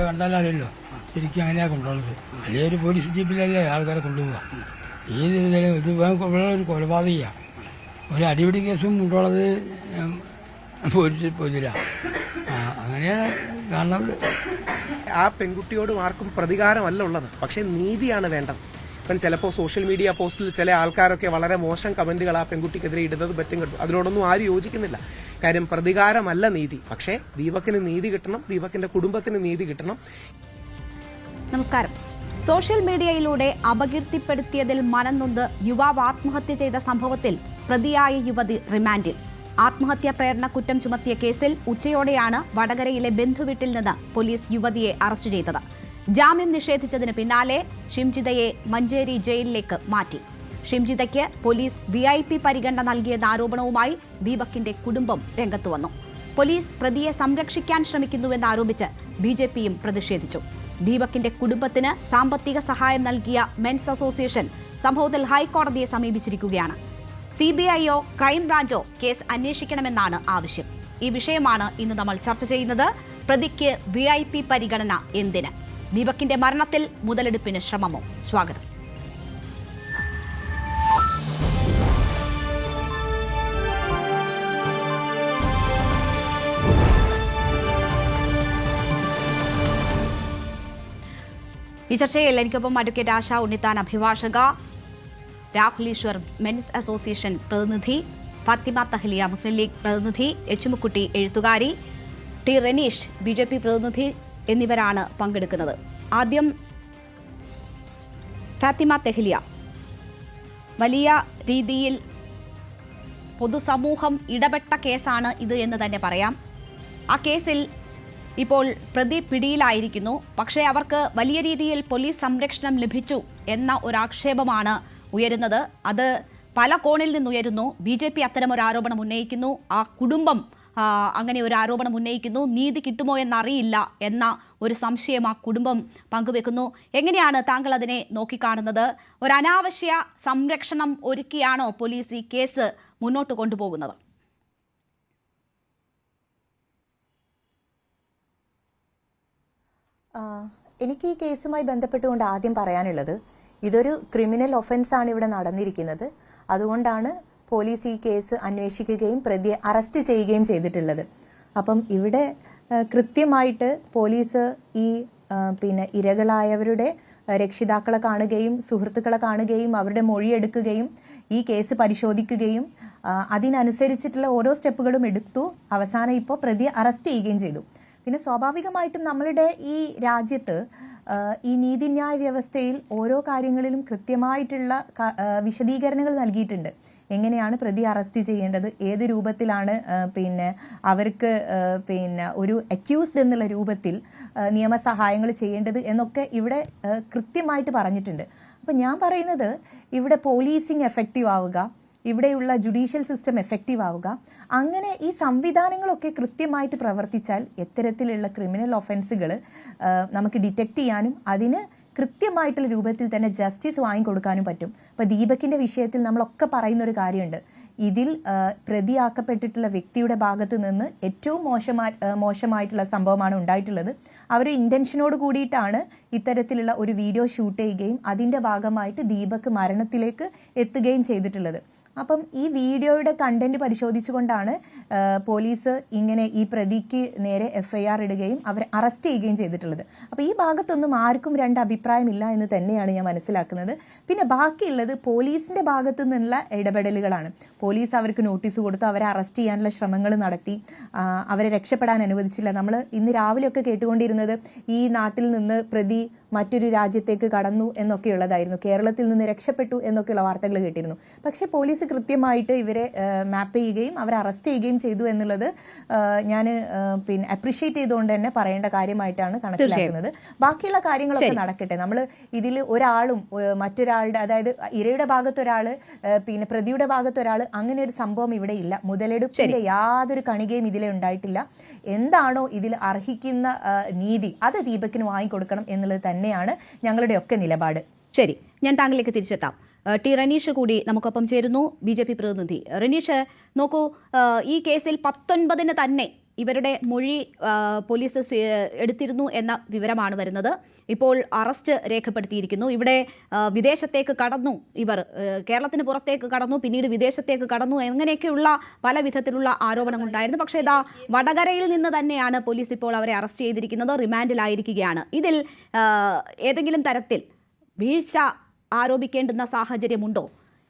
കണ്ടാലറിയല്ലോ ശരിക്കും അങ്ങനെയാണ് കൊണ്ടുപോകുന്നത്. അല്ലെങ്കിൽ ഒരു പോലീസ് ജീപ്പിലല്ലേ ആൾക്കാരെ കൊണ്ടുപോവുക. ഏത് ഇത് ഒരു കൊലപാതകയാണ്. ഒരു അടിപിടി കേസും കൊണ്ടുപോകുന്നത് പോലീസില്ല. അങ്ങനെയാണ് കാണുന്നത്. ആ പെൺകുട്ടിയോടും ആർക്കും പ്രതികാരമല്ല ഉള്ളത്, പക്ഷെ നീതിയാണ് വേണ്ടത്. ഇപ്പം ചിലപ്പോൾ സോഷ്യൽ മീഡിയ പോസ്റ്റിൽ ചില ആൾക്കാരൊക്കെ വളരെ മോശം കമന്റുകൾ ആ പെൺകുട്ടിക്കെതിരെ ഇടുന്നത് പറ്റും കിട്ടും. അതിനോടൊന്നും ആരും യോജിക്കുന്നില്ല. കാര്യം പ്രതികാരമല്ല നീതി. പക്ഷേ ദീപകിന് നീതി കിട്ടണം, ദീപകിന്റെ കുടുംബത്തിന് നീതി കിട്ടണം. നമസ്കാരം. സോഷ്യൽ മീഡിയയിലൂടെ അപകീർത്തിപ്പെടുത്തിയതിൽ മനംനൊന്ത് യുവാവ് ആത്മഹത്യ ചെയ്ത സംഭവത്തിൽ പ്രതിയായ യുവതി റിമാൻഡിൽ. ആത്മഹത്യാ പ്രേരണ കുറ്റം ചുമത്തിയ കേസിൽ ഉച്ചയോടെയാണ് വടകരയിലെ ബന്ധുവീട്ടിൽ നിന്ന് പോലീസ് യുവതിയെ അറസ്റ്റ് ചെയ്തത്. ജാമ്യം നിഷേധിച്ചതിന് പിന്നാലെ ഷിംജിതയെ മഞ്ചേരി ജയിലിലേക്ക് മാറ്റി. ഷിംജിതയ്ക്ക് പോലീസ് VIP പരിഗണന നൽകിയെന്ന ആരോപണവുമായി ദീപകിന്റെ കുടുംബം രംഗത്തുവന്നു. പോലീസ് പ്രതിയെ സംരക്ഷിക്കാൻ ശ്രമിക്കുന്നുവെന്നാരോപിച്ച് BJPയും പ്രതിഷേധിച്ചു. ദീപകിന്റെ കുടുംബത്തിന് സാമ്പത്തിക സഹായം നൽകിയ മെൻസ് അസോസിയേഷൻ സംഭവത്തിൽ ഹൈക്കോടതിയെ സമീപിച്ചിരിക്കുകയാണ്. CBIയോ ക്രൈംബ്രാഞ്ചോ കേസ് അന്വേഷിക്കണമെന്നാണ് ആവശ്യം. ഈ വിഷയമാണ് ഇന്ന് നമ്മൾ ചർച്ച ചെയ്യുന്നത്. പ്രതിക്ക് VIP പരിഗണന എന്തിന്? ദീപകിന്റെ മരണത്തിൽ മുതലെടുപ്പിന് ശ്രമമോ? സ്വാഗതം. ഈ ചർച്ചയിൽ എനിക്കൊപ്പം അഡ്വക്കേറ്റ് ആശ ഉണ്ണിത്താൻ അഭിഭാഷക, രാഹുൽ ഈശ്വർ മെൻസ് അസോസിയേഷൻ പ്രതിനിധി, ഫാത്തിമ തഹ്ലിയ മുസ്ലിം ലീഗ് പ്രതിനിധി, എച്ചുമുക്കുട്ടി എഴുത്തുകാരി, ടി റെനീഷ് BJP പ്രതിനിധി എന്നിവരാണ് പങ്കെടുക്കുന്നത്. ആദ്യം ഫാത്തിമ തെഹ്ലിയ. വലിയ രീതിയിൽ പൊതുസമൂഹം ഇടപെട്ട കേസാണ് ഇത് എന്ന് തന്നെ പറയാം. ആ കേസിൽ ഇപ്പോൾ പ്രതി പിടിയിലായിരിക്കുന്നു. പക്ഷേ അവർക്ക് വലിയ രീതിയിൽ പോലീസ് സംരക്ഷണം ലഭിച്ചു എന്ന ഒരാക്ഷേപമാണ് ഉയരുന്നത്. അത് പല കോണിൽ നിന്നുയരുന്നു. BJP അത്തരമൊരു ആരോപണം ഉന്നയിക്കുന്നു. ആ കുടുംബം അങ്ങനെ ഒരു ആരോപണം ഉന്നയിക്കുന്നു. നീതി കിട്ടുമോ എന്നറിയില്ല എന്ന ഒരു സംശയം ആ കുടുംബം പങ്കുവെക്കുന്നു. എങ്ങനെയാണ് താങ്കൾ അതിനെ നോക്കിക്കാണുന്നത്? ഒരു അനാവശ്യ സംരക്ഷണം ഒരുക്കിയാണോ പോലീസ് ഈ കേസ് മുന്നോട്ട് കൊണ്ടുപോകുന്നത്? എനിക്ക് ഈ കേസുമായി ബന്ധപ്പെട്ടുകൊണ്ട് ആദ്യം പറയാനുള്ളത്, ഇതൊരു ക്രിമിനൽ ഒഫൻസ് ആണ് ഇവിടെ നടന്നിരിക്കുന്നത്. അതുകൊണ്ടാണ് പോലീസ് ഈ കേസ് അന്വേഷിക്കുകയും പ്രതിയെ അറസ്റ്റ് ചെയ്യുകയും ചെയ്തിട്ടുള്ളത്. അപ്പം ഇവിടെ കൃത്യമായിട്ട് പോലീസ് ഈ ഇരകളായവരുടെ രക്ഷിതാക്കളെ കാണുകയും സുഹൃത്തുക്കളെ കാണുകയും അവരുടെ മൊഴിയെടുക്കുകയും ഈ കേസ് പരിശോധിക്കുകയും അതിനനുസരിച്ചിട്ടുള്ള ഓരോ സ്റ്റെപ്പുകളും എടുത്തു. അവസാനം ഇപ്പോൾ പ്രതിയെ അറസ്റ്റ് ചെയ്യുകയും ചെയ്തു. പിന്നെ സ്വാഭാവികമായിട്ടും നമ്മളുടെ ഈ രാജ്യത്ത് ഈ നീതിന്യായ വ്യവസ്ഥയിൽ ഓരോ കാര്യങ്ങളിലും കൃത്യമായിട്ടുള്ള വിശദീകരണങ്ങൾ നൽകിയിട്ടുണ്ട്. എങ്ങനെയാണ് പ്രതി അറസ്റ്റ് ചെയ്യേണ്ടത്, ഏത് രൂപത്തിലാണ് അവർക്ക് ഒരു അക്യൂസ്ഡ് എന്നുള്ള രൂപത്തിൽ നിയമസഹായങ്ങൾ ചെയ്യേണ്ടത് എന്നൊക്കെ ഇവിടെ കൃത്യമായിട്ട് പറഞ്ഞിട്ടുണ്ട്. അപ്പം ഞാൻ പറയുന്നത്, ഇവിടെ പോലീസിങ് എഫക്റ്റീവ് ആവുക, ഇവിടെയുള്ള ജുഡീഷ്യൽ സിസ്റ്റം എഫക്റ്റീവ് ആവുക, അങ്ങനെ ഈ സംവിധാനങ്ങളൊക്കെ കൃത്യമായിട്ട് പ്രവർത്തിച്ചാൽ ഇത്തരത്തിലുള്ള ക്രിമിനൽ ഒഫൻസുകൾ നമുക്ക് ഡിറ്റക്ട് ചെയ്യാനും അതിന് കൃത്യമായിട്ടുള്ള രൂപത്തിൽ തന്നെ ജസ്റ്റിസ് വാങ്ങിക്കൊടുക്കാനും പറ്റും. ഇപ്പോൾ ദീപകിന്റെ വിഷയത്തിൽ നമ്മളൊക്കെ പറയുന്ന ഒരു കാര്യമുണ്ട്. ഇതിൽ പ്രതിയാക്കപ്പെട്ടിട്ടുള്ള വ്യക്തിയുടെ ഭാഗത്ത് നിന്ന് ഏറ്റവും മോശമായിട്ടുള്ള സംഭവമാണ് ഉണ്ടായിട്ടുള്ളത്. അവർ ഇന്റൻഷനോട് കൂടിയിട്ടാണ് ഇത്തരത്തിലുള്ള ഒരു വീഡിയോ ഷൂട്ട് ചെയ്യുകയും അതിന്റെ ഭാഗമായിട്ട് ദീപക് മരണത്തിലേക്ക് എത്തുകയും ചെയ്തിട്ടുള്ളത്. അപ്പം ഈ വീഡിയോയുടെ കണ്ടന്റ് പരിശോധിച്ചുകൊണ്ടാണ് പോലീസ് ഇങ്ങനെ ഈ പ്രതിക്ക് നേരെ FIR ഇടുകയും അവരെ അറസ്റ്റ് ചെയ്യുകയും ചെയ്തിട്ടുള്ളത്. അപ്പോൾ ഈ ഭാഗത്തൊന്നും ആർക്കും രണ്ട് അഭിപ്രായമില്ല എന്ന് തന്നെയാണ് ഞാൻ മനസ്സിലാക്കുന്നത്. പിന്നെ ബാക്കിയുള്ളത് പോലീസിന്റെ ഭാഗത്തു നിന്നുള്ള ഇടപെടലുകളാണ്. പോലീസ് അവർക്ക് നോട്ടീസ് കൊടുത്തു, അവരെ അറസ്റ്റ് ചെയ്യാനുള്ള ശ്രമങ്ങൾ നടത്തി, അവരെ രക്ഷപ്പെടാൻ അനുവദിച്ചില്ല. നമ്മൾ ഇന്ന് രാവിലെയൊക്കെ കേട്ടുകൊണ്ടിരുന്നത് ഈ നാട്ടിൽ നിന്ന് പ്രതി മറ്റൊരു രാജ്യത്തേക്ക് കടന്നു എന്നൊക്കെയുള്ളതായിരുന്നു. കേരളത്തിൽ നിന്ന് രക്ഷപ്പെട്ടു എന്നൊക്കെയുള്ള വാർത്തകൾ കേട്ടിരുന്നു. പക്ഷേ പോലീസ് കൃത്യമായിട്ട് ഇവരെ മാപ്പ് ചെയ്യുകയും അവരെ അറസ്റ്റ് ചെയ്യുകയും ചെയ്തു എന്നുള്ളത് ഞാൻ അപ്രീഷിയേറ്റ് ചെയ്തുകൊണ്ട് തന്നെ പറയേണ്ട കാര്യമായിട്ടാണ് കണക്കിലാക്കുന്നത്. ബാക്കിയുള്ള കാര്യങ്ങളൊക്കെ നടക്കട്ടെ. നമ്മൾ ഇതിൽ ഒരാളും മറ്റൊരാളുടെ, അതായത് ഇരയുടെ ഭാഗത്തൊരാള് പ്രതിയുടെ ഭാഗത്തൊരാള്, അങ്ങനെ ഒരു സംഭവം ഇവിടെ ഇല്ല. മുതലെടുപ്പിന്റെ യാതൊരു കണികയും ഇതിലെ ഉണ്ടായിട്ടില്ല. എന്താണോ ഇതിൽ അർഹിക്കുന്ന നീതി അത് ദീപകിന് വാങ്ങിക്കൊടുക്കണം എന്നുള്ളത് തന്നെയാണ് ഞങ്ങളുടെയൊക്കെ നിലപാട്. ശരി, ഞാൻ താങ്കളിലേക്ക് തിരിച്ചെത്താം. ടി റനീഷ് കൂടി നമുക്കൊപ്പം ചേരുന്നു, BJP പ്രതിനിധി. റനീഷ്, നോക്കൂ, ഈ കേസിൽ 19 തന്നെ ഇവരുടെ മൊഴി പോലീസ് എടുത്തിരുന്നു എന്ന വിവരമാണ് വരുന്നത്. ഇപ്പോൾ അറസ്റ്റ് രേഖപ്പെടുത്തിയിരിക്കുന്നു. ഇവിടെ വിദേശത്തേക്ക് കടന്നു, ഇവർ കേരളത്തിന് പുറത്തേക്ക് കടന്നു, പിന്നീട് വിദേശത്തേക്ക് കടന്നു, എങ്ങനെയൊക്കെയുള്ള പല വിധത്തിലുള്ള ആരോപണങ്ങളുണ്ടായിരുന്നു. പക്ഷേ ഇതാ വടകരയിൽ നിന്ന് തന്നെയാണ് പോലീസ് ഇപ്പോൾ അവരെ അറസ്റ്റ് ചെയ്തിരിക്കുന്നത്, റിമാൻഡിലായിരിക്കുകയാണ്. ഇതിൽ ഏതെങ്കിലും തരത്തിൽ വീഴ്ച ആരോപിക്കേണ്ടുന്ന സാഹചര്യമുണ്ടോ?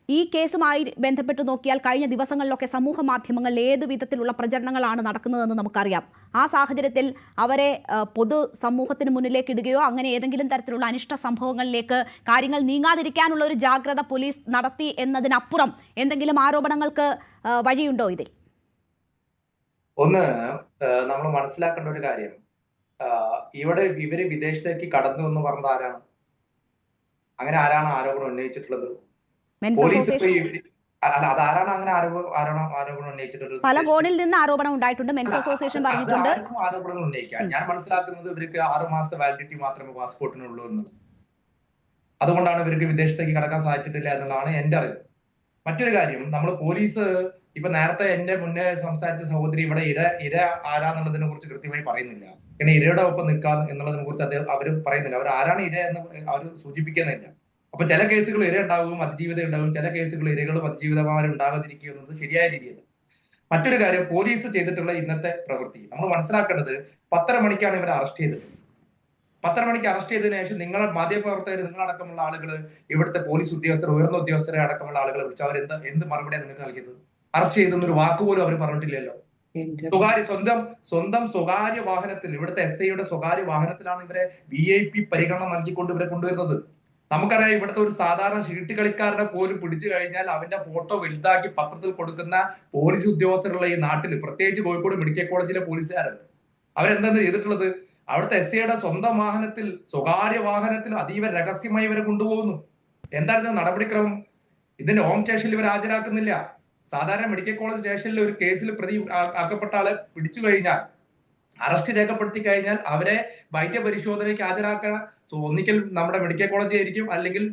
ഈ കേസുമായി ബന്ധപ്പെട്ട് നോക്കിയാൽ കഴിഞ്ഞ ദിവസങ്ങളിലൊക്കെ സമൂഹ മാധ്യമങ്ങളിൽ ഏത് വിധത്തിലുള്ള പ്രചരണങ്ങളാണ് നടക്കുന്നതെന്ന് നമുക്കറിയാം. ആ സാഹചര്യത്തിൽ അവരെ പൊതു സമൂഹത്തിന് മുന്നിലേക്ക് ഇടുകയോ അങ്ങനെ ഏതെങ്കിലും തരത്തിലുള്ള അനിഷ്ട സംഭവങ്ങളിലേക്ക് കാര്യങ്ങൾ നീങ്ങാതിരിക്കാനുള്ള ഒരു ജാഗ്രത പോലീസ് നടത്തി എന്നതിനപ്പുറം എന്തെങ്കിലും ആരോപണങ്ങൾക്ക് വഴിയുണ്ടോ ഇതിൽ? ഒന്ന് നമ്മൾ മനസ്സിലാക്കേണ്ട ഒരു കാര്യം, ഇവര് വിദേശത്തേക്ക് കടന്നു എന്ന് പറഞ്ഞത് ആരാണ്? അങ്ങനെ ആരാണ് ആരോപണം ഉന്നയിച്ചിട്ടുള്ളത്? പോലീസ് അതാരാണ് അങ്ങനെ ആരോപണം ഉന്നയിച്ചിട്ടുള്ളത്? പല കോണിൽ നിന്ന് ആരോപണം ഉണ്ടായിട്ടുണ്ട്. മെൻസ് അസോസിയേഷൻ പറഞ്ഞിട്ടുണ്ട് ആരോപണം ഉന്നയിക്കാൻ. ഞാൻ മനസ്സിലാക്കുന്നത് ഇവർക്ക് 6 മാസത്തെ വാലിഡിറ്റി മാത്രമേ പാസ്പോർട്ടിനുള്ളൂ എന്ന്. അതുകൊണ്ടാണ് ഇവർക്ക് വിദേശത്തേക്ക് കടക്കാൻ സാധിച്ചിട്ടില്ല എന്നുള്ളതാണ് എന്റെ അറിവ്. മറ്റൊരു കാര്യം, നമ്മൾ പോലീസ് ഇപ്പൊ നേരത്തെ എന്റെ മുന്നേ സംസാരിച്ച സഹോദരി ഇവിടെ ഇര ആരാന്നുള്ളതിനെ കുറിച്ച് കൃത്യമായി പറയുന്നില്ല. കാരണം ഇരയുടെ ഒപ്പം നിൽക്കാൻ എന്നുള്ളതിനെ കുറിച്ച് അവർ പറയുന്നില്ല. അവർ ആരാണ് ഇര എന്ന് അവർ സൂചിപ്പിക്കുന്നില്ല. അപ്പൊ ചില കേസുകൾ ഇര ഉണ്ടാവും, അതിജീവിതം ഉണ്ടാവും. ചില കേസുകൾ ഇരകളും അതിജീവിതമാരും ഉണ്ടാകാതിരിക്കുക എന്നത് ശരിയായ രീതിയല്ല. മറ്റൊരു കാര്യം, പോലീസ് ചെയ്തിട്ടുള്ള ഇന്നത്തെ പ്രവൃത്തി നമ്മൾ മനസ്സിലാക്കേണ്ടത് 10:30 മണിക്കാണ് ഇവരെ അറസ്റ്റ് ചെയ്തത്. 10:30 മണിക്ക് അറസ്റ്റ് ചെയ്തതിനു ശേഷം മാധ്യമപ്രവർത്തകർ, നിങ്ങളടക്കമുള്ള ആളുകൾ, ഇവിടുത്തെ പോലീസ് ഉദ്യോഗസ്ഥർ, ഉയർന്ന ഉദ്യോഗസ്ഥരെ അടക്കമുള്ള ആളുകളെ വിളിച്ച് അവർ എന്ത് മറുപടിയാണ് നിങ്ങൾക്ക് നൽകിയത്? അറസ്റ്റ് ചെയ്തെന്നൊരു വാക്കുപോലും അവർ പറഞ്ഞിട്ടില്ലല്ലോ. സ്വന്തം സ്വകാര്യ വാഹനത്തിൽ, ഇവിടുത്തെ SI സ്വകാര്യ വാഹനത്തിലാണ് ഇവരെ VIP പരിഗണന നൽകിക്കൊണ്ട് ഇവരെ കൊണ്ടുവരുന്നത്. നമുക്കറിയാം, ഇവിടുത്തെ ഒരു സാധാരണ ഷീട്ട് കളിക്കാരനെ പോലും പിടിച്ചു കഴിഞ്ഞാൽ അവന്റെ ഫോട്ടോ വലുതാക്കി പത്രത്തിൽ കൊടുക്കുന്ന പോലീസ് ഉദ്യോഗസ്ഥരുള്ള ഈ നാട്ടിൽ, പ്രത്യേകിച്ച് കോഴിക്കോട് മെഡിക്കൽ കോളേജിലെ പോലീസുകാരൻ, അവരെന്താണ് ചെയ്തിട്ടുള്ളത്? അവിടുത്തെ SIയുടെ സ്വന്തം വാഹനത്തിൽ, സ്വകാര്യ വാഹനത്തിൽ അതീവ രഹസ്യമായി ഇവരെ കൊണ്ടുപോകുന്നു. എന്തായിരുന്നു നടപടിക്രമം? ഇതിന്റെ ഹോം സ്റ്റേഷനിൽ ഇവർ ഹാജരാക്കുന്നില്ല. സാധാരണ മെഡിക്കൽ കോളേജ് സ്റ്റേഷനിൽ ഒരു കേസിൽ പ്രതി ആക്കപ്പെട്ട ആളെ പിടിച്ചു കഴിഞ്ഞാൽ, അറസ്റ്റ് രേഖപ്പെടുത്തി കഴിഞ്ഞാൽ അവരെ വൈദ്യ പരിശോധനയ്ക്ക് ഹാജരാക്കാൻ ഒന്നിക്കൽ നമ്മുടെ മെഡിക്കൽ കോളേജ് ആയിരിക്കും, അല്ലെങ്കിൽ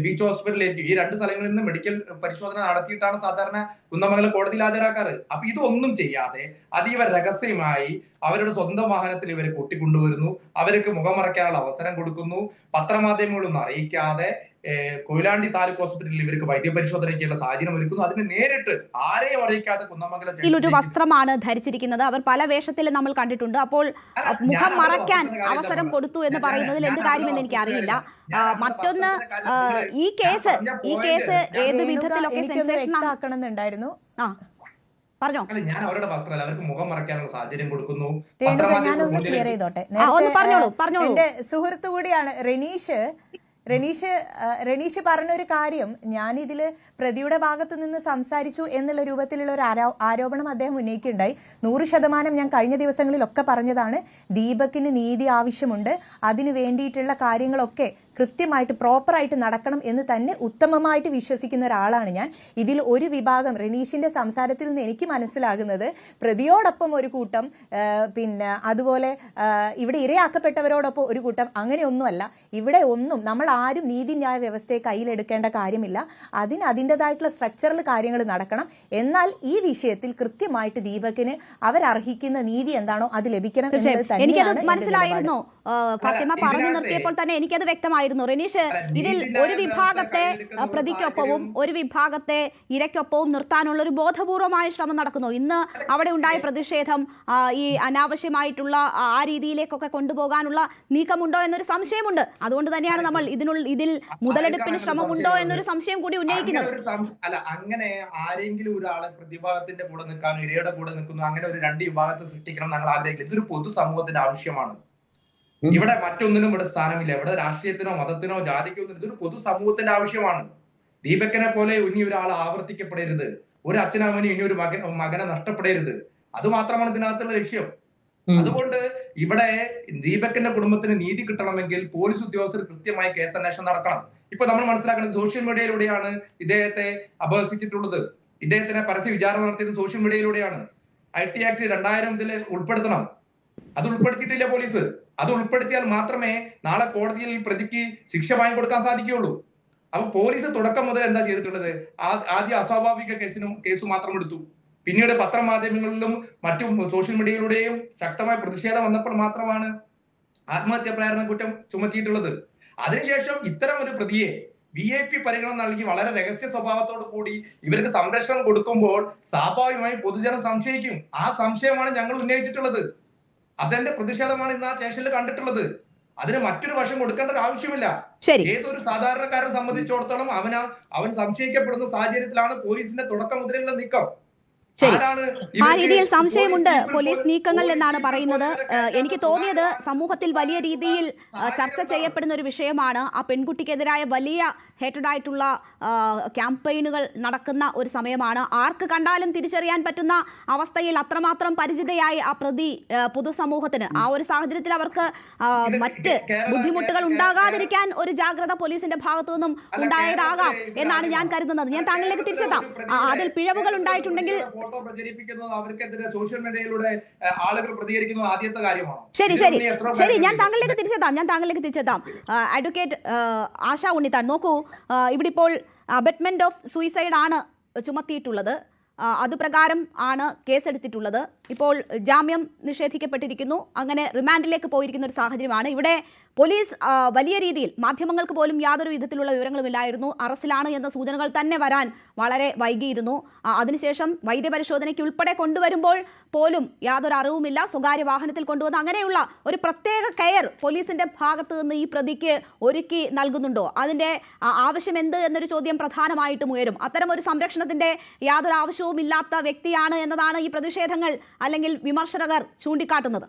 ബീച്ച് ഹോസ്പിറ്റലായിരിക്കും. ഈ 2 സ്ഥലങ്ങളിൽ നിന്ന് മെഡിക്കൽ പരിശോധന നടത്തിയിട്ടാണ് സാധാരണ കുന്നമംഗലം കോടതിയിൽ ഹാജരാക്കാറ്. അപ്പൊ ഇതൊന്നും ചെയ്യാതെ അതീവ രഹസ്യമായി അവരുടെ സ്വന്തം വാഹനത്തിൽ ഇവരെ കൂട്ടിക്കൊണ്ടുവരുന്നു. അവർക്ക് മുഖം മറയ്ക്കാനുള്ള അവസരം കൊടുക്കുന്നു. പത്രമാധ്യമങ്ങളൊന്നും അറിയിക്കാതെ കൊയിലാണ്ടി താലൂക്ക് ഹോസ്പിറ്റലിൽ ഇവർക്ക് വൈദ്യപരിശോധനയ്ക്കുള്ള സാഹചര്യം ഒരുക്കുന്നു. അതിന് നേരിട്ട് ആരെയും അറിയിക്കാതെ കുന്നമംഗലം ഒരു വസ്ത്രമാണ് ധരിച്ചിരിക്കുന്നത്. അവർ പല വേഷത്തിൽ നമ്മൾ കണ്ടിട്ടുണ്ട്. അപ്പോൾ മുഖം മറയ്ക്കാൻ അവസരം കൊടുത്തു എന്ന് പറയുന്നതിൽ എന്ത് കാര്യമെന്ന് എനിക്ക് അറിയില്ല. മറ്റൊന്ന്, ഈ കേസ് ഏത് വിധത്തിലൊക്കെ സെൻസേഷൻ ആക്കണമെന്നുണ്ടായിരുന്നു. പറഞ്ഞോ. ഞാൻ അവരുടെ വസ്ത്രമല്ല, അവർക്ക് മുഖം മറയ്ക്കാനുള്ള സാഹചര്യം കൊടുക്കുന്നു. ഞാനൊന്ന് ക്ലിയർ ചെയ്തോട്ടെ. എന്റെ സുഹൃത്തു കൂടിയാണ് റെനീഷ് പറഞ്ഞൊരു കാര്യം, ഞാനിതിൽ പ്രതിയുടെ ഭാഗത്ത് നിന്ന് സംസാരിച്ചു എന്നുള്ള രൂപത്തിലുള്ള ഒരു ആരോപണം അദ്ദേഹം ഉന്നയിക്കുകയുണ്ടായി. 100% ഞാൻ കഴിഞ്ഞ ദിവസങ്ങളിലൊക്കെ പറഞ്ഞതാണ്, ദീപകിന് നീതി ആവശ്യമുണ്ട്. അതിനു വേണ്ടിയിട്ടുള്ള കാര്യങ്ങളൊക്കെ കൃത്യമായിട്ട് പ്രോപ്പറായിട്ട് നടക്കണം എന്ന് തന്നെ ഉത്തമമായിട്ട് വിശ്വസിക്കുന്ന ഒരാളാണ് ഞാൻ. ഇതിൽ ഒരു വിഭാഗം, റെനീഷിന്റെ സംസാരത്തിൽ നിന്ന് എനിക്ക് മനസ്സിലാകുന്നത്, പ്രതിയോടൊപ്പം ഒരു കൂട്ടം, പിന്നെ അതുപോലെ ഇവിടെ ഇരയാക്കപ്പെട്ടവരോടൊപ്പം ഒരു കൂട്ടം, അങ്ങനെയൊന്നുമല്ല. ഇവിടെ ഒന്നും നമ്മൾ ആരും നീതിന്യായ വ്യവസ്ഥയെ കയ്യിലെടുക്കേണ്ട കാര്യമില്ല. അതിൻ്റെതായിട്ടുള്ള സ്ട്രക്ചറൽ കാര്യങ്ങൾ നടക്കണം. എന്നാൽ ഈ വിഷയത്തിൽ കൃത്യമായിട്ട് ദീപകിന് അവരർഹിക്കുന്ന നീതി എന്താണോ അത് ലഭിക്കണം എന്നത് തന്നെയാണ് മനസ്സിലായിരുന്നു. ഫാത്തിമ പറഞ്ഞു നിർത്തിയപ്പോൾ തന്നെ എനിക്കത് വ്യക്തമായിരുന്നു. റെനീഷ്, ഇതിൽ ഒരു വിഭാഗത്തെ പ്രതിക്കൊപ്പവും ഒരു വിഭാഗത്തെ ഇരയ്ക്കൊപ്പവും നിർത്താനുള്ള ഒരു ബോധപൂർവമായ ശ്രമം നടക്കുന്നു. ഇന്ന് അവിടെ ഉണ്ടായ പ്രതിഷേധം ഈ അനാവശ്യമായിട്ടുള്ള ആ രീതിയിലേക്കൊക്കെ കൊണ്ടുപോകാനുള്ള നീക്കമുണ്ടോ എന്നൊരു സംശയമുണ്ട്. അതുകൊണ്ട് തന്നെയാണ് നമ്മൾ ഇതിൽ മുതലെടുപ്പിന് ശ്രമമുണ്ടോ എന്നൊരു സംശയം കൂടി ഉന്നയിക്കുന്നത്. അല്ല, അങ്ങനെ ആരെങ്കിലും ഒരാളെ പ്രതിഭാഗത്തിന്റെ കൂടെ നിൽക്കാനോ ഇരയുടെ കൂടെ നിൽക്കുന്നു, അങ്ങനെ ഒരു 2 വിഭാഗത്തെ സൃഷ്ടിക്കണം ഞങ്ങൾ ആഗ്രഹിക്കില്ല. ഇതൊരു പൊതുസമൂഹത്തിന്റെ ആവശ്യമാണ്. ഇവിടെ മറ്റൊന്നിനും ഇവിടെ സ്ഥാനമില്ല. ഇവിടെ രാഷ്ട്രീയത്തിനോ മതത്തിനോ ജാതിക്കോ ഒന്നും, ഇതൊരു പൊതുസമൂഹത്തിന്റെ ആവശ്യമാണ്. ദീപകനെ പോലെ ഇനി ഒരാൾ ആവർത്തിക്കപ്പെടരുത്. ഒരു അച്ഛനമ്മനും ഇനി ഒരു മകനെ നഷ്ടപ്പെടരുത്. അത് മാത്രമാണ് ഇതിനകത്തുള്ള ലക്ഷ്യം. അതുകൊണ്ട് ഇവിടെ ദീപകിന്റെ കുടുംബത്തിന് നീതി കിട്ടണമെങ്കിൽ പോലീസ് ഉദ്യോഗസ്ഥർ കൃത്യമായി കേസന്വേഷണം നടക്കണം. ഇപ്പൊ നമ്മൾ മനസ്സിലാക്കുന്നത് സോഷ്യൽ മീഡിയയിലൂടെയാണ് ഇദ്ദേഹത്തെ അപഹസിച്ചിട്ടുള്ളത്. ഇദ്ദേഹത്തിനെ പരസ്യ വിചാരണ നടത്തിയത് സോഷ്യൽ മീഡിയയിലൂടെയാണ്. IT ആക്ട് 2000 ഇതിൽ ഉൾപ്പെടുത്തണം. അത് ഉൾപ്പെടുത്തിയിട്ടില്ല പോലീസ്. അത് ഉൾപ്പെടുത്തിയാൽ മാത്രമേ നാളെ കോടതിയിൽ പ്രതിക്ക് ശിക്ഷ വാങ്ങിക്കൊടുക്കാൻ സാധിക്കുകയുള്ളൂ. അപ്പൊ പോലീസ് തുടക്കം മുതൽ എന്താ ചെയ്തിട്ടുള്ളത്? ആദ്യം അസ്വാഭാവിക കേസ് മാത്രം എടുത്തു. പിന്നീട് പത്രമാധ്യമങ്ങളിലും മറ്റു സോഷ്യൽ മീഡിയയിലൂടെയും ശക്തമായ പ്രതിഷേധം വന്നപ്പോൾ മാത്രമാണ് ആത്മഹത്യാ പ്രേരണ കുറ്റം ചുമത്തിയിട്ടുള്ളത്. അതിനുശേഷം ഇത്തരം ഒരു പ്രതിയെ VIP പരിഗണന നൽകി വളരെ രഹസ്യ സ്വഭാവത്തോടു കൂടി ഇവർക്ക് സംരക്ഷണം കൊടുക്കുമ്പോൾ സ്വാഭാവികമായും പൊതുജനം സംശയിക്കും. ആ സംശയമാണ് ഞങ്ങൾ ഉന്നയിച്ചിട്ടുള്ളത്. അതെന്റെ പ്രതിഷേധമാണ് ഇന്ന് ആ സ്റ്റേഷനിൽ കണ്ടിട്ടുള്ളത്. അതിന് മറ്റൊരു വശം കൊടുക്കേണ്ട ഒരു ആവശ്യമില്ല. ഏതൊരു സാധാരണക്കാരനെ സംബന്ധിച്ചിടത്തോളം അവൻ സംശയിക്കപ്പെടുന്ന സാഹചര്യത്തിലാണ് പോലീസിന്റെ തുടക്കം മുതലുള്ള നീക്കം. ശരി, ആ രീതിയിൽ സംശയമുണ്ട് പോലീസ് നീക്കങ്ങൾ എന്നാണ് പറയുന്നത്. എനിക്ക് തോന്നിയത് സമൂഹത്തിൽ വലിയ രീതിയിൽ ചർച്ച ചെയ്യപ്പെടുന്ന ഒരു വിഷയമാണ്. ആ പെൺകുട്ടിക്കെതിരായ വലിയ ഹേറ്റഡായിട്ടുള്ള ക്യാമ്പയിനുകൾ നടക്കുന്ന ഒരു സമയമാണ്. ആർക്ക് കണ്ടാലും തിരിച്ചറിയാൻ പറ്റുന്ന അവസ്ഥയിൽ അത്രമാത്രം പരിചിതയായി ആ പ്രതി പൊതുസമൂഹത്തിന്. ആ ഒരു സാഹചര്യത്തിൽ അവർക്ക് മറ്റ് ബുദ്ധിമുട്ടുകൾ ഉണ്ടാകാതിരിക്കാൻ ഒരു ജാഗ്രത പോലീസിന്റെ ഭാഗത്തു നിന്നും ഉണ്ടായതാകാം എന്നാണ് ഞാൻ കരുതുന്നത്. ഞാൻ താങ്കളിലേക്ക് തിരിച്ചെത്താം. അതിൽ പിഴവുകൾ ഉണ്ടായിട്ടുണ്ടെങ്കിൽ ഫോട്ടോ പ്രചരിപ്പിക്കുന്നത് അവർക്കെതിരെ സോഷ്യൽ മീഡിയയിലൂടെ ആളുകൾ പ്രതികരിക്കുന്നത് ആദ്യത്തെ കാര്യമാണ്. ശരി ശരി ശരി ഞാൻ താങ്കളിലേക്ക് തിരിച്ചെത്താം. അഡ്വക്കേറ്റ് ആശ ഉണ്ണിത്താൻ, നോക്കൂ, ഇവിടെ ഇപ്പോൾ അബറ്റ്മെന്റ് ഓഫ് സൂയിസൈഡ് ആണ് ചുമത്തിയിട്ടുള്ളത്. അതുപ്രകാരം ആണ് കേസെടുത്തിട്ടുള്ളത്. ഇപ്പോൾ ജാമ്യം നിഷേധിക്കപ്പെട്ടിരിക്കുന്നു. അങ്ങനെ റിമാൻഡിലേക്ക് പോയിരിക്കുന്ന ഒരു സാഹചര്യമാണ്. ഇവിടെ പോലീസ് വലിയ രീതിയിൽ മാധ്യമങ്ങൾക്ക് പോലും യാതൊരു വിധത്തിലുള്ള വിവരങ്ങളുമില്ലായിരുന്നു. അറസ്റ്റിലാണ് എന്ന സൂചനകൾ തന്നെ വരാൻ വളരെ വൈകിയിരുന്നു. അതിനുശേഷം വൈദ്യപരിശോധനയ്ക്ക് ഉൾപ്പെടെ കൊണ്ടുവരുമ്പോൾ പോലും യാതൊരു അറിവുമില്ല. സ്വകാര്യ വാഹനത്തിൽ കൊണ്ടുവന്ന് അങ്ങനെയുള്ള ഒരു പ്രത്യേക കെയർ പോലീസിന്റെ ഭാഗത്ത് നിന്ന് ഈ പ്രതിക്ക് ഒരുക്കി നൽകുന്നുണ്ടോ? അതിന്റെ ആവശ്യം എന്ത് എന്നൊരു ചോദ്യം പ്രധാനമായിട്ടും ഉയരും. അത്തരം ഒരു സംരക്ഷണത്തിന്റെ യാതൊരു ആവശ്യവും ഇല്ലാത്ത വ്യക്തിയാണ് എന്നതാണ് ഈ പ്രതിഷേധങ്ങൾ അല്ലെങ്കിൽ വിമർശകർ ചൂണ്ടിക്കാട്ടുന്നത്.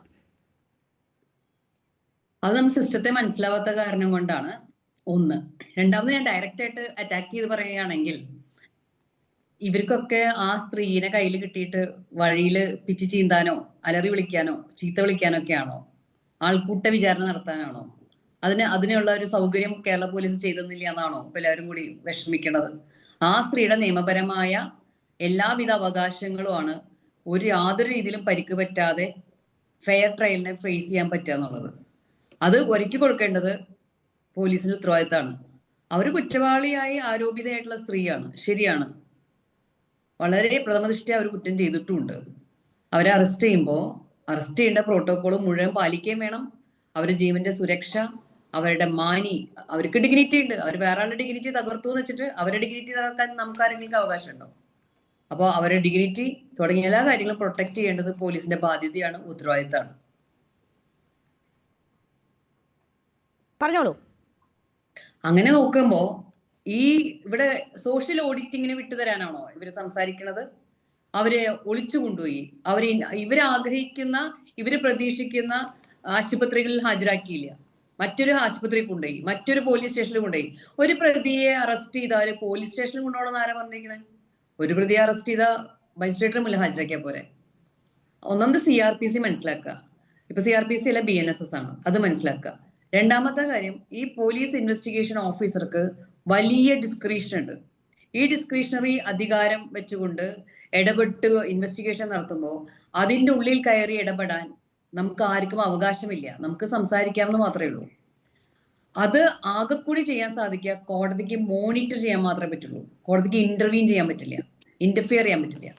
അത് നമ്മൾ സിസ്റ്റത്തെ മനസ്സിലാവാത്ത കാരണം കൊണ്ടാണ് ഒന്ന്. രണ്ടാമത് ഞാൻ ഡയറക്റ്റ് ആയിട്ട് അറ്റാക്ക് ചെയ്ത് പറയുകയാണെങ്കിൽ ഇവർക്കൊക്കെ ആ സ്ത്രീനെ കയ്യിൽ കിട്ടിയിട്ട് വഴിയിൽ പിച്ച് ചീന്താനോ അലറി വിളിക്കാനോ ചീത്ത വിളിക്കാനോ ഒക്കെയാണോ? ആൾക്കൂട്ട വിചാരണ നടത്താനാണോ? അതിനുള്ള ഒരു സൗകര്യം കേരള പോലീസ് ചെയ്തെന്നില്ല എന്നാണോ ഇപ്പൊ എല്ലാവരും കൂടി വിഷമിക്കേണ്ടത്? ആ സ്ത്രീയുടെ നിയമപരമായ എല്ലാവിധ അവകാശങ്ങളുമാണ് യാതൊരു രീതിയിലും പരിക്ക് പറ്റാതെ ഫെയർ ട്രയലിനെ ഫേസ് ചെയ്യാൻ പറ്റുക എന്നുള്ളത്. അത് ഒരുക്കി കൊടുക്കേണ്ടത് പോലീസിന്റെ ഉത്തരവാദിത്തമാണ്. അവർ കുറ്റവാളിയായി ആരോപിതയായിട്ടുള്ള സ്ത്രീയാണ്, ശരിയാണ്. വളരെ പ്രഥമദൃഷ്ടിയ അവർ കുറ്റം ചെയ്തിട്ടുമുണ്ട്. അവരെ അറസ്റ്റ് ചെയ്യുമ്പോൾ അറസ്റ്റ് ചെയ്യേണ്ട പ്രോട്ടോകോൾ മുഴുവൻ പാലിക്കുകയും വേണം. അവരുടെ ജീവന്റെ സുരക്ഷ, അവരുടെ അവർക്ക് ഡിഗ്നിറ്റി ഉണ്ട്. അവർ വേറെ ആളുടെ ഡിഗ്നിറ്റി തകർത്തു എന്ന് വെച്ചിട്ട് അവരുടെ ഡിഗ്നിറ്റി തകർക്കാൻ നമുക്ക് ആരെങ്കിലും അവകാശമുണ്ടോ? അപ്പോൾ അവരുടെ ഡിഗ്നിറ്റി തുടങ്ങിയ എല്ലാ കാര്യങ്ങളും പ്രൊട്ടക്ട് ചെയ്യേണ്ടത് പോലീസിന്റെ ബാധ്യതയാണ്, ഉത്തരവാദിത്തമാണ്. പറഞ്ഞോളൂ. അങ്ങനെ നോക്കുമ്പോ ഇവിടെ സോഷ്യൽ ഓഡിറ്റിങ്ങിന് വിട്ടുതരാനാണോ ഇവര് സംസാരിക്കുന്നത്? അവരെ ഒളിച്ചു കൊണ്ടുപോയി ഇവര് പ്രതീക്ഷിക്കുന്ന ആശുപത്രികളിൽ ഹാജരാക്കിയില്ല, മറ്റൊരു ആശുപത്രി കൊണ്ടുപോയി, മറ്റൊരു പോലീസ് സ്റ്റേഷനിൽ കൊണ്ടുപോയി. ഒരു പ്രതിയെ അറസ്റ്റ് ചെയ്താൽ പോലീസ് സ്റ്റേഷനിൽ കൊണ്ടുപോകണമെന്ന് ആരാ പറഞ്ഞിരിക്കണേ? ഒരു പ്രതിയെ അറസ്റ്റ് ചെയ്ത മജിസ്ട്രേറ്റിന് മുന്നിൽ ഹാജരാക്കിയാൽ പോരെ? ഒന്നാമത് CRPC മനസ്സിലാക്കുക. ഇപ്പൊ CRPC അല്ല BNSS ആണ്, അത് മനസ്സിലാക്കുക. രണ്ടാമത്തെ കാര്യം, ഈ പോലീസ് ഇൻവെസ്റ്റിഗേഷൻ ഓഫീസർക്ക് വലിയ ഡിസ്ക്രിപ്ഷൻ ഉണ്ട്. ഈ ഡിസ്ക്രിഷണറി അധികാരം വെച്ചുകൊണ്ട് ഇടപെട്ട് ഇൻവെസ്റ്റിഗേഷൻ നടത്തുമ്പോൾ അതിൻ്റെ ഉള്ളിൽ കയറി ഇടപെടാൻ നമുക്ക് ആർക്കും അവകാശമില്ല. നമുക്ക് സംസാരിക്കാമെന്ന് മാത്രമേ ഉള്ളൂ. അത് ആകെക്കൂടി ചെയ്യാൻ സാധിക്കുക കോടതിക്ക് മോണിറ്റർ ചെയ്യാൻ മാത്രമേ പറ്റുള്ളൂ. കോടതിക്ക് ഇന്റർവീൻ ചെയ്യാൻ പറ്റില്ല, ഇന്റർഫിയർ ചെയ്യാൻ പറ്റില്ല.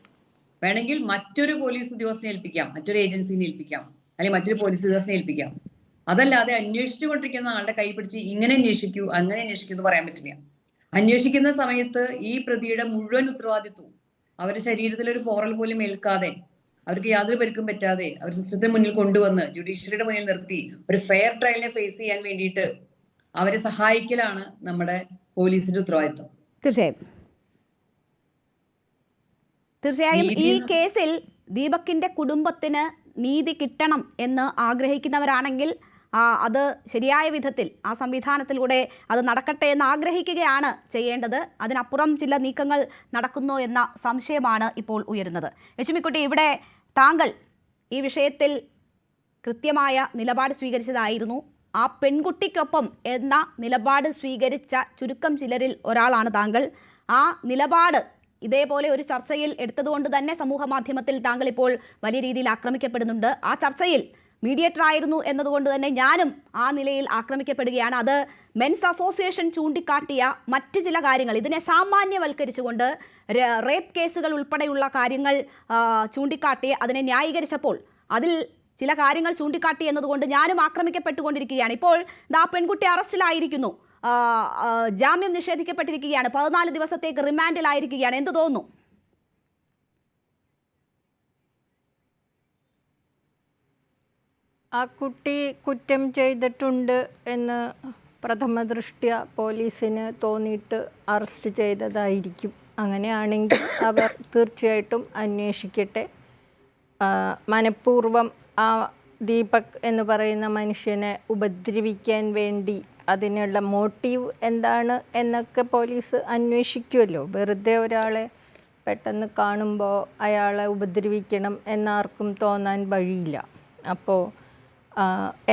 വേണമെങ്കിൽ മറ്റൊരു പോലീസ് ഉദ്യോഗസ്ഥനെ ഏൽപ്പിക്കാം, മറ്റൊരു ഏജൻസിനെ ഏൽപ്പിക്കാം, അല്ലെങ്കിൽ മറ്റൊരു പോലീസ് ഉദ്യോഗസ്ഥനെ ഏൽപ്പിക്കാം. അതല്ലാതെ അന്വേഷിച്ചുകൊണ്ടിരിക്കുന്ന ആളുടെ കൈ പിടിച്ച് ഇങ്ങനെ അന്വേഷിക്കൂ അങ്ങനെ അന്വേഷിക്കൂ എന്ന് പറയാൻ പറ്റില്ല. അന്വേഷിക്കുന്ന സമയത്ത് ഈ പ്രതിയുടെ മുഴുവൻ ഉത്തരവാദിത്വവും അവരുടെ ശരീരത്തിൽ ഒരു പോറൽ പോലും ഏൽക്കാതെ, അവർക്ക് യാതൊരു പരിക്കും പറ്റാതെ അവർ സിസ്റ്റത്തിന് മുന്നിൽ കൊണ്ടുവന്ന് ജുഡീഷ്യറിയുടെ മുന്നിൽ നിർത്തി ഒരു ഫെയർ ട്രയലിനെ ഫേസ് ചെയ്യാൻ വേണ്ടിയിട്ട് അവരെ സഹായിക്കലാണ് നമ്മുടെ പോലീസിന്റെ ഉത്തരവാദിത്വം. തീർച്ചയായും ഈ കേസിൽ ദീപകിന്റെ കുടുംബത്തിന് നീതി കിട്ടണം എന്ന് ആഗ്രഹിക്കുന്നവരാണെങ്കിൽ അത് ശരിയായ വിധത്തിൽ ആ സംവിധാനത്തിലൂടെ അത് നടക്കട്ടെ എന്ന് ആഗ്രഹിക്കുകയാണ് ചെയ്യേണ്ടത്. അതിനപ്പുറം ചില നീക്കങ്ങൾ നടക്കുന്നോ എന്ന സംശയമാണ് ഇപ്പോൾ ഉയരുന്നത്. യശുമിക്കുട്ടി, ഇവിടെ താങ്കൾ ഈ വിഷയത്തിൽ കൃത്യമായ നിലപാട് സ്വീകരിച്ചതായിരുന്നു. ആ പെൺകുട്ടിക്കൊപ്പം എന്ന നിലപാട് സ്വീകരിച്ച ചുരുക്കം ചിലരിൽ ഒരാളാണ് താങ്കൾ. ആ നിലപാട് ഇതേപോലെ ഒരു ചർച്ചയിൽ എടുത്തതുകൊണ്ട് തന്നെ സമൂഹ മാധ്യമത്തിൽ താങ്കൾ ഇപ്പോൾ വലിയ രീതിയിൽ ആക്രമിക്കപ്പെടുന്നുണ്ട്. ആ ചർച്ചയിൽ മീഡിയേറ്റർ ആയിരുന്നു എന്നതുകൊണ്ട് തന്നെ ഞാനും ആ നിലയിൽ ആക്രമിക്കപ്പെടുകയാണ്. അത് മെൻസ് അസോസിയേഷൻ ചൂണ്ടിക്കാട്ടിയ മറ്റ് ചില കാര്യങ്ങൾ, ഇതിനെ സാമാന്യവൽക്കരിച്ചുകൊണ്ട് റേപ്പ് കേസുകൾ ഉൾപ്പെടെയുള്ള കാര്യങ്ങൾ ചൂണ്ടിക്കാട്ടി അതിനെ ന്യായീകരിച്ചപ്പോൾ അതിൽ ചില കാര്യങ്ങൾ ചൂണ്ടിക്കാട്ടി എന്നതുകൊണ്ട് ഞാനും ആക്രമിക്കപ്പെട്ടുകൊണ്ടിരിക്കുകയാണ്. ഇപ്പോൾ ആ പെൺകുട്ടി അറസ്റ്റിലായിരിക്കുന്നു, ജാമ്യം നിഷേധിക്കപ്പെട്ടിരിക്കുകയാണ്, 14 ദിവസത്തേക്ക് റിമാൻഡിലായിരിക്കുകയാണ്. എന്ത് തോന്നുന്നു? ആ കുട്ടി കുറ്റം ചെയ്തിട്ടുണ്ട് എന്ന് പ്രഥമ ദൃഷ്ട്യാ പോലീസിന് തോന്നിയിട്ട് അറസ്റ്റ് ചെയ്തതായിരിക്കും. അങ്ങനെയാണെങ്കിൽ അവർ തീർച്ചയായിട്ടും അന്വേഷിക്കട്ടെ. മനഃപൂർവ്വം ആ ദീപക് എന്ന് പറയുന്ന മനുഷ്യനെ ഉപദ്രവിക്കാൻ വേണ്ടി അതിനുള്ള മോട്ടീവ് എന്താണ് എന്നൊക്കെ പോലീസ് അന്വേഷിക്കുമല്ലോ. വെറുതെ ഒരാളെ പെട്ടെന്ന് കാണുമ്പോൾ അയാളെ ഉപദ്രവിക്കണം എന്നാർക്കും തോന്നാൻ വഴിയില്ല. അപ്പോൾ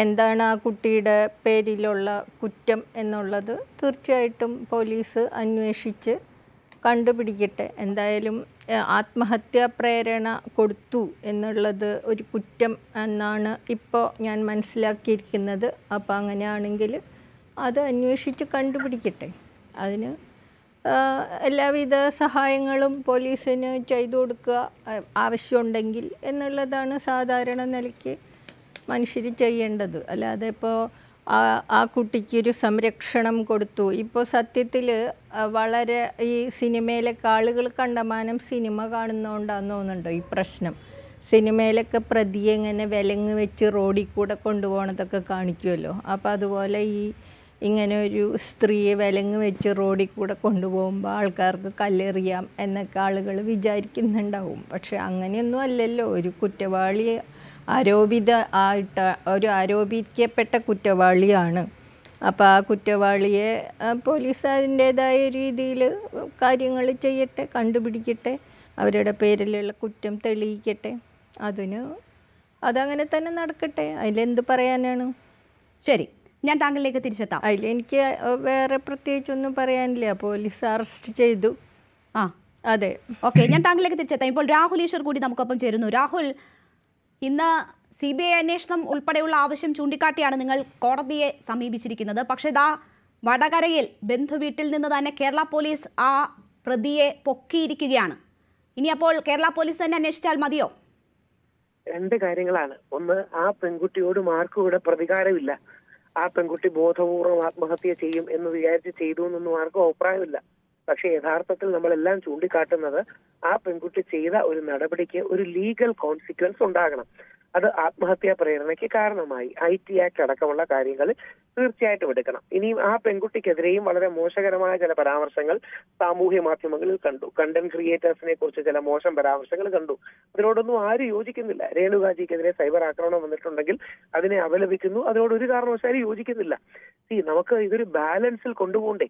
എന്താണ് ആ കുട്ടിയുടെ പേരിലുള്ള കുറ്റം എന്നുള്ളത് തീർച്ചയായിട്ടും പോലീസ് അന്വേഷിച്ച് കണ്ടുപിടിക്കട്ടെ. എന്തായാലും ആത്മഹത്യാ പ്രേരണ കൊടുത്തു എന്നുള്ളത് ഒരു കുറ്റം എന്നാണ് ഇപ്പോൾ ഞാൻ മനസ്സിലാക്കിയിരിക്കുന്നത്. അപ്പോൾ അങ്ങനെയാണെങ്കിൽ അത് അന്വേഷിച്ച് കണ്ടുപിടിക്കട്ടെ. അതിന് എല്ലാവിധ സഹായങ്ങളും പോലീസിന് ചെയ്തു കൊടുക്കുക ആവശ്യമുണ്ടെങ്കിൽ എന്നുള്ളതാണ് സാധാരണ നിലയ്ക്ക് മനുഷ്യർ ചെയ്യേണ്ടത്. അല്ലാതെ ഇപ്പോൾ ആ കുട്ടിക്കൊരു സംരക്ഷണം കൊടുത്തു. ഇപ്പോൾ സത്യത്തിൽ വളരെ ഈ സിനിമയിലൊക്കെ ആളുകൾ കണ്ടമാനം സിനിമ കാണുന്നതുകൊണ്ടാണെന്ന് തോന്നുന്നുണ്ടോ ഈ പ്രശ്നം. സിനിമയിലൊക്കെ പ്രതിയെ ഇങ്ങനെ വിലങ്ങ് വെച്ച് റോഡിൽ കൂടെ കൊണ്ടുപോകണതൊക്കെ കാണിക്കുമല്ലോ. അപ്പോൾ അതുപോലെ ഇങ്ങനെ ഒരു സ്ത്രീയെ വിലങ്ങ് വെച്ച് റോഡിൽ കൂടെ കൊണ്ടുപോകുമ്പോൾ ആൾക്കാർക്ക് കല്ലെറിയാം എന്നൊക്കെ ആളുകൾ വിചാരിക്കുന്നുണ്ടാവും. പക്ഷെ അങ്ങനെയൊന്നും അല്ലല്ലോ. ഒരു കുറ്റവാളി ആരോപിക്കപ്പെട്ട കുറ്റവാളിയാണ്. അപ്പോൾ ആ കുറ്റവാളിയെ പോലീസ് അതിൻ്റേതായ രീതിയിൽ കാര്യങ്ങൾ ചെയ്യട്ടെ, കണ്ടുപിടിക്കട്ടെ, അവരുടെ പേരിലുള്ള കുറ്റം തെളിയിക്കട്ടെ. അതങ്ങനെ തന്നെ നടക്കട്ടെ. അതിലെന്ത് പറയാനാണ്? ശരി, ഞാൻ താങ്കളിലേക്ക് തിരിച്ചെത്താം. അതിലെനിക്ക് വേറെ പ്രത്യേകിച്ചൊന്നും പറയാനില്ല. പോലീസ് അറസ്റ്റ് ചെയ്തു. അതെ, ഓക്കെ, ഞാൻ താങ്കളിലേക്ക് തിരിച്ചെത്താം. ഇപ്പോൾ രാഹുൽ ഈശ്വർ കൂടി നമുക്കൊപ്പം ചേരുന്നു. രാഹുൽ, ഇന്ന് CBI അന്വേഷണം ഉൾപ്പെടെയുള്ള ആവശ്യം ചൂണ്ടിക്കാട്ടിയാണ് നിങ്ങൾ കോടതിയെ സമീപിച്ചിരിക്കുന്നത്. പക്ഷേ വടകരയിൽ ബന്ധുവീട്ടിൽ നിന്ന് തന്നെ കേരള പോലീസ് ആ പ്രതിയെ പൊക്കിയിരിക്കുകയാണ്. ഇനി അപ്പോൾ കേരള പോലീസ് തന്നെ അന്വേഷിച്ചാൽ മതിയോ? രണ്ട് കാര്യങ്ങളാണ്. ഒന്ന്, ആ പെൺകുട്ടിയോടും ആർക്കും ഇവിടെ പ്രതികാരമില്ല. ആ പെൺകുട്ടി ബോധപൂർവം ആത്മഹത്യ ചെയ്യും എന്ന് വിചാരിച്ച് ചെയ്തു എന്നൊന്നും ആർക്കും അഭിപ്രായമില്ല. പക്ഷെ യഥാർത്ഥത്തിൽ നമ്മളെല്ലാം ചൂണ്ടിക്കാട്ടുന്നത് ആ പെൺകുട്ടി ചെയ്ത ഒരു നടപടിക്ക് ഒരു ലീഗൽ കോൺസിക്വൻസ് ഉണ്ടാകണം. അത് ആത്മഹത്യാ പ്രേരണയ്ക്ക് കാരണമായി IT ആക്ട് അടക്കമുള്ള കാര്യങ്ങൾ തീർച്ചയായിട്ടും എടുക്കണം. ഇനിയും ആ പെൺകുട്ടിക്കെതിരെയും വളരെ മോശകരമായ ചില പരാമർശങ്ങൾ സാമൂഹ്യ മാധ്യമങ്ങളിൽ കണ്ടു. കണ്ടന്റ് ക്രിയേറ്റേഴ്സിനെ കുറിച്ച് ചില മോശം പരാമർശങ്ങൾ കണ്ടു. അതിനോടൊന്നും ആരും യോജിക്കുന്നില്ല. രേണുകാജിക്കെതിരെ സൈബർ ആക്രമണം വന്നിട്ടുണ്ടെങ്കിൽ അതിനെ അപലപിക്കുന്നു. അതിനോട് ഒരു കാരണവശാലും യോജിക്കുന്നില്ല. നമുക്ക് ഇതൊരു ബാലൻസിൽ കൊണ്ടുപോകണ്ടേ.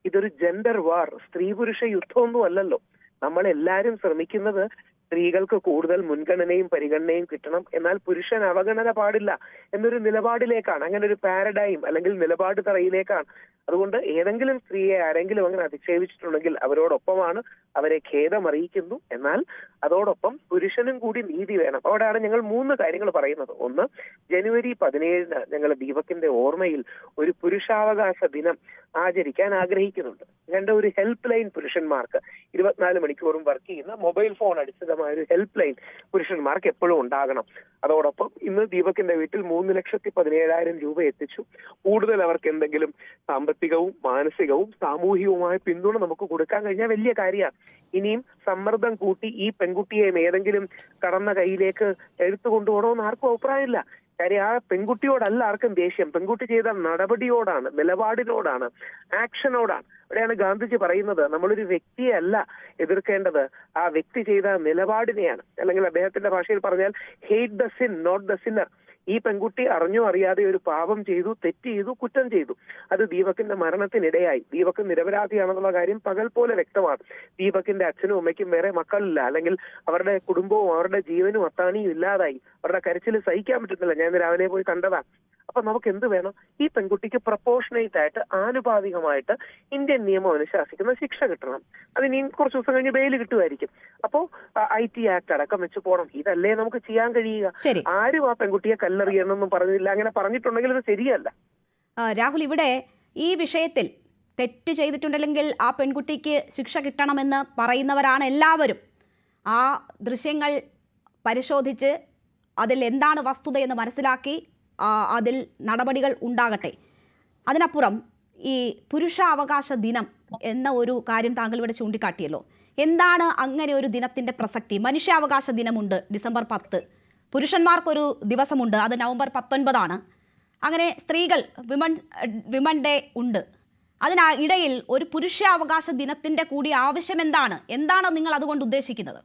ഇതൊരു ജെൻഡർ വാർ, സ്ത്രീ പുരുഷ യുദ്ധമൊന്നും അല്ലല്ലോ. നമ്മളെല്ലാരും ശ്രമിക്കുന്നത് സ്ത്രീകൾക്ക് കൂടുതൽ മുൻഗണനയും പരിഗണനയും കിട്ടണം, എന്നാൽ പുരുഷൻ അവഗണന പാടില്ല എന്നൊരു നിലപാടിലേക്കാണ്. അങ്ങനെ ഒരു പാരഡൈം അല്ലെങ്കിൽ നിലപാട് തറയിലേക്കാണ്. അതുകൊണ്ട് ഏതെങ്കിലും സ്ത്രീയെ ആരെങ്കിലും അങ്ങനെ അധിക്ഷേപിച്ചിട്ടുണ്ടെങ്കിൽ അവരോടൊപ്പമാണ്, അവരെ ഖേദം അറിയിക്കുന്നു. എന്നാൽ അതോടൊപ്പം പുരുഷനും കൂടി നീതി വേണം. അവിടെയാണ് ഞങ്ങൾ 3 കാര്യങ്ങൾ പറയുന്നത്. ഒന്ന്, ജനുവരി 17 ഞങ്ങൾ ദീപകിന്റെ ഓർമ്മയിൽ ഒരു പുരുഷാവകാശ ദിനം ആചരിക്കാൻ ആഗ്രഹിക്കുന്നുണ്ട്. 2, ഒരു ഹെൽപ്പ് ലൈൻ പുരുഷന്മാർക്ക് 24 മണിക്കൂറും വർക്ക് ചെയ്യുന്ന മൊബൈൽ ഫോൺ അടിസ്ഥാനമായ ഒരു ഹെൽപ്പ് ലൈൻ പുരുഷന്മാർക്ക് എപ്പോഴും ഉണ്ടാകണം. അതോടൊപ്പം ഇന്ന് ദീപകിന്റെ വീട്ടിൽ 3,17,000 രൂപ എത്തിച്ചു. കൂടുതൽ അവർക്ക് എന്തെങ്കിലും സാമ്പത്തികവും മാനസികവും സാമൂഹികവുമായ പിന്തുണ നമുക്ക് കൊടുക്കാൻ കഴിഞ്ഞാൽ വലിയ കാര്യമാണ്. ഇനിയും സമ്മർദ്ദം കൂട്ടി ഈ പെൺകുട്ടിയെ ഏതെങ്കിലും കടന്ന കയ്യിലേക്ക് എടുത്തു കൊണ്ടുപോകണമെന്ന് ആർക്കും അഭിപ്രായമില്ല. കാര്യം ആ പെൺകുട്ടിയോടല്ല ആർക്കും ദേഷ്യം. പെൺകുട്ടി ചെയ്ത നടപടിയോടാണ്, നിലപാടിനോടാണ്, ആക്ഷനോടാണ്. അവിടെയാണ് ഗാന്ധിജി പറയുന്നത്, നമ്മളൊരു വ്യക്തിയെ അല്ല എതിർക്കേണ്ടത്, ആ വ്യക്തി ചെയ്ത നിലപാടിനെയാണ്. അല്ലെങ്കിൽ അദ്ദേഹത്തിന്റെ ഭാഷയിൽ പറഞ്ഞാൽ hate the sin not the sinner. ഈ പെൺകുട്ടി അറിഞ്ഞോ അറിയാതെ ഒരു പാപം ചെയ്തു, തെറ്റ് ചെയ്തു, കുറ്റം ചെയ്തു. അത് ദീപകിന്റെ മരണത്തിനിടയായി. ദീപക് നിരപരാധിയാണെന്നുള്ള കാര്യം പകൽ പോലെ വ്യക്തമാണ്. ദീപകിന്റെ അച്ഛനും അമ്മയ്ക്കും വേറെ മക്കളില്ല, അല്ലെങ്കിൽ അവരുടെ കുടുംബവും അവരുടെ ജീവനും അത്താണിയും ഇല്ലാതായി. അവരുടെ കരച്ചിൽ സഹിക്കാൻ പറ്റുന്നില്ല. ഞാൻ രാവിലെ പോയി കണ്ടതാണ്. അപ്പൊ നമുക്ക് എന്ത് വേണം? ഈ പെൺകുട്ടിക്ക് പ്രപ്പോർഷനേറ്റ് ആയിട്ട് ആനുപാതികമായിട്ട് ഇന്ത്യൻ നിയമം അനുശാസിക്കുന്ന ശിക്ഷ കിട്ടണം. അതിന് കുറച്ച് ദിവസം കഴിഞ്ഞ് ബെയിൽ കിട്ടുമായിരിക്കും. അപ്പോ IT ആക്ട് അടക്കം വെച്ച് പോകണം. ഇതല്ലേ നമുക്ക് ചെയ്യാൻ കഴിയുക. ആരും ആ പെൺകുട്ടിയെ കല്ലെറിയണമെന്നും പറഞ്ഞില്ല. അങ്ങനെ പറഞ്ഞിട്ടുണ്ടെങ്കിൽ ഇത് ശരിയല്ല. രാഹുൽ, ഇവിടെ ഈ വിഷയത്തിൽ തെറ്റ് ചെയ്തിട്ടുണ്ടെങ്കിൽ ആ പെൺകുട്ടിക്ക് ശിക്ഷ കിട്ടണമെന്ന് പറയുന്നവരാണ് എല്ലാവരും. ആ ദൃശ്യങ്ങൾ പരിശോധിച്ച് അതിൽ എന്താണ് വസ്തുതയെന്ന് മനസ്സിലാക്കി അതിൽ നടപടികൾ ഉണ്ടാകട്ടെ. അതിനപ്പുറം ഈ പുരുഷാവകാശ ദിനം എന്ന ഒരു കാര്യം താങ്കൾ ഇവിടെ ചൂണ്ടിക്കാട്ടിയല്ലോ. എന്താണ് അങ്ങനെ ഒരു ദിനത്തിന്റെ പ്രസക്തി? മനുഷ്യാവകാശ ദിനമുണ്ട് ഡിസംബർ 10, പുരുഷന്മാർക്കൊരു ദിവസമുണ്ട്, അത് നവംബർ 19. അങ്ങനെ സ്ത്രീകൾ വിമൺ ഡേ ഉണ്ട്. അതിനിടയിൽ ഒരു പുരുഷാവകാശ ദിനത്തിന്റെ കൂടി ആവശ്യം എന്താണ് നിങ്ങൾ അതുകൊണ്ട് ഉദ്ദേശിക്കുന്നത്?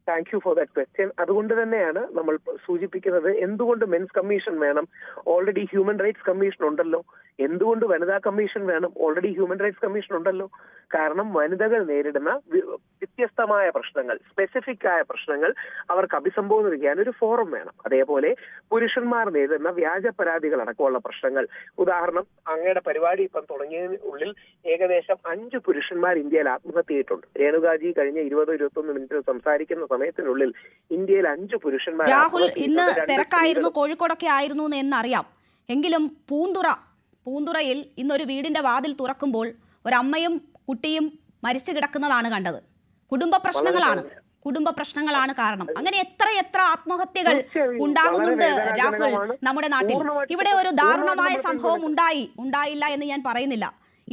Thank you for that question. അതുകൊണ്ട് തന്നെയാണ് നമ്മൾ സൂചിപ്പിക്കുന്നത് എന്തുകൊണ്ട് മെൻസ് കമ്മീഷൻ വേണം? ഓൾറെഡി ഹ്യൂമൻ റൈറ്റ്സ് കമ്മീഷൻ ഉണ്ടല്ലോ. എന്തുകൊണ്ട് വനിതാ കമ്മീഷൻ വേണം? ഓൾറെഡി ഹ്യൂമൻ റൈറ്റ്സ് കമ്മീഷൻ ഉണ്ടല്ലോ. കാരണം വനിതകൾ നേരിടുന്ന വ്യത്യസ്തമായ പ്രശ്നങ്ങൾ, സ്പെസിഫിക് ആയ പ്രശ്നങ്ങൾ അവർക്ക് അഭിസംബോധന ചെയ്യാൻ ഒരു ഫോറം വേണം. അതേപോലെ പുരുഷന്മാർ നേരിടുന്ന വ്യാജ പരാതികൾ അടക്കമുള്ള പ്രശ്നങ്ങൾ. ഉദാഹരണം, അങ്ങയുടെ പരിപാടി ഇപ്പം തുടങ്ങിയതിനുള്ളിൽ ഏകദേശം 5 പുരുഷന്മാർ ഇന്ത്യയിൽ ആത്മഹത്യ ചെയ്തിട്ടുണ്ട്. രേണുകാജി കഴിഞ്ഞ 20-21 മിനിറ്റ് സംസാരിക്കുന്ന സമയത്തിനുള്ളിൽ ഇന്ത്യയിൽ 5 പുരുഷന്മാർ. രാഹുൽ, ഇന്ന് തിരക്കായിരുന്നു, കോഴിക്കോടൊക്കെ ആയിരുന്നു എന്നറിയാം. എങ്കിലും പൂന്തുറയിൽ ഇന്നൊരു വീടിന്റെ വാതിൽ തുറക്കുമ്പോൾ ഒരമ്മയും കുട്ടിയും മരിച്ചു കിടക്കുന്നതാണ് കണ്ടത്. കുടുംബ പ്രശ്നങ്ങളാണ് കാരണം. അങ്ങനെ എത്ര ആത്മഹത്യകൾ ഉണ്ടാകുന്നുണ്ട് രാഹുൽ നമ്മുടെ നാട്ടിൽ. ഇവിടെ ഒരു ദാരുണമായ സംഭവം ഉണ്ടായില്ല എന്ന് ഞാൻ പറയുന്നില്ല.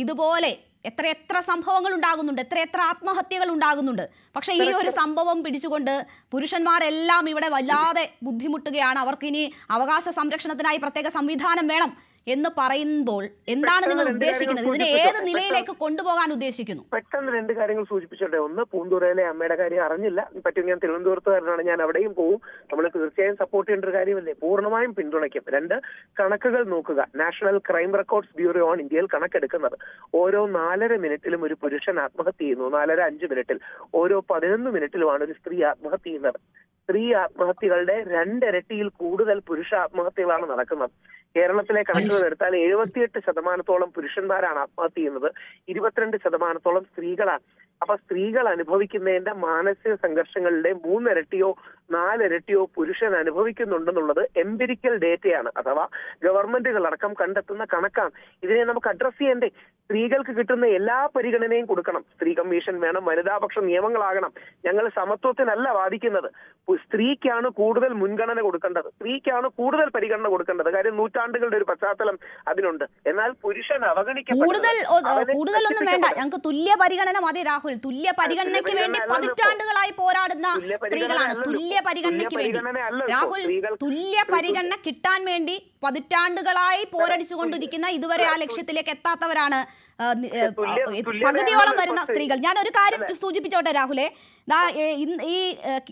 ഇതുപോലെ എത്ര സംഭവങ്ങൾ ഉണ്ടാകുന്നുണ്ട്, എത്ര ആത്മഹത്യകൾ ഉണ്ടാകുന്നുണ്ട്. പക്ഷെ ഈ ഒരു സംഭവം പിടിച്ചുകൊണ്ട് പുരുഷന്മാരെല്ലാം ഇവിടെ വല്ലാതെ ബുദ്ധിമുട്ടുകയാണ്. അവർക്കിനി അവകാശ സംരക്ഷണത്തിനായി പ്രത്യേക സംവിധാനം വേണം എന്ന് പറയുമ്പോൾ എന്താണ് നിങ്ങൾ ഉദ്ദേശിക്കുന്നത്? ഇതിനെ ഏത് നിലയിലേക്ക് കൊണ്ടുപോകാൻ ഉദ്ദേശിക്കുന്നു? പെട്ടെന്ന് 2 കാര്യങ്ങൾ സൂചിപ്പിച്ചോട്ടെ. ഒന്ന്, പൂന്തൂരയിലെ അമ്മയുടെ കാര്യം അറിഞ്ഞില്ല. പറ്റും, ഞാൻ തിരുവനന്തപുരത്തുകാരനാണ്, ഞാൻ അവിടെയും പോവും. നമ്മൾ തീർച്ചയായും സപ്പോർട്ട് ചെയ്യേണ്ട ഒരു കാര്യമല്ലേ, പൂർണ്ണമായും പിന്തുണയ്ക്കും. 2, കണക്കുകൾ നോക്കുക. നാഷണൽ ക്രൈം റെക്കോർഡ്സ് ബ്യൂറോ ആണ് ഇന്ത്യയിൽ കണക്കെടുക്കുന്നത്. ഓരോ 4.5 മിനിറ്റിലും ഒരു പുരുഷൻ ആത്മഹത്യ ചെയ്യുന്നു. 4.5 മിനിറ്റിൽ ഓരോ 11 മിനിറ്റിലുമാണ് ഒരു സ്ത്രീ ആത്മഹത്യ ചെയ്യുന്നത്. സ്ത്രീ ആത്മഹത്യകളുടെ 2 ഇരട്ടിയിൽ കൂടുതൽ പുരുഷ ആത്മഹത്യകളാണ് നടക്കുന്നത്. കേരളത്തിലെ കണക്കുകൾ എടുത്താൽ 78% പുരുഷന്മാരാണ് ആത്മഹത്യ ചെയ്യുന്നത്, 22% സ്ത്രീകളാണ്. അപ്പൊ സ്ത്രീകൾ അനുഭവിക്കുന്നതിന്റെ മാനസിക സംഘർഷങ്ങളുടെ 3 ഇരട്ടിയോ 4 ഇരട്ടിയോ പുരുഷൻ അനുഭവിക്കുന്നുണ്ടെന്നുള്ളത് എംപിരിക്കൽ ഡേറ്റയാണ്, അഥവാ ഗവൺമെന്റുകൾ അടക്കം കണ്ടെത്തുന്ന കണക്കാണ്. ഇതിനെ നമുക്ക് അഡ്രസ് ചെയ്യണ്ടേ? സ്ത്രീകൾക്ക് കിട്ടുന്ന എല്ലാ പരിഗണനയും കൊടുക്കണം. സ്ത്രീ കമ്മീഷൻ വേണം, വനിതാപക്ഷ നിയമങ്ങളാകണം. ഞങ്ങൾ സമത്വത്തിനല്ല വാദിക്കുന്നത്. സ്ത്രീക്കാണ് കൂടുതൽ മുൻഗണന കൊടുക്കേണ്ടത്, സ്ത്രീക്കാണ് കൂടുതൽ പരിഗണന കൊടുക്കേണ്ടത്. കാര്യം നൂറ്റാണ്ടുകളുടെ ഒരു പശ്ചാത്തലം അതിനുണ്ട്. എന്നാൽ പുരുഷൻ കൂടുതലൊന്നും വേണ്ട, ഞങ്ങൾക്ക് തുല്യ പരിഗണന മതി രാഹുൽ. തുല്യ പരിഗണനയ്ക്ക് വേണ്ടി പതിറ്റാണ്ടുകളായി പോരാടുന്ന സ്ത്രീകളാണ്. തുല്യ പരിഗണനയ്ക്ക് വേണ്ടി രാഹുൽ, തുല്യ പരിഗണന കിട്ടാൻ വേണ്ടി പതിറ്റാണ്ടുകളായി പോരടിച്ചുകൊണ്ടിരിക്കുന്ന, ഇതുവരെ ആ ലക്ഷ്യത്തിലേക്ക് എത്താത്തവരാണ് പകുതിയോളം വരുന്ന സ്ത്രീകൾ. ഞാൻ ഒരു കാര്യം സൂചിപ്പിച്ചോട്ടെ രാഹുലെ, ഈ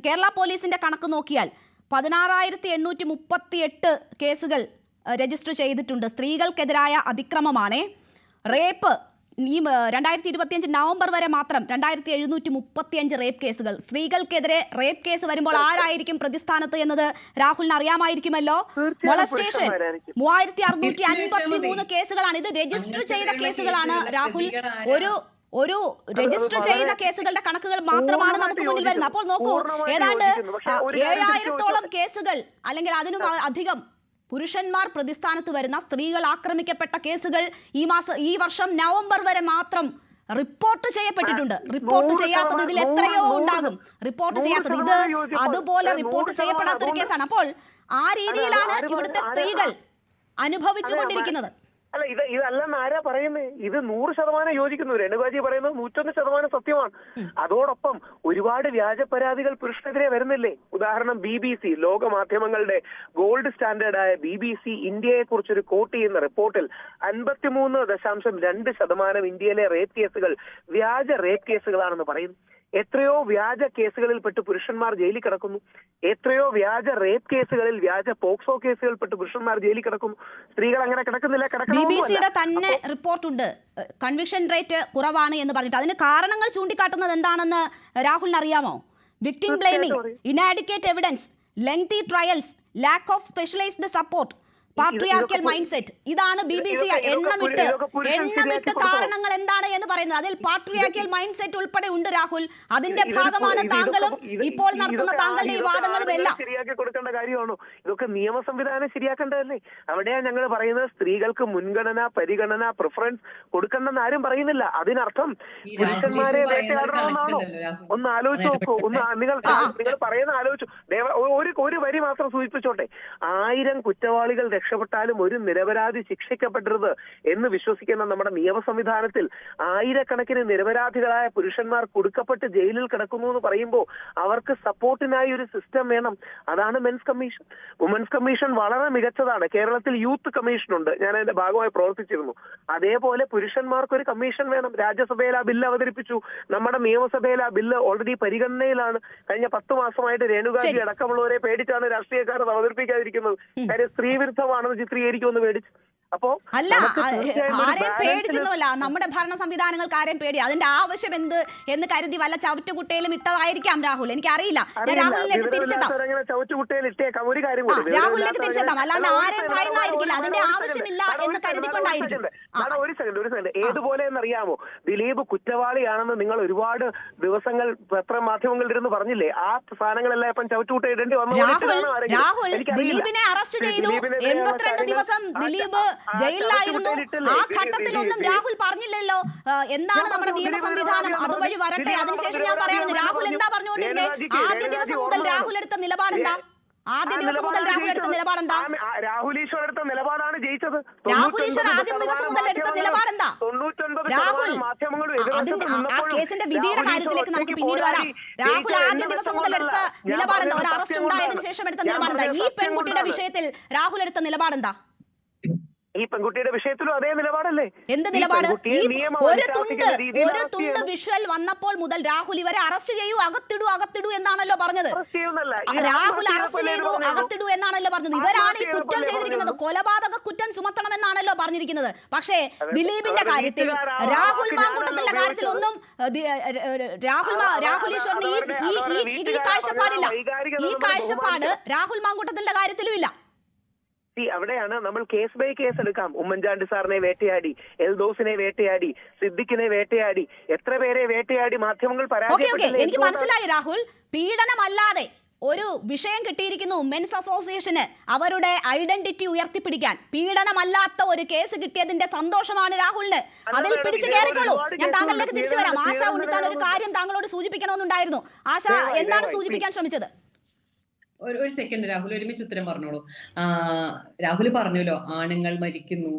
കേരള പോലീസിന്റെ കണക്ക് നോക്കിയാൽ 16,838 കേസുകൾ രജിസ്റ്റർ ചെയ്തിട്ടുണ്ട്. സ്ത്രീകൾക്കെതിരായ അതിക്രമമാണ്. റേപ്പ് ഈ 2025 നവംബർ വരെ മാത്രം 2735 റേപ്പ് കേസുകൾ. സ്ത്രീകൾക്കെതിരെ റേപ്പ് കേസ് വരുമ്പോൾ ആരായിരിക്കും പ്രതിസ്ഥാനത്ത് എന്നത് രാഹുലിന് അറിയാമായിരിക്കുമല്ലോ. മൊളസ്റ്റേഷൻ 3653 കേസുകളാണ്. ഇത് രജിസ്റ്റർ ചെയ്ത കേസുകളാണ് രാഹുൽ. ഒരു രജിസ്റ്റർ ചെയ്ത കേസുകളുടെ കണക്കുകൾ മാത്രമാണ് നമുക്ക് മുന്നിൽ വരുന്നത്. അപ്പോൾ നോക്കൂ, ഏതാണ്ട് 7000-ഓളം കേസുകൾ അല്ലെങ്കിൽ അതിനും അധികം പുരുഷന്മാർ പ്രതിസ്ഥാനത്ത് വരുന്ന, സ്ത്രീകൾ ആക്രമിക്കപ്പെട്ട കേസുകൾ ഈ വർഷം നവംബർ വരെ മാത്രം റിപ്പോർട്ട് ചെയ്യപ്പെട്ടിട്ടുണ്ട്. റിപ്പോർട്ട് ചെയ്യാത്തത് ഇതിൽ എത്രയോ ഉണ്ടാകും. റിപ്പോർട്ട് ചെയ്യാത്തത് ഇത് അതുപോലെ റിപ്പോർട്ട് ചെയ്യപ്പെടാത്തൊരു കേസാണ്. അപ്പോൾ ആ രീതിയിലാണ് ഇവിടുത്തെ സ്ത്രീകൾ അനുഭവിച്ചുകൊണ്ടിരിക്കുന്നത്. അല്ല, ഇതല്ലെന്ന് ആരാ പറയുന്നത്? ഇത് 100% യോജിക്കുന്നു. രേണുകാജി പറയുന്നത് 101% സത്യമാണ്. അതോടൊപ്പം ഒരുപാട് വ്യാജ പരാതികൾ പുരുഷനെതിരെ വരുന്നില്ലേ? ഉദാഹരണം, BBC, ലോക മാധ്യമങ്ങളുടെ ഗോൾഡ് സ്റ്റാൻഡേർഡായ BBC ഇന്ത്യയെ കുറിച്ചൊരു കോട്ട് ചെയ്യുന്ന റിപ്പോർട്ടിൽ 53.2% ഇന്ത്യയിലെ റേപ്പ് കേസുകൾ വ്യാജ റേപ്പ് കേസുകളാണെന്ന് പറയുന്നു. എത്രയോ വ്യാജ കേസുകളിൽപ്പെട്ട് പുരുഷന്മാർ ജയിലിൽ കിടക്കുന്നു. എത്രയോ വ്യാജ റേപ്പ് കേസുകളിൽ, വ്യാജ പോക്സോ കേസുകളിൽപ്പെട്ട് പുരുഷന്മാർ ജയിലിൽ കിടക്കുന്നു. സ്ത്രീകൾ അങ്ങനെ കിടക്കുന്നില്ല. BBC-യുടെ തന്നെ റിപ്പോർട്ടുണ്ട്, കൺവിക്ഷൻ റേറ്റ് കുറവാണ് എന്ന് പറഞ്ഞിട്ട്. അതിന് കാരണങ്ങൾ ചൂണ്ടിക്കാട്ടുന്നത് എന്താണെന്ന് രാഹുലിന് അറിയാമോ? Victim blaming, inadequate evidence, lengthy trials, lack of specialised support, patriarchal mind set. ഇതാണ് BBC എണ്ണമിട്ട് കാരണങ്ങൾ എന്താണ് എന്ന് പറയുന്നത്. അതിൽ പാട്രിയാർക്കൽ മൈൻഡ് സെറ്റ് ഉൾപ്പെടെ ഉണ്ട് രാഹുൽ. അതിന്റെ ഭാഗമാണ് താങ്കളും ഇപ്പോൾ നടത്തുന്ന താങ്കളുടെ ഈ വാദങ്ങളും എല്ലാം. ശരിയാക്കി കൊടുക്കേണ്ട കാര്യമാണോ? ഇതൊക്കെ നിയമ സംവിധാനം ശരിയാക്കേണ്ടതല്ലേ? അവിടെയാണ് ഞങ്ങൾ പറയുന്നത് സ്ത്രീകൾക്ക് മുൻഗണന, പരിഗണന, പ്രിഫറൻസ് കൊടുക്കണമെന്ന് ആരും പറയുന്നില്ല. അതിനർത്ഥം പുരുഷന്മാരെ വേട്ടയാടണമെന്നാണോ? ഒന്ന് ആലോചിച്ച് നോക്കൂ. നിങ്ങൾ പറയുന്ന ആലോചിച്ചു. ഒരു വരി മാത്രം സൂചിപ്പിച്ചോട്ടെ. 1000 കുറ്റവാളികൾ രക്ഷപ്പെട്ടാലും ഒരു നിരപരാധി ശിക്ഷിക്കപ്പെടരുത് എന്ന് വിശ്വസിക്കുന്ന നമ്മുടെ നിയമ സംവിധാനത്തിൽ 1000കണക്കിന് നിരപരാധികളായ പുരുഷന്മാർ കുടുക്കപ്പെട്ട് ജയിലിൽ കിടക്കുന്നു എന്ന് പറയുമ്പോൾ അവർക്ക് സപ്പോർട്ടിനായി ഒരു സിസ്റ്റം വേണം. അതാണ് മെൻസ് കമ്മീഷൻ. വുമൻസ് കമ്മീഷൻ വളരെ മികച്ചതാണ്. കേരളത്തിൽ യൂത്ത് കമ്മീഷൻ ഉണ്ട്, ഞാൻ അതിന്റെ ഭാഗമായി പ്രവർത്തിച്ചിരുന്നു. അതേപോലെ പുരുഷന്മാർക്ക് ഒരു കമ്മീഷൻ വേണം. രാജ്യസഭയിൽ ആ ബില്ല് അവതരിപ്പിച്ചു. നമ്മുടെ നിയമസഭയിൽ ആ ബില്ല് ഓൾറെഡി പരിഗണനയിലാണ്. കഴിഞ്ഞ 10 മാസമായിട്ട് രേണുകാജി അടക്കമുള്ളവരെ പേടിച്ചാണ് രാഷ്ട്രീയക്കാർ അത് അവതരിപ്പിക്കാതിരിക്കുന്നത്. കാര്യം സ്ത്രീ വിരുദ്ധമാണെന്ന് ചിത്രീകരിക്കുമെന്ന് പേടിച്ച്. അപ്പോ അല്ല, ആരെയും പേടിച്ചൊന്നുമല്ല. നമ്മുടെ ഭരണ സംവിധാനങ്ങൾക്ക് ആരെയും പേടി, അതിന്റെ ആവശ്യം എന്ത് എന്ന് കരുതി വല്ല ചവിറ്റുകുട്ടയിലും ഇട്ടതായിരിക്കാം രാഹുൽ. എനിക്കറിയില്ല. ഞാൻ രാഹുലിലേക്ക് തിരിച്ചെത്താം. രാഹുലിലേക്ക് തിരിച്ചെത്താം. അല്ലാണ്ട് ആരെയും ഭയന്നായിരിക്കില്ല. അതിന്റെ ആവശ്യമില്ല എന്ന് കരുതിക്കൊണ്ടായിരിക്കും. ഒരു സെക്കൻഡ്. ഏതുപോലെ എന്നറിയാമോ? ദിലീപ് കുറ്റവാളിയാണെന്ന് നിങ്ങൾ ഒരുപാട് ദിവസങ്ങൾ പത്രമാധ്യമങ്ങളിൽ ഇരുന്ന് പറഞ്ഞില്ലേ? ആ സാധനങ്ങളെല്ലാം ഇപ്പം ചവിറ്റുകുട്ട ഇടേണ്ടി വന്നു. രാഹുൽ ദിലീപിനെ അറസ്റ്റ് ചെയ്തു. 82 ദിവസം ദിലീപ് ജയിലിലായിരുന്നു. ആ ഘട്ടത്തിലൊന്നും രാഹുൽ പറഞ്ഞില്ലല്ലോ എന്താണ് നമ്മുടെ നിയമ സംവിധാനം, അതുവഴി വരട്ടെ, അതിനുശേഷം ഞാൻ പറയാമെന്ന്. രാഹുൽ എന്താ പറഞ്ഞുകൊണ്ടിരുന്നത്? ആദ്യ ദിവസം മുതൽ രാഹുൽ എടുത്ത നിലപാടെന്താ? രാഹുൽ ഈശ്വർ എടുത്ത നിലപാടാണ് ജയിച്ചത്. രാഹുൽ ഈശ്വർ ആദ്യം ദിവസം മുതൽ എടുത്ത നിലപാടെന്താ? രാഹുൽ ആ കേസിന്റെ വിധിയുടെ കാര്യത്തിലേക്ക് നമുക്ക് പിന്നീട് വരാം. രാഹുൽ ആദ്യ ദിവസം മുതൽ എടുത്ത നിലപാടെന്താ? ഒരു അറസ്റ്റ് ഉണ്ടായതിനു ശേഷം എടുത്ത നിലപാടെന്താ? ഈ പെൺകുട്ടിയുടെ വിഷയത്തിൽ രാഹുൽ എടുത്ത നിലപാടെന്താ? ഈ പെൺകുട്ടിയുടെ വിഷയത്തിലും അതേ നിലപാടല്ലേ? എന്ത് നിലപാട്? ഒരു തുണ്ട് വിഷ്വൽ വന്നപ്പോൾ മുതൽ രാഹുൽ ഇവരെ അറസ്റ്റ് ചെയ്യൂ, അകത്തിടൂ എന്നാണല്ലോ പറഞ്ഞത്. രാഹുൽ അറസ്റ്റ് ചെയ്തു, അകത്തിടൂ എന്നാണല്ലോ പറഞ്ഞത്. ഇവരാണ് ഈ കുറ്റം ചെയ്തിരിക്കുന്നത്. കൊലപാതക കുറ്റം ചുമത്തണമെന്നാണല്ലോ പറഞ്ഞിരിക്കുന്നത്. പക്ഷേ ദിലീപിന്റെ കാര്യത്തിൽ, രാഹുൽ മാങ്കൂട്ടത്തിന്റെ കാര്യത്തിൽ ഒന്നും രാഹുൽ ഈശ്വറിന് ഈ കാഴ്ചപ്പാടില്ല. ഈ കാഴ്ചപ്പാട് രാഹുൽ മാങ്കൂട്ടത്തിന്റെ കാര്യത്തിലും ഇല്ല. അവിടെയാണ് നമ്മൾ കേസ് ബൈ കേസ് എടുക്കാം. ഉമ്മൻചാണ്ടി സാറിനെ വേട്ടയാടി, എൽദോസിനെ വേട്ടയാടി, സിദ്ദിഖിനെ വേട്ടയാടി, എത്ര പേരെ വേട്ടയാടി മാധ്യമങ്ങൾ പരാജയപ്പെട്ടു. എനിക്ക് മനസ്സിലായി രാഹുൽ. പീഡനമല്ലാതെ ഒരു വിഷയം കിട്ടിയിരിക്കുന്നു മെൻസ് അസോസിയേഷന്, അവരുടെ ഐഡന്റിറ്റി ഉയർത്തിപ്പിടിക്കാൻ. പീഡനമല്ലാത്ത ഒരു കേസ് കിട്ടിയതിന്റെ സന്തോഷമാണ് രാഹുലിന്. അതിൽ പിടിച്ചു കയറിക്കോളൂ. ഞാൻ താങ്കളിലേക്ക് തിരിച്ചു വരാം. ആശ ഉണ്ണിത്താൻ ഒരു കാര്യം താങ്കളോട് സൂചിപ്പിക്കണമെന്നുണ്ടായിരുന്നു. ആശ, എന്താണ് സൂചിപ്പിക്കാൻ ശ്രമിച്ചത്? ഒരു സെക്കൻഡ് രാഹുൽ, ഒരുമിച്ച് ഉത്തരം പറഞ്ഞോളൂ. രാഹുൽ പറഞ്ഞല്ലോ, ആണുങ്ങൾ മരിക്കുന്നു,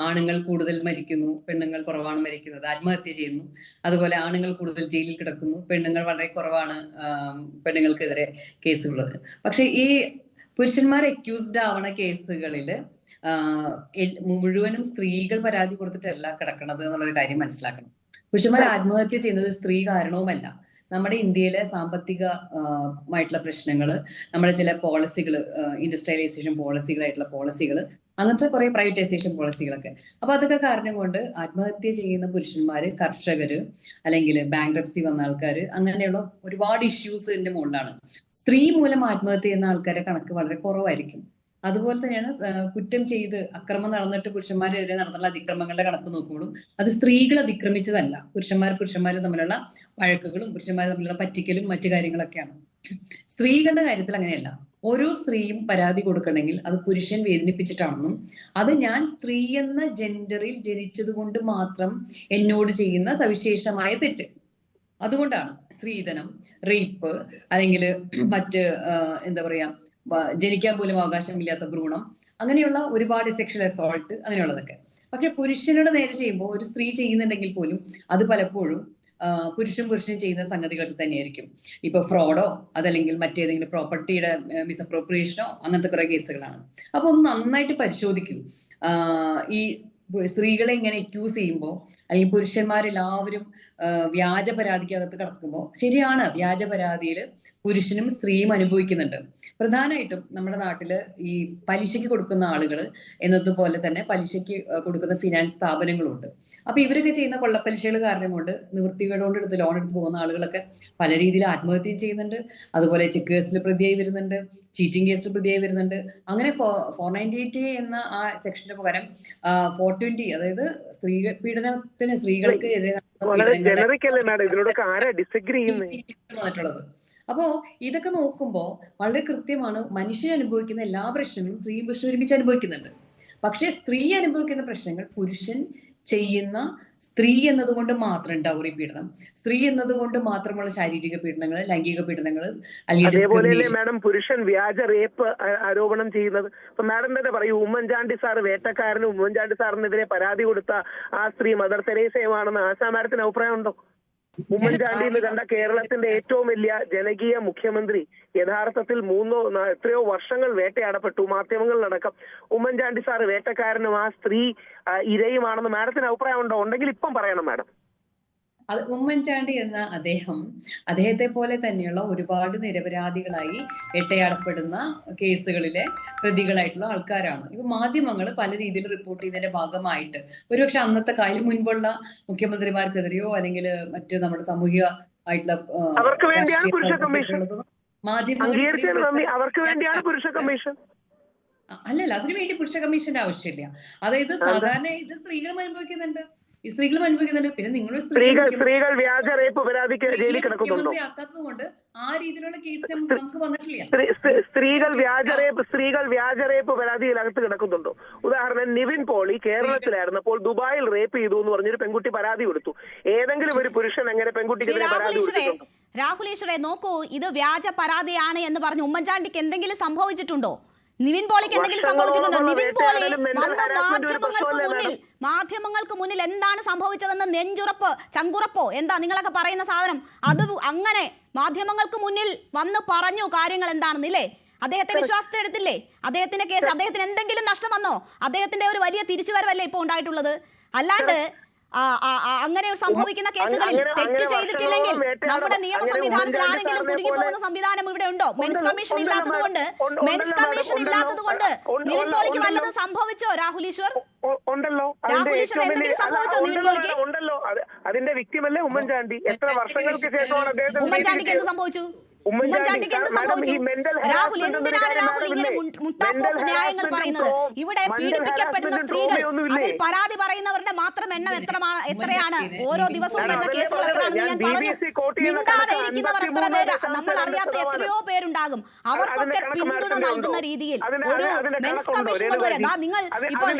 ആണുങ്ങൾ കൂടുതൽ മരിക്കുന്നു, പെണ്ണുങ്ങൾ കുറവാണ് മരിക്കുന്നത്, ആത്മഹത്യ ചെയ്യുന്നു. അതുപോലെ ആണുങ്ങൾ കൂടുതൽ ജയിലിൽ കിടക്കുന്നു, പെണ്ണുങ്ങൾ വളരെ കുറവാണ് പെണ്ണുങ്ങൾക്കെതിരെ കേസുള്ളത്. പക്ഷെ ഈ പുരുഷന്മാർ അക്യൂസ്ഡ് ആവണ കേസുകളിൽ മുഴുവനും സ്ത്രീകൾ പരാതി കൊടുത്തിട്ടല്ല കിടക്കണത് എന്നുള്ളൊരു കാര്യം മനസ്സിലാക്കണം. പുരുഷന്മാർ ആത്മഹത്യ ചെയ്യുന്നത് സ്ത്രീ കാരണവുമല്ല. നമ്മുടെ ഇന്ത്യയിലെ സാമ്പത്തികമായിട്ടുള്ള പ്രശ്നങ്ങൾ, നമ്മുടെ ചില പോളിസികൾ, ഇൻഡസ്ട്രിയലൈസേഷൻ പോളിസികളായിട്ടുള്ള പോളിസികൾ, അങ്ങനത്തെ കുറെ പ്രൈവറ്റൈസേഷൻ പോളിസികളൊക്കെ. അപ്പൊ അതൊക്കെ കാരണം കൊണ്ട് ആത്മഹത്യ ചെയ്യുന്ന പുരുഷന്മാര്, കർഷകര്, അല്ലെങ്കിൽ ബാങ്ക്രപ്സി വന്ന ആൾക്കാര്, അങ്ങനെയുള്ള ഒരുപാട് ഇഷ്യൂസിന്റെ മുകളിലാണ്. സ്ത്രീ മൂലം ആത്മഹത്യ ചെയ്യുന്ന ആൾക്കാരെ കണക്ക് വളരെ കുറവായിരിക്കും. അതുപോലെ തന്നെയാണ് കുറ്റം ചെയ്ത് അക്രമം നടന്നിട്ട് പുരുഷന്മാരെതിരെ നടന്നുള്ള അതിക്രമങ്ങളുടെ കണക്ക് നോക്കുമ്പോഴും അത് സ്ത്രീകൾ അതിക്രമിച്ചതല്ല. പുരുഷന്മാർ തമ്മിലുള്ള വഴക്കുകളും പുരുഷന്മാർ തമ്മിലുള്ള പറ്റിക്കലും മറ്റു കാര്യങ്ങളൊക്കെയാണ്. സ്ത്രീകളുടെ കാര്യത്തിൽ അങ്ങനെയല്ല. ഓരോ സ്ത്രീയും പരാതി കൊടുക്കണമെങ്കിൽ അത് പുരുഷൻ വേദനിപ്പിച്ചിട്ടാണെന്നും അത് ഞാൻ സ്ത്രീ എന്ന ജെൻഡറിൽ ജനിച്ചത് കൊണ്ട് മാത്രം എന്നോട് ചെയ്യുന്ന സവിശേഷമായ തെറ്റ്, അതുകൊണ്ടാണ് സ്ത്രീധനം, റേപ്പ്, അല്ലെങ്കിൽ മറ്റ് എന്താ പറയാ ജനിക്കാൻ പോലും അവകാശമില്ലാത്ത ഭ്രൂണം, അങ്ങനെയുള്ള ഒരുപാട് സെക്ഷൽ അസോൾട്ട്, അങ്ങനെയുള്ളതൊക്കെ. പക്ഷെ പുരുഷനോട് നേരെ ചെയ്യുമ്പോൾ, ഒരു സ്ത്രീ ചെയ്യുന്നുണ്ടെങ്കിൽ പോലും അത് പലപ്പോഴും പുരുഷനും ചെയ്യുന്ന സംഗതികളൊക്കെ തന്നെയായിരിക്കും. ഇപ്പൊ ഫ്രോഡോ അതല്ലെങ്കിൽ മറ്റേതെങ്കിലും പ്രോപ്പർട്ടിയുടെ മിസ്അപ്രോപ്രിയേഷനോ അങ്ങനത്തെ കുറെ കേസുകളാണ്. അപ്പൊ ഒന്ന് നന്നായിട്ട് പരിശോധിക്കൂ. ഈ സ്ത്രീകളെ ഇങ്ങനെ അക്യൂസ് ചെയ്യുമ്പോൾ, അല്ലെങ്കിൽ പുരുഷന്മാരെല്ലാവരും വ്യാജ പരാതിക്കകത്ത് കിടക്കുമ്പോൾ ശരിയാണ്, വ്യാജ പരാതിയിൽ പുരുഷനും സ്ത്രീയും അനുഭവിക്കുന്നുണ്ട്. പ്രധാനമായിട്ടും നമ്മുടെ നാട്ടില് ഈ പലിശയ്ക്ക് കൊടുക്കുന്ന ആളുകൾ എന്നതുപോലെ തന്നെ പലിശയ്ക്ക് കൊടുക്കുന്ന ഫിനാൻസ് സ്ഥാപനങ്ങളുണ്ട്. അപ്പൊ ഇവരൊക്കെ ചെയ്യുന്ന കൊള്ളപ്പലിശകൾ കാരണം കൊണ്ട് നിവൃത്തികേട് കൊണ്ട് എടുത്ത് ലോൺ എടുത്ത് പോകുന്ന ആളുകളൊക്കെ പല രീതിയിൽ ആത്മഹത്യ ചെയ്യുന്നുണ്ട്. അതുപോലെ ചെക്ക് കേസിൽ പ്രതിയായി വരുന്നുണ്ട്, ചീറ്റിംഗ് കേസിൽ പ്രതിയായി വരുന്നുണ്ട്. അങ്ങനെ 498 എന്ന ആ സെക്ഷന് പകരം 420, അതായത് പീഡനത്തിന് സ്ത്രീകൾക്ക് എതിരെ വന്നിട്ടുള്ളത്. അപ്പോ ഇതൊക്കെ നോക്കുമ്പോൾ വളരെ കൃത്യമാണ്, മനുഷ്യൻ അനുഭവിക്കുന്ന എല്ലാ പ്രശ്നങ്ങളും സ്ത്രീയും പുരുഷനും ഒരുമിച്ച് അനുഭവിക്കുന്നുണ്ട്. പക്ഷെ സ്ത്രീ അനുഭവിക്കുന്ന പ്രശ്നങ്ങൾ പുരുഷൻ ചെയ്യുന്ന, സ്ത്രീ എന്നതുകൊണ്ട് മാത്രം ഡൗറി പീഡനം, സ്ത്രീ എന്നതുകൊണ്ട് മാത്രമുള്ള ശാരീരിക പീഡനങ്ങൾ, ലൈംഗിക പീഡനങ്ങൾ, അതേപോലെയല്ലേ മാഡം പുരുഷൻ വ്യാജ റേപ്പ് ആരോപണം ചെയ്യുന്നത്? അപ്പൊ മാഡം തന്നെ പറയൂ, ഉമ്മൻചാണ്ടി സാർ വേട്ടക്കാരനും ഉമ്മൻചാണ്ടി സാറിനെതിരെ പരാതി കൊടുത്ത ആ സ്ത്രീ മദർ തെരേസയുമാണെന്ന് ആശാ മാഡത്തിന് അഭിപ്രായം ഉണ്ടോ? ഉമ്മൻചാണ്ടി എന്ന് കണ്ട കേരളത്തിന്റെ ഏറ്റവും വലിയ ജനകീയ മുഖ്യമന്ത്രി യഥാർത്ഥത്തിൽ എത്രയോ വർഷങ്ങൾ വേട്ടയാടപ്പെട്ടു, മാധ്യമങ്ങളിലടക്കം. ഉമ്മൻചാണ്ടി സാർ വേട്ടക്കാരനും ആ സ്ത്രീ ഇരയുമാണെന്ന് മാഡത്തിന് അഭിപ്രായം ഉണ്ടോ? ഉണ്ടെങ്കിൽ ഇപ്പം പറയണം മാഡം. അത് ഉമ്മൻചാണ്ടി എന്ന അദ്ദേഹത്തെ പോലെ തന്നെയുള്ള ഒരുപാട് നിരപരാധികളായി വേട്ടയാടപ്പെടുന്ന കേസുകളിലെ പ്രതികളായിട്ടുള്ള ആൾക്കാരാണ്. ഇപ്പൊ മാധ്യമങ്ങൾ പല രീതിയിൽ റിപ്പോർട്ട് ചെയ്യുന്നതിന്റെ ഭാഗമായിട്ട് ഒരുപക്ഷെ അന്നത്തെ കാലം മുൻപുള്ള മുഖ്യമന്ത്രിമാർക്കെതിരെയോ അല്ലെങ്കിൽ മറ്റ് നമ്മുടെ സാമൂഹിക ആയിട്ടുള്ള അവർക്ക് വേണ്ടിയാണ് പുരുഷ കമ്മീഷൻ. അല്ലല്ല, അതിനുവേണ്ടി പുരുഷ കമ്മീഷന്റെ ആവശ്യമില്ല. അതായത് സാധാരണ ഇത് സ്ത്രീകളും അനുഭവിക്കുന്നുണ്ട്, പിന്നെ നിങ്ങൾ സ്ത്രീകൾ വ്യാജ റേപ്പ് പരാതിക്ക് ജയിലിൽ കിടക്കുന്നുണ്ടോ? ആക്കാത്തതുകൊണ്ട് ആ രീതിയിലുള്ള കേസ് നമുക്ക് വന്നിട്ടില്ല. സ്ത്രീകൾ വ്യാജ റേപ്പ് പരാതിയിൽ അകത്ത് കിടക്കുന്നുണ്ടോ? ഉദാഹരണം, നിവിൻ പോളി കേരളത്തിലായിരുന്നപ്പോൾ ദുബായിൽ റേപ്പ് ചെയ്തു എന്ന് പറഞ്ഞൊരു പെൺകുട്ടി പരാതി കൊടുത്തു. ഏതെങ്കിലും ഒരു പുരുഷൻ അങ്ങനെ പെൺകുട്ടിക്കെതിരെ പരാതി കൊടുത്തിട്ടുണ്ടോ? രാഹുൽ ഈശ്വരെ നോക്കൂ, ഇത് വ്യാജ പരാതിയാണ് എന്ന് പറഞ്ഞ് ഉമ്മൻചാണ്ടിക്ക് എന്തെങ്കിലും സംഭവിച്ചിട്ടുണ്ടോ? നിവിൻ പോളിക്ക് എന്തെങ്കിലും സംഭവിച്ചിട്ടുണ്ടോ? നിവിൻ പോളി വന്ന മാധ്യമങ്ങൾക്ക് മുന്നിൽ എന്താണ് സംഭവിച്ചതെന്ന് നെഞ്ചുറപ്പ്, ചങ്കുറപ്പോ എന്താ നിങ്ങളൊക്കെ പറയുന്ന സാധനം, അത് അങ്ങനെ മാധ്യമങ്ങൾക്ക് മുന്നിൽ വന്ന് പറഞ്ഞു കാര്യങ്ങൾ എന്താണെന്നില്ലേ? അദ്ദേഹത്തെ വിശ്വാസത്തെ എടുത്തില്ലേ? അദ്ദേഹത്തിന്റെ കേസ്, അദ്ദേഹത്തിന് എന്തെങ്കിലും നഷ്ടം വന്നോ? അദ്ദേഹത്തിന്റെ ഒരു വലിയ തിരിച്ചുവരവല്ലേ ഇപ്പോൾ ഉണ്ടായിട്ടുള്ളത്? അല്ലാണ്ട് അങ്ങനെ സംഭവിക്കുന്ന കേസുകളിൽ തെറ്റ് ചെയ്തിട്ടില്ലെങ്കിൽ നമ്മുടെ നിയമ സംവിധാനത്തിൽ ആരെങ്കിലും കുടുങ്ങിപ്പോകുന്ന സംവിധാനം ഇവിടെ ഉണ്ടോ? മെൻസ് കമ്മീഷൻ ഇല്ലാത്തത് കൊണ്ട് നിവിൻ പോളിക്ക് വല്ലതും സംഭവിച്ചോ? രാഹുൽ ഈശ്വർ എന്തെങ്കിലും സംഭവിച്ചോ നിവിൻ പോളിക്ക്? അതിന്റെ വിക്ടിമല്ലേ ഉമ്മൻചാണ്ടി? എത്ര വർഷങ്ങൾക്ക് ശേഷമാണ് ഉമ്മൻചാണ്ടിക്ക് എന്ത് സംഭവിച്ചു? ഉമ്മൻചാണ്ടിക്ക് എന്ത് സംഭവിച്ചു? രാഹുൽ എന്തിനാണ് രാഹുൽ ഇങ്ങനെ മുട്ടാപ്പോക്ക് ന്യായങ്ങൾ പറയുന്നത്? ഇവിടെ പീഡിപ്പിക്കപ്പെടുന്ന സ്ത്രീകൾ, അതിൽ പരാതി പറയുന്നവരുടെ മാത്രം എണ്ണം എത്രയാണ്? ഓരോ ദിവസവും വരുന്ന കേസുകൾ എത്രയാണെന്ന് ഞാൻ പറഞ്ഞു. മിണ്ടാതെ ഇരിക്കുന്നവർ എത്ര പേര്, നമ്മൾ അറിയാത്ത എത്രയോ പേരുണ്ടാകും. അവർക്കൊക്കെ പിന്തുണ നൽകുന്ന രീതിയിൽ ഒരു മെൻസ് കമ്മീഷൻ കൊണ്ടുവരാം. നിങ്ങൾ ഇപ്പോൾ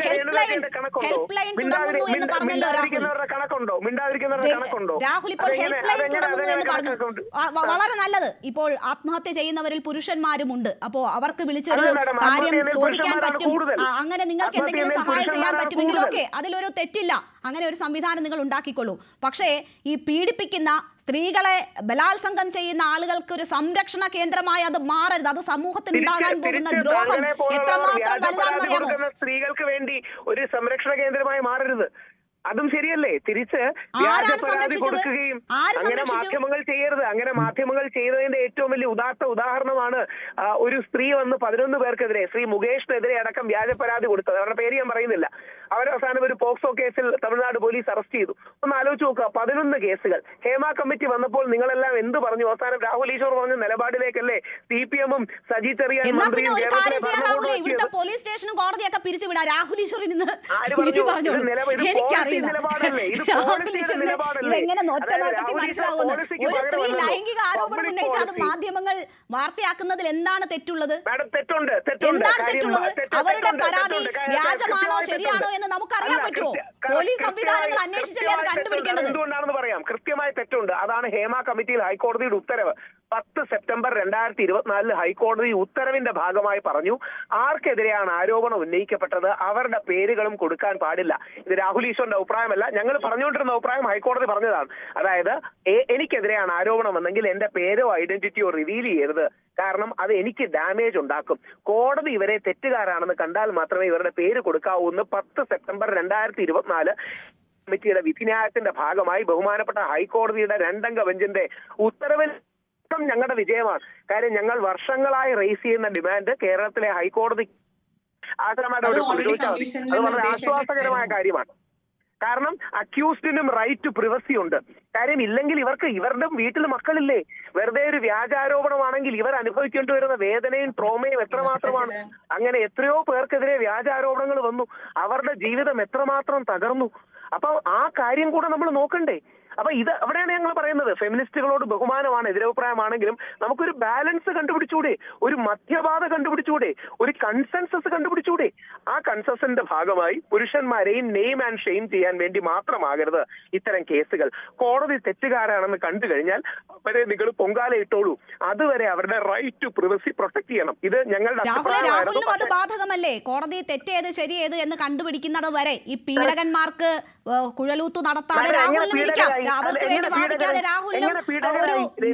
ഹെൽപ്പ് ലൈൻ തുടങ്ങുന്നു എന്ന് പറഞ്ഞല്ലോ രാഹുൽ. ഇപ്പോൾ ഹെൽപ്പ് ലൈൻ തുടങ്ങുന്നു എന്ന് പറഞ്ഞു, വളരെ നല്ലത്. ഇപ്പോൾ ആത്മഹത്യ ചെയ്യുന്നവരിൽ പുരുഷന്മാരുമുണ്ട്. അപ്പോ അവർക്ക് വിളിച്ചൊരു കാര്യം ചോദിക്കാൻ പറ്റും. അങ്ങനെ നിങ്ങൾക്ക് എന്തെങ്കിലും സഹായം ചെയ്യാൻ പറ്റുമെങ്കിലും ഓക്കെ, അതിലൊരു തെറ്റില്ല. അങ്ങനെ ഒരു സംവിധാനം നിങ്ങൾ ഉണ്ടാക്കിക്കൊള്ളൂ. പക്ഷേ ഈ പീഡിപ്പിക്കുന്ന സ്ത്രീകളെ ബലാത്സംഗം ചെയ്യുന്ന ആളുകൾക്ക് ഒരു സംരക്ഷണ കേന്ദ്രമായി അത് മാറരുത്. അത് സമൂഹത്തിൽ ഉണ്ടാകാൻ പോകുന്ന ദ്രോഹം എത്രമാത്രം വലുതാണെന്ന് അറിയാമോ? സ്ത്രീകൾക്ക് വേണ്ടി ഒരു സംരക്ഷണ കേന്ദ്രമായി മാറരുത്. അതും ശരിയല്ലേ? തിരിച്ച് വ്യാജ പരാതി കൊടുക്കുകയും അങ്ങനെ മാധ്യമങ്ങൾ ചെയ്യരുത്. അങ്ങനെ മാധ്യമങ്ങൾ ചെയ്തതിന്റെ ഏറ്റവും വലിയ ഉദാഹരണമാണ് ഒരു സ്ത്രീ വന്ന് 11 പേർക്കെതിരെ, ശ്രീ മുകേഷിനെതിരെ അടക്കം വ്യാജ പരാതി കൊടുത്തത്. അവരുടെ പേര് ഞാൻ പറയുന്നില്ല. അവരവസാനം ഒരു പോക്സോ കേസിൽ തമിഴ്നാട് പോലീസ് അറസ്റ്റ് ചെയ്തു. ഒന്ന് ആലോചിച്ച് നോക്കുക, 11 കേസുകൾ. ഹേമ കമ്മിറ്റി വന്നപ്പോൾ നിങ്ങളെല്ലാം എന്ത് പറഞ്ഞു? അവസാനം രാഹുൽ ഈശ്വർ പറഞ്ഞ നിലപാടിലേക്കല്ലേ CPM-ഉം സജി ചെറിയാൻ മന്ത്രിയും പോലീസ് സ്റ്റേഷനും കോടതിയൊക്കെ പിരിച്ചുവിടാം. രാഹുൽ ഈശ്വർ ഇതെങ്ങനെ നോട്ടത്തിൽ മനസ്സിലാവുന്നു? ഒരു സ്ത്രീ ലൈംഗിക ആരോപണം ഉന്നയിച്ച അത് മാധ്യമങ്ങൾ വാർത്തയാക്കുന്നതിൽ എന്താണ് തെറ്റുള്ളത്? എന്താണ് തെറ്റുള്ളത്? അവരുടെ പരാതി വ്യാജമാണോ ശരിയാണോ എന്ന് നമുക്കറിയാൻ പറ്റുമോ? പോലീസ് സംവിധാനങ്ങൾ അന്വേഷിച്ചല്ലേ അത് കണ്ടുപിടിക്കേണ്ടത്? എന്തുകൊണ്ടാണെന്ന് പറയാം. കൃത്യമായ തെറ്റുണ്ട്. അതാണ് ഹേമ കമ്മിറ്റിയിൽ ഹൈക്കോടതിയുടെ ഉത്തരവ്. 10 സെപ്റ്റംബർ 2024 ഹൈക്കോടതി ഉത്തരവിന്റെ ഭാഗമായി പറഞ്ഞു, ആർക്കെതിരെയാണ് ആരോപണം ഉന്നയിക്കപ്പെട്ടത് അവരുടെ പേരുകളും കൊടുക്കാൻ പാടില്ല. ഇത് രാഹുൽ ഈശ്വറിന്റെ അഭിപ്രായമല്ല, ഞങ്ങൾ പറഞ്ഞുകൊണ്ടിരുന്ന അഭിപ്രായം ഹൈക്കോടതി പറഞ്ഞതാണ്. അതായത് എനിക്കെതിരെയാണ് ആരോപണം എന്നെങ്കിൽ എന്റെ പേരോ ഐഡന്റിറ്റിയോ റിവീൽ ചെയ്യരുത്. കാരണം അത് എനിക്ക് ഡാമേജ് ഉണ്ടാക്കും. കോടതി ഇവരെ തെറ്റുകാരാണെന്ന് കണ്ടാൽ മാത്രമേ ഇവരുടെ പേര് കൊടുക്കാവൂ എന്ന് 10 സെപ്റ്റംബർ 2024 കമ്മിറ്റിയുടെ വിധിന്യായത്തിന്റെ ഭാഗമായി ബഹുമാനപ്പെട്ട ഹൈക്കോടതിയുടെ 2 ബെഞ്ചിന്റെ ഉത്തരവിൽ ഞങ്ങളുടെ വിജയമാണ്. കാര്യം ഞങ്ങൾ വർഷങ്ങളായി റേസ് ചെയ്യുന്ന ഡിമാൻഡ് കേരളത്തിലെ ഹൈക്കോടതി ആശ്രമമായിട്ട് അത് വളരെ ആശ്വാസകരമായ കാര്യമാണ്. കാരണം അക്യൂസ്ഡിനും റൈറ്റ് ടു പ്രിവസി ഉണ്ട്. കാര്യം ഇല്ലെങ്കിൽ ഇവരുടെ വീട്ടിൽ മക്കളില്ലേ? വെറുതെ ഒരു വ്യാജാരോപണമാണെങ്കിൽ ഇവർ അനുഭവിക്കേണ്ടി വരുന്ന വേദനയും ട്രോമയും എത്രമാത്രമാണ്. അങ്ങനെ എത്രയോ പേർക്കെതിരെ വ്യാജാരോപണങ്ങൾ വന്നു, അവരുടെ ജീവിതം എത്രമാത്രം തകർന്നു. അപ്പൊ ആ കാര്യം കൂടെ നമ്മൾ നോക്കണ്ടേ? അപ്പൊ അവിടെയാണ് ഞങ്ങൾ പറയുന്നത്, ഫെമിനിസ്റ്റുകളോട് ബഹുമാനമാണ്, എതിരഭിപ്രായമാണെങ്കിലും നമുക്കൊരു ബാലൻസ് കണ്ടുപിടിച്ചൂടെ? ഒരു മധ്യപാത കണ്ടുപിടിച്ചൂടെ? ഒരു കൺസെൻസസ് കണ്ടുപിടിച്ചൂടെ? ആ കൺസെൻസസിന്റെ ഭാഗമായി പുരുഷന്മാരെയും നെയിം ആൻഡ് ഷെയിം ചെയ്യാൻ വേണ്ടി മാത്രമാകരുത് ഇത്തരം കേസുകൾ. കോടതി തെറ്റുകാരാണെന്ന് കണ്ടു കഴിഞ്ഞാൽ അവരെ നിങ്ങൾ പൊങ്കാല ഇട്ടോളൂ. അതുവരെ അവരുടെ റൈറ്റ് ടു പ്രിവസി പ്രൊട്ടക്ട് ചെയ്യണം. ഇത് ഞങ്ങളുടെ രാഹുലിനും അത് ബാധകമല്ലേ? കോടതി തെറ്റേത് ശരിയേത് എന്ന് കണ്ടുപിടിക്കുന്നത് വരെ ഈ പീഡകന്മാർക്ക് കുഴലൂത്തു നടത്താതെ രാഹുലിന് വിളിക്കാം. അവർക്ക് വേണ്ടി വാദിക്കാതെ രാഹുലിനും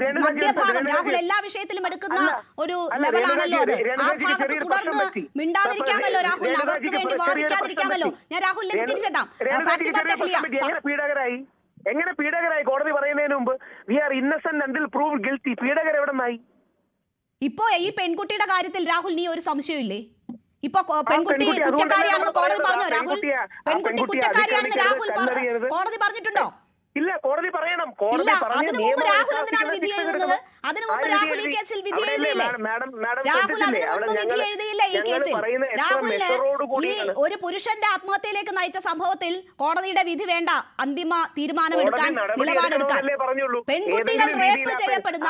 ഒരു മധ്യഭാഗം, രാഹുൽ എല്ലാ വിഷയത്തിലും എടുക്കുന്ന ഒരു ലെവലാണല്ലോ അത്. ആ ഭാഗത്ത് തുടർന്ന് മിണ്ടാതിരിക്കാമല്ലോ രാഹുലിന്, അവർക്ക് വേണ്ടി വാദിക്കാതിരിക്കാമല്ലോ. ഞാൻ രാഹുലിനെ തിരിച്ചെത്താം. എങ്ങനെ പീഡകരായി കോടതി പറയുന്നതിന് മുമ്പ് we are innocent until proved guilty? പീഡകർ എവിടെ നിന്നായി? ഇപ്പോ ഈ പെൺകുട്ടിയുടെ കാര്യത്തിൽ രാഹുൽ നീ ഒരു സംശയമില്ലേ? ഇപ്പൊ പെൺകുട്ടി കുറ്റക്കാരിയാണെന്ന് കോടതി പറഞ്ഞോ? രാഹുൽ പെൺകുട്ടി കുറ്റക്കാരിയാണെന്ന് രാഹുൽ കോടതി പറഞ്ഞിട്ടുണ്ടോ? ഇല്ല, കോടതി പറയണം. അതിനു മുമ്പ് രാഹുൽ എന്തിനാണ് വിധി എഴുതുന്നത്? അതിനു മുമ്പ് രാഹുൽ ഈ കേസിൽ വിധി എഴുതിയില്ലേ? രാഹുൽ അതിനു മുമ്പ് വിധി എഴുതിയില്ലേ ഈ കേസിൽ? രാഹുലിന് ഈ ഒരു പുരുഷന്റെ ആത്മഹത്യയിലേക്ക് നയിച്ച സംഭവത്തിൽ കോടതിയുടെ വിധി വേണ്ട, അന്തിമ തീരുമാനമെടുക്കാൻ, നിലപാടെടുക്കാൻ. പെൺകുട്ടികൾ റേപ്പ് ചെയ്യപ്പെടുന്ന,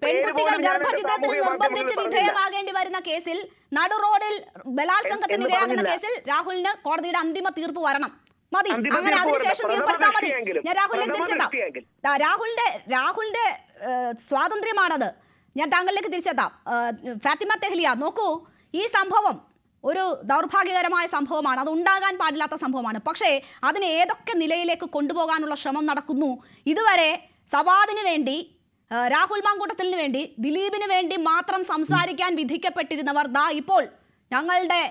പെൺകുട്ടികൾ ഗർഭചിത്രത്തിന് നിർബന്ധിച്ച് വിധേയമാകേണ്ടി വരുന്ന കേസിൽ, നടു റോഡിൽ ബലാത്സംഗത്തിന് ഇരയാകുന്ന കേസിൽ രാഹുലിന് കോടതിയുടെ അന്തിമ തീർപ്പ് വരണം. മതി, അങ്ങനെ അതിനുശേഷം തീർപ്പെടുത്താൽ മതി. ഞാൻ രാഹുലിനെ തിരിച്ചെത്താം. രാഹുലിന്റെ സ്വാതന്ത്ര്യമാണത്. ഞാൻ താങ്കളിലേക്ക് തിരിച്ചെത്താം. ഫാത്തിമ തെഹ്ലിയ, നോക്കൂ, ഈ സംഭവം ഒരു ദൗർഭാഗ്യകരമായ സംഭവമാണ്, അത് ഉണ്ടാകാൻ പാടില്ലാത്ത സംഭവമാണ്. പക്ഷേ അതിനെ ഏതൊക്കെ നിലയിലേക്ക് കൊണ്ടുപോകാനുള്ള ശ്രമം നടക്കുന്നു? ഇതുവരെ സവാദിന് വേണ്ടി, രാഹുൽ മാങ്കൂട്ടത്തിന് വേണ്ടി, ദിലീപിന് വേണ്ടി മാത്രം സംസാരിക്കാൻ വിധിക്കപ്പെട്ടിരുന്നവർ ദാ ഇപ്പോൾ ഞങ്ങളുടെ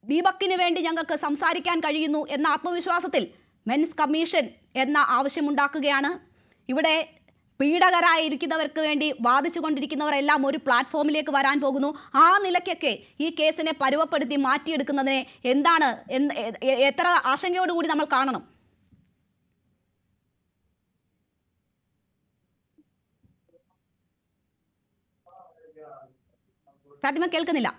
ദീപക്കിന് വേണ്ടി ഞങ്ങൾക്ക് സംസാരിക്കാൻ കഴിയുന്നു എന്ന ആത്മവിശ്വാസത്തിൽ മെൻസ് കമ്മീഷൻ എന്ന ആവശ്യമുണ്ടാക്കുകയാണ്. ഇവിടെ പീഡകരായിരിക്കുന്നവർക്ക് വേണ്ടി വാദിച്ചുകൊണ്ടിരിക്കുന്നവരെല്ലാം ഒരു പ്ലാറ്റ്ഫോമിലേക്ക് വരാൻ പോകുന്നു. ആ നിലയ്ക്കൊക്കെ ഈ കേസിനെ പരുവപ്പെടുത്തി മാറ്റിയെടുക്കുന്നതിനെ എന്താണ്, എത്ര ആശങ്കയോടുകൂടി നമ്മൾ കാണണം? ഫാത്തിമ കേൾക്കുന്നില്ല.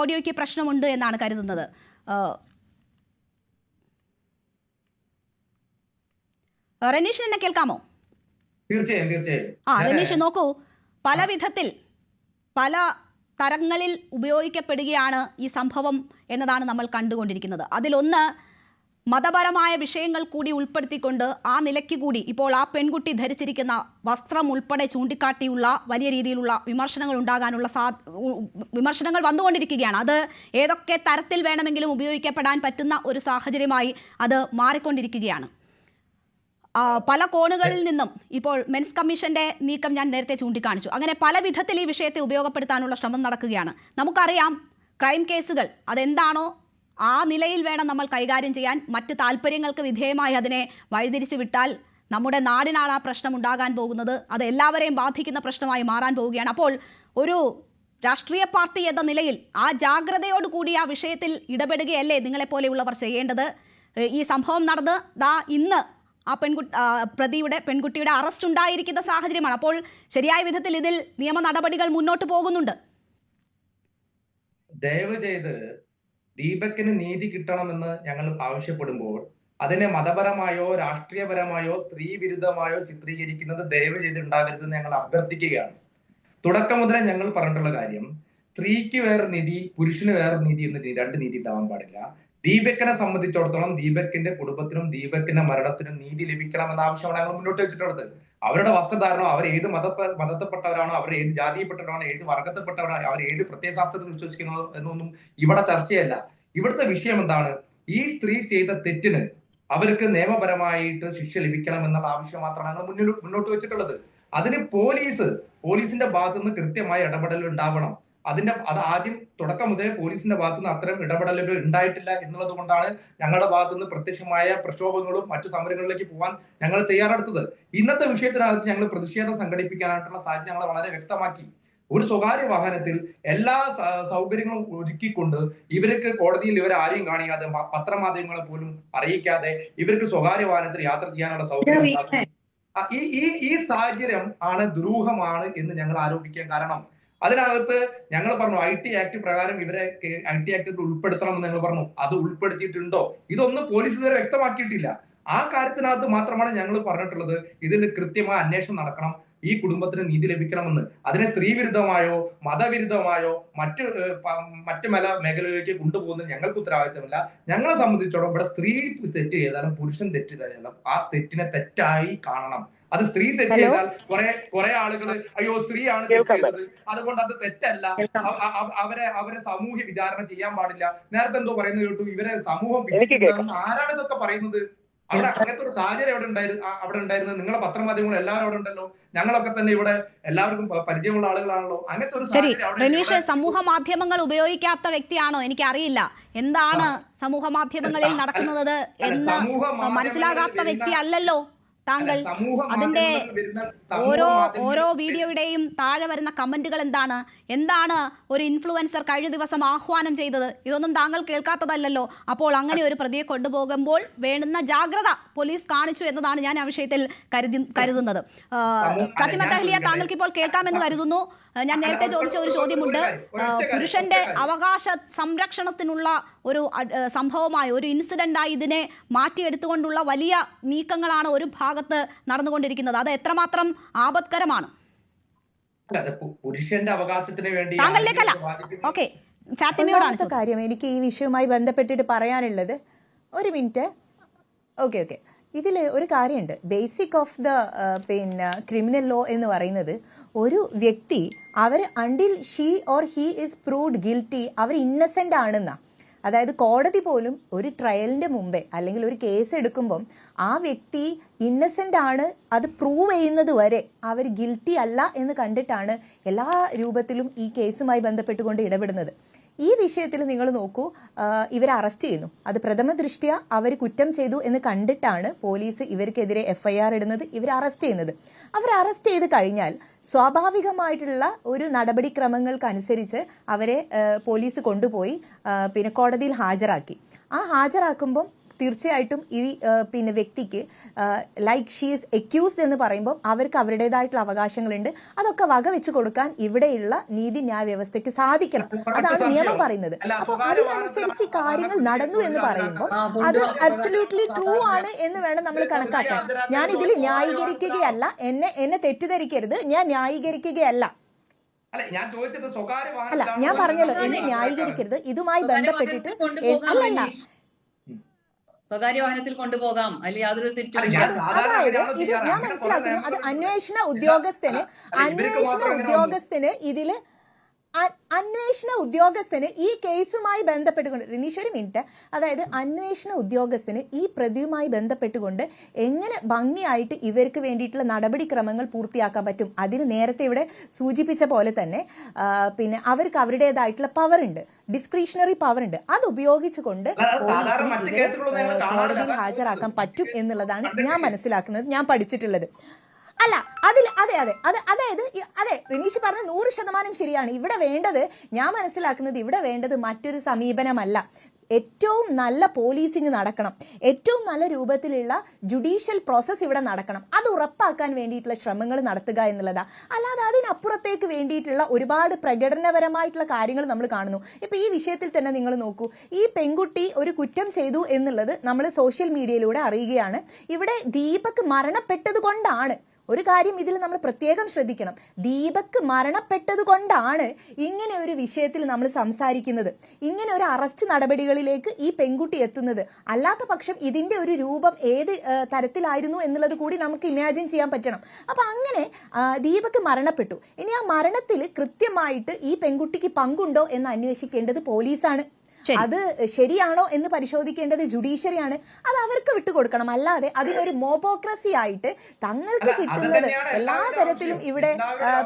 ഓഡിയോയ്ക്ക് പ്രശ്നമുണ്ട് എന്നാണ് കരുതുന്നത്. റനീഷ്, എന്നെ കേൾക്കാമോ? തീർച്ചയായും. റനീഷ്, നോക്കൂ, പല വിധത്തിൽ പല തരങ്ങളിൽ ഉപയോഗിക്കപ്പെടുകയാണ് ഈ സംഭവം എന്നതാണ് നമ്മൾ കണ്ടുകൊണ്ടിരിക്കുന്നത്. അതിലൊന്ന്, മതപരമായ വിഷയങ്ങൾ കൂടി ഉൾപ്പെടുത്തിക്കൊണ്ട് ആ നിലയ്ക്ക് കൂടി ഇപ്പോൾ ആ പെൺകുട്ടി ധരിച്ചിരിക്കുന്ന വസ്ത്രം ഉൾപ്പെടെ ചൂണ്ടിക്കാട്ടിയുള്ള വലിയ രീതിയിലുള്ള വിമർശനങ്ങൾ വന്നുകൊണ്ടിരിക്കുകയാണ്. അത് ഏതൊക്കെ തരത്തിൽ വേണമെങ്കിലും ഉപയോഗിക്കപ്പെടാൻ പറ്റുന്ന ഒരു സാഹചര്യമായി അത് മാറിക്കൊണ്ടിരിക്കുകയാണ്. പല കോണുകളിൽ നിന്നും ഇപ്പോൾ മെൻസ് കമ്മീഷന്റെ നീക്കം ഞാൻ നേരത്തെ ചൂണ്ടിക്കാണിച്ചു. അങ്ങനെ പല വിധത്തിൽ ഈ വിഷയത്തെ ഉപയോഗപ്പെടുത്താനുള്ള ശ്രമം നടക്കുകയാണ്. നമുക്കറിയാം, ക്രൈം കേസുകൾ അതെന്താണോ ആ നിലയിൽ വേണം നമ്മൾ കൈകാര്യം ചെയ്യാൻ. മറ്റ് താല്പര്യങ്ങൾക്ക് വിധേയമായി അതിനെ വഴിതിരിച്ചു വിട്ടാൽ നമ്മുടെ നാടിനാണ് ആ പ്രശ്നം ഉണ്ടാകാൻ പോകുന്നത്. അത് എല്ലാവരെയും ബാധിക്കുന്ന പ്രശ്നമായി മാറാൻ പോവുകയാണ്. അപ്പോൾ ഒരു രാഷ്ട്രീയ പാർട്ടി എന്ന നിലയിൽ ആ ജാഗ്രതയോടുകൂടി ആ വിഷയത്തിൽ ഇടപെടുകയല്ലേ നിങ്ങളെപ്പോലെയുള്ളവർ ചെയ്യേണ്ടത്? ഈ സംഭവം നടന്ന് ഇന്ന് ആ പെൺകുട്ടിയുടെ അറസ്റ്റ് ഉണ്ടായിരിക്കുന്ന സാഹചര്യമാണ്. അപ്പോൾ ശരിയായ വിധത്തിൽ ഇതിൽ നിയമ നടപടികൾ മുന്നോട്ട് പോകുന്നുണ്ട്. ദയവ് ചെയ്ത് ദീപക്കിന് നീതി കിട്ടണമെന്ന് ഞങ്ങൾ ആവശ്യപ്പെടുമ്പോൾ അതിനെ മതപരമായോ രാഷ്ട്രീയപരമായോ സ്ത്രീ വിരുദ്ധമായോ ചിത്രീകരിക്കുന്നത് ദയവ് ചെയ്ത് ഉണ്ടാവരുതെന്ന് ഞങ്ങൾ അഭ്യർത്ഥിക്കുകയാണ്. തുടക്കം മുതലേ ഞങ്ങൾ പറഞ്ഞിട്ടുള്ള കാര്യം, സ്ത്രീക്ക് വേറൊരു നീതി, പുരുഷന് വേറൊരു നീതി എന്ന് 2 നീതി ഉണ്ടാവാൻ പാടില്ല. ദീപക്കിനെ സംബന്ധിച്ചിടത്തോളം ദീപക്കിന്റെ കുടുംബത്തിനും ദീപക്കിന്റെ മരണത്തിനും നീതി ലഭിക്കണമെന്ന ആവശ്യമാണ് ഞങ്ങൾ മുന്നോട്ട് വെച്ചിട്ടുള്ളത്. അവരുടെ വസ്ത്രധാരണോ, അവർ ഏത് മതത്തിൽപ്പെട്ടവരാണോ, അവർ ഏത് ജാതിയിൽപ്പെട്ടവരാണോ, ഏത് വർഗത്തിൽപ്പെട്ടവരാണോ, അവർ ഏത് പ്രത്യയശാസ്ത്രത്തിൽ വിശ്വസിക്കുന്നോ എന്നൊന്നും ഇവിടെ ചർച്ചയല്ല. ഇവിടുത്തെ വിഷയം എന്താണ്? ഈ സ്ത്രീ ചെയ്ത തെറ്റിന് അവർക്ക് നിയമപരമായിട്ട് ശിക്ഷ ലഭിക്കണമെന്നുള്ള ആവശ്യം മാത്രമാണ് ഞങ്ങൾ മുന്നോട്ട് വെച്ചിട്ടുള്ളത്. അതിന് പോലീസിന്റെ ഭാഗത്തു നിന്ന് കൃത്യമായ ഇടപെടൽ ഉണ്ടാവണം. അത് ആദ്യം തുടക്കം മുതലേ പോലീസിന്റെ ഭാഗത്തുനിന്ന് അത്തരം ഇടപെടലുകൾ ഉണ്ടായിട്ടില്ല എന്നുള്ളത് കൊണ്ടാണ് ഞങ്ങളുടെ ഭാഗത്തുനിന്ന് പ്രത്യക്ഷമായ പ്രക്ഷോഭങ്ങളും മറ്റു സമരങ്ങളിലേക്ക് പോകാൻ ഞങ്ങൾ തയ്യാറെടുത്തത്. ഇന്നത്തെ വിഷയത്തിനകത്ത് ഞങ്ങൾ പ്രതിഷേധം സംഘടിപ്പിക്കാനായിട്ടുള്ള സാഹചര്യം ഞങ്ങൾ വളരെ വ്യക്തമാക്കി. ഒരു സ്വകാര്യ വാഹനത്തിൽ എല്ലാ സൗകര്യങ്ങളും ഒരുക്കിക്കൊണ്ട് ഇവർക്ക് കോടതിയിൽ ഇവരെ ആരെയും കാണിക്കാതെ പത്രമാധ്യമങ്ങളെ പോലും അറിയിക്കാതെ ഇവർക്ക് സ്വകാര്യ വാഹനത്തിൽ യാത്ര ചെയ്യാനുള്ള സൗകര്യം ഈ സാഹചര്യം ആണ് ദുരൂഹമാണ് എന്ന് ഞങ്ങൾ ആരോപിക്കാൻ കാരണം അതിനകത്ത് ഞങ്ങൾ പറഞ്ഞു IT ആക്ട് പ്രകാരം ഇവരെ IT ആക്ടിൽ ഉൾപ്പെടുത്തണം എന്ന് ഞങ്ങൾ പറഞ്ഞു. അത് ഉൾപ്പെടുത്തിയിട്ടുണ്ടോ ഇതൊന്നും പോലീസ് ഇതുവരെ വ്യക്തമാക്കിയിട്ടില്ല. ആ കാര്യത്തിനകത്ത് മാത്രമാണ് ഞങ്ങൾ പറഞ്ഞിട്ടുള്ളത് ഇതിൽ കൃത്യമായ അന്വേഷണം നടക്കണം, ഈ കുടുംബത്തിന് നീതി ലഭിക്കണമെന്ന്. അതിനെ സ്ത്രീവിരുദ്ധമായോ മതവിരുദ്ധമായോ മറ്റു മേഖലയിലേക്ക് കൊണ്ടുപോകുന്നത് ഞങ്ങൾക്ക് ഉത്തരവാദിത്തമില്ല. ഞങ്ങളെ സംബന്ധിച്ചോളം ഇവിടെ സ്ത്രീ തെറ്റ് ചെയ്താലും പുരുഷൻ തെറ്റ് ചെയ്താലും ആ തെറ്റിനെ തെറ്റായി കാണണം. അത് സ്ത്രീ തെറ്റ് ചെയ്താൽ കുറെ ആളുകൾ അയ്യോ സ്ത്രീയാണ് തെറ്റ് ചെയ്തത് അതുകൊണ്ട് അത് തെറ്റല്ല, അവരെ സാമൂഹ്യ വിചാരണ ചെയ്യാൻ പാടില്ല. നേരത്തെ എന്തോ പറയുന്നത് കേട്ടു, ഇവരെ സമൂഹം വിധിക്കുന്നതെന്ന്. ആരാണ് ഇതൊക്കെ പറയുന്നത്? അവിടെ അങ്ങനത്തെ ഒരു സാഹചര്യം അവിടെ ഉണ്ടായിരുന്നത് നിങ്ങളെ പത്രമാധ്യമങ്ങൾ എല്ലാവരും അവിടെ ഉണ്ടല്ലോ, ഞങ്ങളൊക്കെ തന്നെ ഇവിടെ എല്ലാവർക്കും പരിചയമുള്ള ആളുകളാണല്ലോ. അങ്ങനത്തെ ഒരു റനീഷ്, സമൂഹ മാധ്യമങ്ങൾ ഉപയോഗിക്കാത്ത വ്യക്തിയാണോ? എനിക്കറിയില്ല എന്താണ് സമൂഹ മാധ്യമങ്ങളിൽ നടക്കുന്നത് എന്ന് മനസ്സിലാകാത്ത വ്യക്തി അല്ലല്ലോ താങ്കൾ. അതിന്റെ ഓരോ വീഡിയോയുടെയും താഴെ വരുന്ന കമന്റുകൾ എന്താണ് ഒരു ഇൻഫ്ലുവൻസർ കഴിഞ്ഞ ദിവസം ആഹ്വാനം ചെയ്തത്? ഇതൊന്നും താങ്കൾ കേൾക്കാത്തതല്ലോ. അപ്പോൾ അങ്ങനെ ഒരു പ്രതിയെ കൊണ്ടുപോകുമ്പോൾ വേണ്ടുന്ന ജാഗ്രത പോലീസ് കാണിച്ചു എന്നതാണ് ഞാൻ ആ വിഷയത്തിൽ കരുതുന്നത്. ഫാത്തിമ തഹ്ലിയ, താങ്കൾക്ക് ഇപ്പോൾ കേൾക്കാമെന്ന് കരുതുന്നു. ഞാൻ നേരത്തെ ചോദിച്ച ഒരു ചോദ്യമുണ്ട്. പുരുഷന്റെ അവകാശ സംരക്ഷണത്തിനുള്ള ഒരു സംഭവമായി, ഒരു ഇൻസിഡന്റായി ഇതിനെ മാറ്റിയെടുത്തുകൊണ്ടുള്ള വലിയ നീക്കങ്ങളാണ് ഒരു ഭാഗത്ത് നടന്നുകൊണ്ടിരിക്കുന്നത്. അത് എത്രമാത്രം ആപത്കരമാണ്? പുരുഷന്റെ അവകാശത്തിന് വേണ്ടി താങ്കളിലേക്കല്ല. ഓക്കെ, ഫാത്തിമയോടാണ് കാര്യം എനിക്ക് ഈ വിഷയവുമായി ബന്ധപ്പെട്ടിട്ട് പറയാനുള്ളത്. ഒരു മിനിറ്റ്. ഓക്കെ, ഇതിൽ ഒരു കാര്യമുണ്ട്. Basic of the criminal law എന്ന് പറയുന്നത് ഒരു വ്യക്തി അവർ until she or he is proved guilty അവർ ഇന്നസെന്റ് ആണെന്നാ. അതായത് കോടതി പോലും ഒരു ട്രയലിന്റെ മുമ്പേ അല്ലെങ്കിൽ ഒരു കേസ് എടുക്കുമ്പം ആ വ്യക്തി ഇന്നസെന്റ് ആണ് അത് പ്രൂവ് ചെയ്യുന്നത് വരെ അവർ ഗിൽറ്റി അല്ല എന്ന് കണ്ടിട്ടാണ് എല്ലാ രൂപത്തിലും ഈ കേസുമായി ബന്ധപ്പെട്ടുകൊണ്ട് ഇടപെടുന്നത്. ഈ വിഷയത്തിൽ നിങ്ങൾ നോക്കൂ, ഇവരെ അറസ്റ്റ് ചെയ്യുന്നു. അത് പ്രഥമ ദൃഷ്ട്യ അവർ കുറ്റം ചെയ്തു എന്ന് കണ്ടിട്ടാണ് പോലീസ് ഇവർക്കെതിരെ FIR ഇടുന്നത്, ഇവരെ അറസ്റ്റ് ചെയ്യുന്നത്. അവർ അറസ്റ്റ് ചെയ്ത് കഴിഞ്ഞാൽ സ്വാഭാവികമായിട്ടുള്ള ഒരു നടപടിക്രമങ്ങൾക്കനുസരിച്ച് അവരെ പോലീസ് കൊണ്ടുപോയി കോടതിയിൽ ഹാജരാക്കി. ആ ഹാജരാക്കുമ്പം തീർച്ചയായിട്ടും ഈ വ്യക്തിക്ക് ലൈക്ക് ഷീ ഈസ് അക്യൂസ്ഡ് എന്ന് പറയുമ്പോൾ അവർക്ക് അവരുടേതായിട്ടുള്ള അവകാശങ്ങളുണ്ട്. അതൊക്കെ വകവെച്ച് കൊടുക്കാൻ ഇവിടെയുള്ള നീതിന്യായ വ്യവസ്ഥയ്ക്ക് സാധിക്കണം. അതാണ് നിയമം പറയുന്നത്. അപ്പൊ അതിനനുസരിച്ച് കാര്യങ്ങൾ നടന്നു എന്ന് പറയുമ്പോൾ അത് അബ്സല്യൂട്ട്ലി ട്രൂ ആണ് എന്ന് വേണം നമ്മൾ കണക്കാക്കാൻ. ഞാൻ ഇതിൽ ന്യായീകരിക്കുകയല്ല, എന്നെ തെറ്റിദ്ധരിക്കരുത്, ഞാൻ ന്യായീകരിക്കുകയല്ല. അല്ല, ഞാൻ പറഞ്ഞല്ലോ, എന്നെ ന്യായീകരിക്കരുത്. ഇതുമായി ബന്ധപ്പെട്ടിട്ട് അല്ലല്ല, സ്വകാര്യ വാഹനത്തിൽ കൊണ്ടുപോകാം, അല്ലെങ്കിൽ യാതൊരു തെറ്റും. അതായത് ഇത് ഞാൻ മനസ്സിലാക്കുന്നു, അത് അന്വേഷണ ഉദ്യോഗസ്ഥന് ഈ കേസുമായി ബന്ധപ്പെട്ടുകൊണ്ട്, റിനീഷ് ഒരു മിനിറ്റ്, അതായത് അന്വേഷണ ഉദ്യോഗസ്ഥന് ഈ പ്രതിയുമായി ബന്ധപ്പെട്ടുകൊണ്ട് എങ്ങനെ ഭംഗിയായിട്ട് ഇവർക്ക് വേണ്ടിയിട്ടുള്ള നടപടിക്രമങ്ങൾ പൂർത്തിയാക്കാൻ പറ്റും. അതിന് നേരത്തെ ഇവിടെ സൂചിപ്പിച്ച പോലെ തന്നെ അവർക്ക് അവരുടേതായിട്ടുള്ള പവർ ഉണ്ട്, ഡിസ്ക്രിഷണറി പവർ ഉണ്ട്. അത് ഉപയോഗിച്ചുകൊണ്ട് കോടതിയിൽ ഹാജരാക്കാൻ പറ്റും എന്നുള്ളതാണ് ഞാൻ മനസ്സിലാക്കുന്നത്, ഞാൻ പഠിച്ചിട്ടുള്ളത്. അല്ല, അതെ റിനീഷ് പറഞ്ഞ 100% ശരിയാണ്. ഇവിടെ വേണ്ടത്, ഞാൻ മനസ്സിലാക്കുന്നത് ഇവിടെ വേണ്ടത് മറ്റൊരു സമീപനമല്ല. ഏറ്റവും നല്ല പോലീസിങ് നടക്കണം, ഏറ്റവും നല്ല രൂപത്തിലുള്ള ജുഡീഷ്യൽ പ്രോസസ് ഇവിടെ നടക്കണം. അത് ഉറപ്പാക്കാൻ വേണ്ടിയിട്ടുള്ള ശ്രമങ്ങൾ നടത്തുക എന്നുള്ളതാ. അല്ലാതെ അതിനപ്പുറത്തേക്ക് വേണ്ടിയിട്ടുള്ള ഒരുപാട് പ്രകടനപരമായിട്ടുള്ള കാര്യങ്ങൾ നമ്മൾ കാണുന്നു. ഇപ്പൊ ഈ വിഷയത്തിൽ തന്നെ നിങ്ങൾ നോക്കൂ, ഈ പെൺകുട്ടി ഒരു കുറ്റം ചെയ്തു എന്നുള്ളത് നമ്മൾ സോഷ്യൽ മീഡിയയിലൂടെ അറിയുകയാണ്. ഇവിടെ ദീപക് മരണപ്പെട്ടത് കൊണ്ടാണ്, ഒരു കാര്യം ഇതിൽ നമ്മൾ പ്രത്യേകം ശ്രദ്ധിക്കണം, ദീപക് മരണപ്പെട്ടത് കൊണ്ടാണ് ഇങ്ങനെ ഒരു വിഷയത്തിൽ നമ്മൾ സംസാരിക്കുന്നത്, ഇങ്ങനെ ഒരു അറസ്റ്റ് നടപടികളിലേക്ക് ഈ പെൺകുട്ടി എത്തുന്നത്. അല്ലാത്ത പക്ഷം ഇതിന്റെ ഒരു രൂപം ഏത് തരത്തിലായിരുന്നു എന്നുള്ളത് കൂടി നമുക്ക് ഇമാജിൻ ചെയ്യാൻ പറ്റണം. അപ്പൊ അങ്ങനെ ദീപക് മരണപ്പെട്ടു. ഇനി ആ മരണത്തിൽ കൃത്യമായിട്ട് ഈ പെൺകുട്ടിക്ക് പങ്കുണ്ടോ എന്ന് അന്വേഷിക്കേണ്ടത് പോലീസാണ്. അത് ശരിയാണോ എന്ന് പരിശോധിക്കേണ്ടത് ജുഡീഷ്യറിയാണ്. അത് അവർക്ക് വിട്ടുകൊടുക്കണം. അല്ലാതെ അതിനൊരു മോബോക്രസി ആയിട്ട് തങ്ങൾക്ക് കിട്ടുന്നത് എല്ലാ തരത്തിലും ഇവിടെ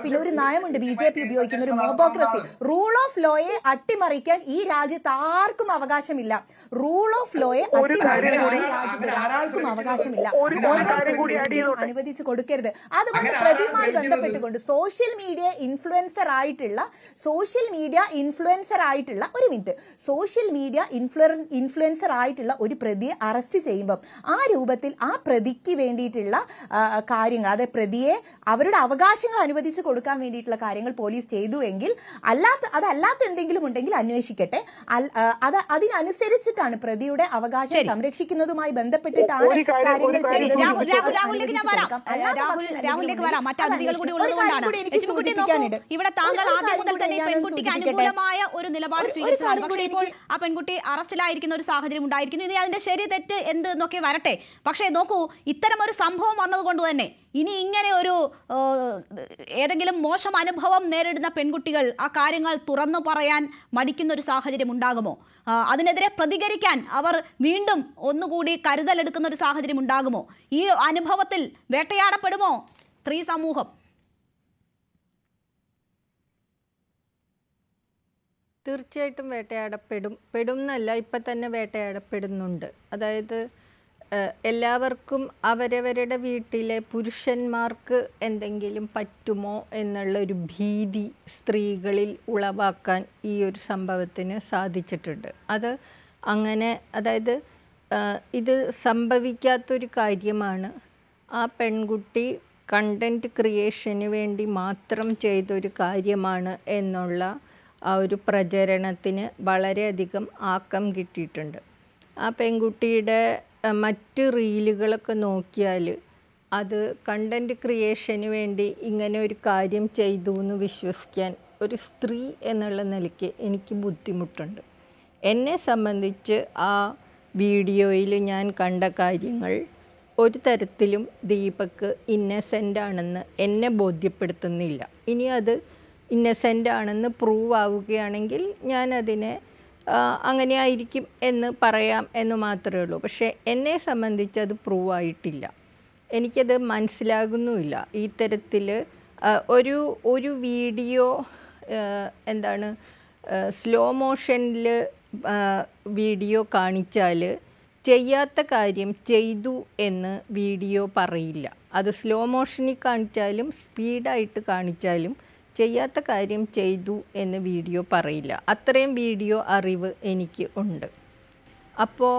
പിന്നെ ഒരു നയമുണ്ട് BJP ഉപയോഗിക്കുന്ന ഒരു മോബോക്രസി. റൂൾ ഓഫ് ലോയെ അട്ടിമറിക്കാൻ ഈ രാജ്യത്ത് ആർക്കും അവകാശമില്ല. റൂൾ ഓഫ് ലോയെ അട്ടിമറിക്കാൻ ഈ രാജ്യത്ത് ഒരാൾക്കും അവകാശമില്ല. അനുവദിച്ചു കൊടുക്കരുത്. അതുകൊണ്ട് പ്രതിയുമായി ബന്ധപ്പെട്ടുകൊണ്ട് സോഷ്യൽ മീഡിയ ഇൻഫ്ലുവൻസർ ആയിട്ടുള്ള ഒരു പ്രതിയെ അറസ്റ്റ് ചെയ്യുമ്പം ആ രൂപത്തിൽ ആ പ്രതിക്ക് വേണ്ടിയിട്ടുള്ള കാര്യങ്ങൾ, അതായത് പ്രതിയെ അവരുടെ അവകാശങ്ങൾ അനുവദിച്ചു കൊടുക്കാൻ വേണ്ടിയിട്ടുള്ള കാര്യങ്ങൾ പോലീസ് ചെയ്തു എങ്കിൽ അതല്ലാത്ത എന്തെങ്കിലും ഉണ്ടെങ്കിൽ അന്വേഷിക്കട്ടെ. അതിനനുസരിച്ചിട്ടാണ് പ്രതിയുടെ അവകാശം സംരക്ഷിക്കുന്നതുമായി ബന്ധപ്പെട്ടിട്ടാണ് കാര്യങ്ങൾ ചെയ്തത്. രാഹുലിലേക്ക് വരാം. മറ്റു അതിഥികൾ കൂടി ഉള്ളതുകൊണ്ടാണ്. ഇവിടെ താങ്കൾ ആദ്യം മുതൽ തന്നെ പെൺകുട്ടിക്ക് അനുകൂലമായ ഒരു നിലപാട് സ്വീകരിച്ചതാണ്. പക്ഷേ ഇപ്പോൾ ആ പെൺകുട്ടി അറസ്റ്റിലായിരിക്കുന്ന ഒരു സാഹചര്യം ഉണ്ടായിരിക്കുന്നു. ഇനി അതിന്റെ ശരി തെറ്റ് എന്ത് എന്നൊക്കെ വരട്ടെ. പക്ഷേ നോക്കൂ, ഇത്തരം ഒരു സംഭവം വന്നതുകൊണ്ട് തന്നെ ഇനി ഇങ്ങനെ ഒരു ഏതെങ്കിലും മോശം അനുഭവം നേരിടുന്ന പെൺകുട്ടികൾ ആ കാര്യങ്ങൾ തുറന്നു പറയാൻ മടിക്കുന്ന ഒരു സാഹചര്യം ഉണ്ടാകുമോ? അതിനെതിരെ പ്രതികരിക്കാൻ അവർ വീണ്ടും ഒന്നുകൂടി കരുതലെടുക്കുന്ന ഒരു സാഹചര്യം ഉണ്ടാകുമോ? ഈ അനുഭവത്തിൽ വേട്ടയാടപ്പെടുമോ സ്ത്രീ സമൂഹം? തീർച്ചയായിട്ടും പെടും എന്നല്ല, ഇപ്പം തന്നെ വേട്ടയാടപ്പെടുന്നുണ്ട്. അതായത് എല്ലാവർക്കും അവരവരുടെ വീട്ടിലെ പുരുഷന്മാർക്ക് എന്തെങ്കിലും പറ്റുമോ എന്നുള്ളൊരു ഭീതി സ്ത്രീകളിൽ ഉളവാക്കാൻ ഈ ഒരു സംഭവത്തിന് സാധിച്ചിട്ടുണ്ട്. അത് അങ്ങനെ, അതായത് ഇത് സംഭവിക്കാത്തൊരു കാര്യമാണ്. ആ പെൺകുട്ടി കണ്ടൻറ് ക്രിയേഷന് വേണ്ടി മാത്രം ചെയ്തൊരു കാര്യമാണ് എന്നുള്ള ആ ഒരു പ്രചരണത്തിന് വളരെയധികം ആക്കം കിട്ടിയിട്ടുണ്ട്. ആ പെൺകുട്ടിയുടെ മറ്റ് റീലുകളൊക്കെ നോക്കിയാൽ അത് കണ്ടൻറ് ക്രിയേഷന് വേണ്ടി ഇങ്ങനെ ഒരു കാര്യം ചെയ്തു എന്ന് വിശ്വസിക്കാൻ ഒരു സ്ത്രീ എന്നുള്ള നിലയ്ക്ക് എനിക്ക് ബുദ്ധിമുട്ടുണ്ട്. എന്നെ സംബന്ധിച്ച് ആ വീഡിയോയിൽ ഞാൻ കണ്ട കാര്യങ്ങൾ ഒരു തരത്തിലും ദീപക് ഇന്നസെൻ്റ് ആണെന്ന് എന്നെ ബോധ്യപ്പെടുത്തുന്നില്ല. ഇനി അത് ഇന്നസെൻ്റ് ആണെന്ന് പ്രൂവ് ആവുകയാണെങ്കിൽ ഞാനതിനെ അങ്ങനെ ആയിരിക്കും എന്ന് പറയാം എന്ന് മാത്രമേ ഉള്ളൂ. പക്ഷേ എന്നെ സംബന്ധിച്ച് അത് പ്രൂവ് ആയിട്ടില്ല. എനിക്കത് മനസ്സിലാകുന്നുമില്ല. ഈ തരത്തിൽ ഒരു വീഡിയോ സ്ലോ മോഷനിൽ വീഡിയോ കാണിച്ചാൽ ചെയ്യാത്ത കാര്യം ചെയ്തു എന്ന് വീഡിയോ പറയില്ല. അത് സ്ലോ മോഷനിൽ കാണിച്ചാലും സ്പീഡായിട്ട് കാണിച്ചാലും ചെയ്യാത്ത കാര്യം ചെയ്തു എന്ന് വീഡിയോ പറയില്ല. അത്രയും വീഡിയോ അറിവ് എനിക്ക് ഉണ്ട്. അപ്പോൾ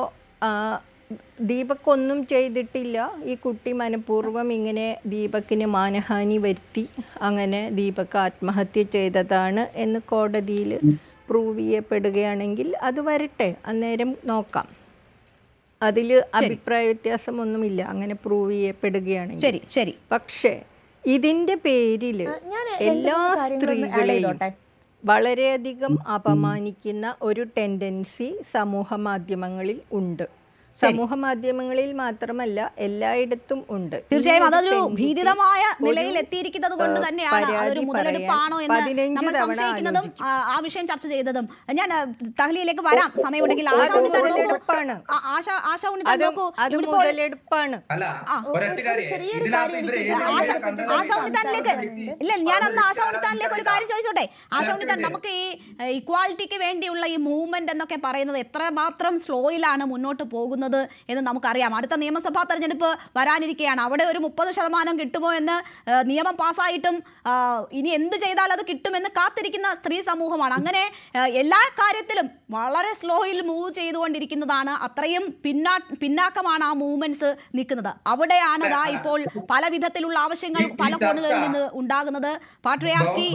ദീപക് ഒന്നും ചെയ്തിട്ടില്ല. ഈ കുട്ടി മനഃപൂർവ്വം ഇങ്ങനെ ദീപക്കിന് മാനഹാനി വരുത്തി അങ്ങനെ ദീപക് ആത്മഹത്യ ചെയ്തതാണ് എന്ന് കോടതിയിൽ പ്രൂവ് ചെയ്യപ്പെടുകയാണെങ്കിൽ അത് വരട്ടെ, അന്നേരം നോക്കാം. അതിൽ അഭിപ്രായ വ്യത്യാസമൊന്നുമില്ല അങ്ങനെ പ്രൂവ് ചെയ്യപ്പെടുകയാണെങ്കിൽ. ശരി. പക്ഷേ ഇതിൻ്റെ പേരിൽ എല്ലാ സ്ത്രീകളെയും വളരെയധികം അപമാനിക്കുന്ന ഒരു ടെൻഡൻസി സമൂഹ മാധ്യമങ്ങളിൽ ഉണ്ട്. സമൂഹ മാധ്യമങ്ങളിൽ മാത്രമല്ല എല്ലായിടത്തും ഉണ്ട്. തീർച്ചയായും അതൊരു ഭീതിതമായ നിലയിൽ എത്തിയിരിക്കുന്നത് കൊണ്ട് തന്നെയാണ് അതൊരു മുതലെടുപ്പാണോ എന്ന് നമ്മൾ സംശയിക്കുന്നതും ആ വിഷയം ചർച്ച ചെയ്തതും. ഞാൻ തഹ്ലിയിലേക്ക് വരാം സമയമുണ്ടെങ്കിൽ. ഇല്ല, ഞാൻ അന്ന് ആശാ ഉണ്ണിത്താനിലേക്ക് ഒരു കാര്യം ചോദിച്ചോട്ടെ. ആശാ ഉണ്ണിത്താൻ, നമുക്ക് ഈ ഇക്വാലിറ്റിക്ക് വേണ്ടിയുള്ള ഈ മൂവ്മെന്റ് എന്നൊക്കെ പറയുന്നത് എത്രമാത്രം സ്ലോയിലാണ് മുന്നോട്ട് പോകുന്നത് എന്ന് നമുക്കറിയാം. അടുത്ത നിയമസഭാ തെരഞ്ഞെടുപ്പ് വരാനിരിക്കുകയാണ്. അവിടെ ഒരു 30% കിട്ടുമോ എന്ന് നിയമം പാസ്സായിട്ടും ഇനി എന്ത് ചെയ്താൽ അത് കിട്ടുമെന്ന് കാത്തിരിക്കുന്ന സ്ത്രീ സമൂഹമാണ്. അങ്ങനെ എല്ലാ കാര്യത്തിലും വളരെ സ്ലോയിൽ മൂവ് ചെയ്തുകൊണ്ടിരിക്കുന്നതാണ്. അത്രയും പിന്നാക്കമാണ് ആ മൂവ്മെന്റ്സ് നിൽക്കുന്നത്. അവിടെയാണ് ഇപ്പോൾ പല വിധത്തിലുള്ള ആവശ്യങ്ങൾ പല കോണുകളിൽ നിന്ന് ഉണ്ടാകുന്നത്. പാട്രിയാർക്കി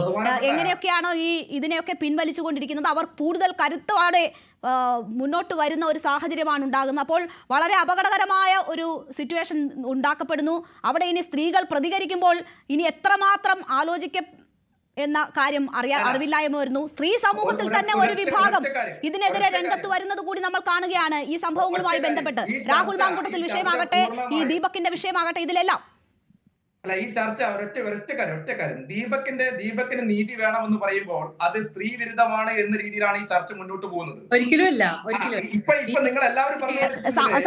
എങ്ങനെയൊക്കെയാണോ ഇതിനെയൊക്കെ പിൻവലിച്ചുകൊണ്ടിരിക്കുന്നത്, അവർ കൂടുതൽ കരുത്തോടെ മുന്നോട്ട് വരുന്ന ഒരു സാഹചര്യമാണ് ഉണ്ടാകുന്നത്. അപ്പോൾ വളരെ അപകടകരമായ ഒരു സിറ്റുവേഷൻ ഉണ്ടാക്കപ്പെടുന്നു. അവിടെ ഇനി സ്ത്രീകൾ പ്രതികരിക്കുമ്പോൾ ഇനി എത്രമാത്രം എന്ന കാര്യം അറിവില്ലായ്മ വരുന്നു. സ്ത്രീ സമൂഹത്തിൽ തന്നെ ഒരു വിഭാഗം ഇതിനെതിരെ രംഗത്ത് വരുന്നത് കൂടി നമ്മൾ കാണുകയാണ് ഈ സംഭവങ്ങളുമായി ബന്ധപ്പെട്ട്. രാഹുൽ മാങ്കൂട്ടത്തിൽ വിഷയമാകട്ടെ, ഈ ദീപകിന്റെ വിഷയമാകട്ടെ, ഇതിലെല്ലാം അല്ല, ഈ ചർച്ച ഒറ്റക്കാര്യം ദീപക്കിന് നീതി വേണമെന്ന് പറയുമ്പോൾ അത് സ്ത്രീ വിരുദ്ധമാണ് എന്ന രീതിയിലാണ് ഈ ചർച്ച മുന്നോട്ട് പോകുന്നത്. ഒരിക്കലും അല്ല. ഇപ്പൊ നിങ്ങൾ എല്ലാവരും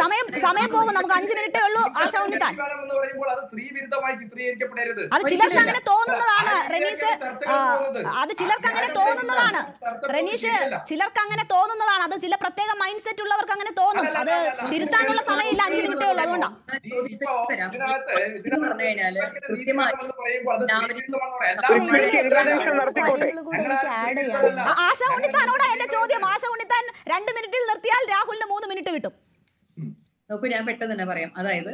സമയം പോകും, നമുക്ക് 5 മിനിറ്റേ ഉള്ളൂ. ആശ ഉണ്ണിത്താൻ, വേണമെന്ന് പറയുമ്പോൾ അത് സ്ത്രീ വിരുദ്ധമായി ചിത്രീകരിക്കപ്പെടരുത്. അത് ചിലർക്ക് അങ്ങനെ തോന്നുന്നതാണ് റെനീസ്, അത് ചിലർക്ക് അങ്ങനെ തോന്നുന്നതാണ് റെനീഷ്, ചിലർക്ക് അങ്ങനെ തോന്നുന്നതാണ്. അത് ചില പ്രത്യേക മൈൻഡ് സെറ്റ് ഉള്ളവർക്ക് അങ്ങനെ തോന്നും. അത് തിരുത്താനുള്ള സമയമില്ല, 5 മിനിറ്റേ ഉള്ളൂ. അതുകൊണ്ടാണ് പറഞ്ഞു കഴിഞ്ഞാല് കൃത്യമായി ആശ ഉണ്ണിത്താനോടാ എന്റെ ചോദ്യം. ആശ ഉണ്ണിത്താൻ 2 മിനിറ്റിൽ നിർത്തിയാൽ രാഹുലിന് 3 മിനിറ്റ് കിട്ടും. നോക്കൂ, ഞാൻ പെട്ടെന്ന് തന്നെ പറയാം. അതായത്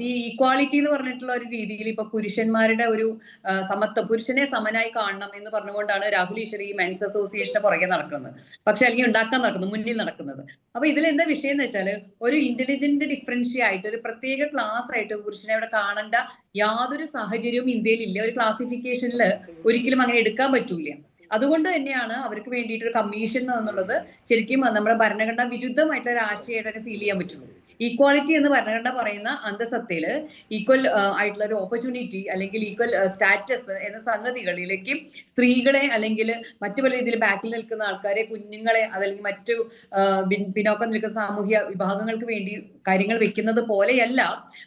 ഈ ഈക്വാളിറ്റി എന്ന് പറഞ്ഞിട്ടുള്ള ഒരു രീതിയിൽ ഇപ്പൊ പുരുഷന്മാരുടെ ഒരു സമത്വം, പുരുഷനെ സമനായി കാണണം എന്ന് പറഞ്ഞുകൊണ്ടാണ് രാഹുൽ ഈശ്വർ ഈ മെൻസ് അസോസിയേഷന്റെ പുറകെ നടക്കുന്നത്, പക്ഷെ അല്ലെങ്കിൽ ഉണ്ടാക്കാൻ നടക്കുന്നത്, മുന്നിൽ നടക്കുന്നത്. അപ്പൊ ഇതിൽ എന്താ വിഷയം എന്ന് വെച്ചാൽ, ഒരു ഇന്റലിജന്റ് ഡിഫറൻഷ്യ ആയിട്ട് ഒരു പ്രത്യേക ക്ലാസ് ആയിട്ട് പുരുഷനെ ഇവിടെ കാണേണ്ട യാതൊരു സാഹചര്യവും ഇന്ത്യയിൽ ഇല്ല. ഒരു ക്ലാസിഫിക്കേഷനിൽ ഒരിക്കലും അങ്ങനെ എടുക്കാൻ പറ്റൂല. അതുകൊണ്ട് തന്നെയാണ് അവർക്ക് വേണ്ടിയിട്ട് ഒരു കമ്മീഷൻ എന്നുള്ളത് ശരിക്കും നമ്മുടെ ഭരണഘടന വിരുദ്ധമായിട്ടുള്ള ഒരു ആശയമായിട്ട് ഫീൽ ചെയ്യാൻ പറ്റുള്ളൂ. ഈക്വാളിറ്റി എന്ന് ഭരണഘടന പറയുന്ന അന്തസത്തയില് ഈക്വൽ ആയിട്ടുള്ള ഒരു ഓപ്പർച്യൂണിറ്റി അല്ലെങ്കിൽ ഈക്വൽ സ്റ്റാറ്റസ് എന്ന സംഗതികളിലേക്ക് സ്ത്രീകളെ അല്ലെങ്കിൽ മറ്റു പല രീതിയിൽ ബാക്കിൽ നിൽക്കുന്ന ആൾക്കാരെ, കുഞ്ഞുങ്ങളെ, അതല്ലെങ്കിൽ മറ്റു പിന്നോക്കം നിൽക്കുന്ന സാമൂഹ്യ വിഭാഗങ്ങൾക്ക് വേണ്ടി കാര്യങ്ങൾ വെക്കുന്നത് പോലെയല്ല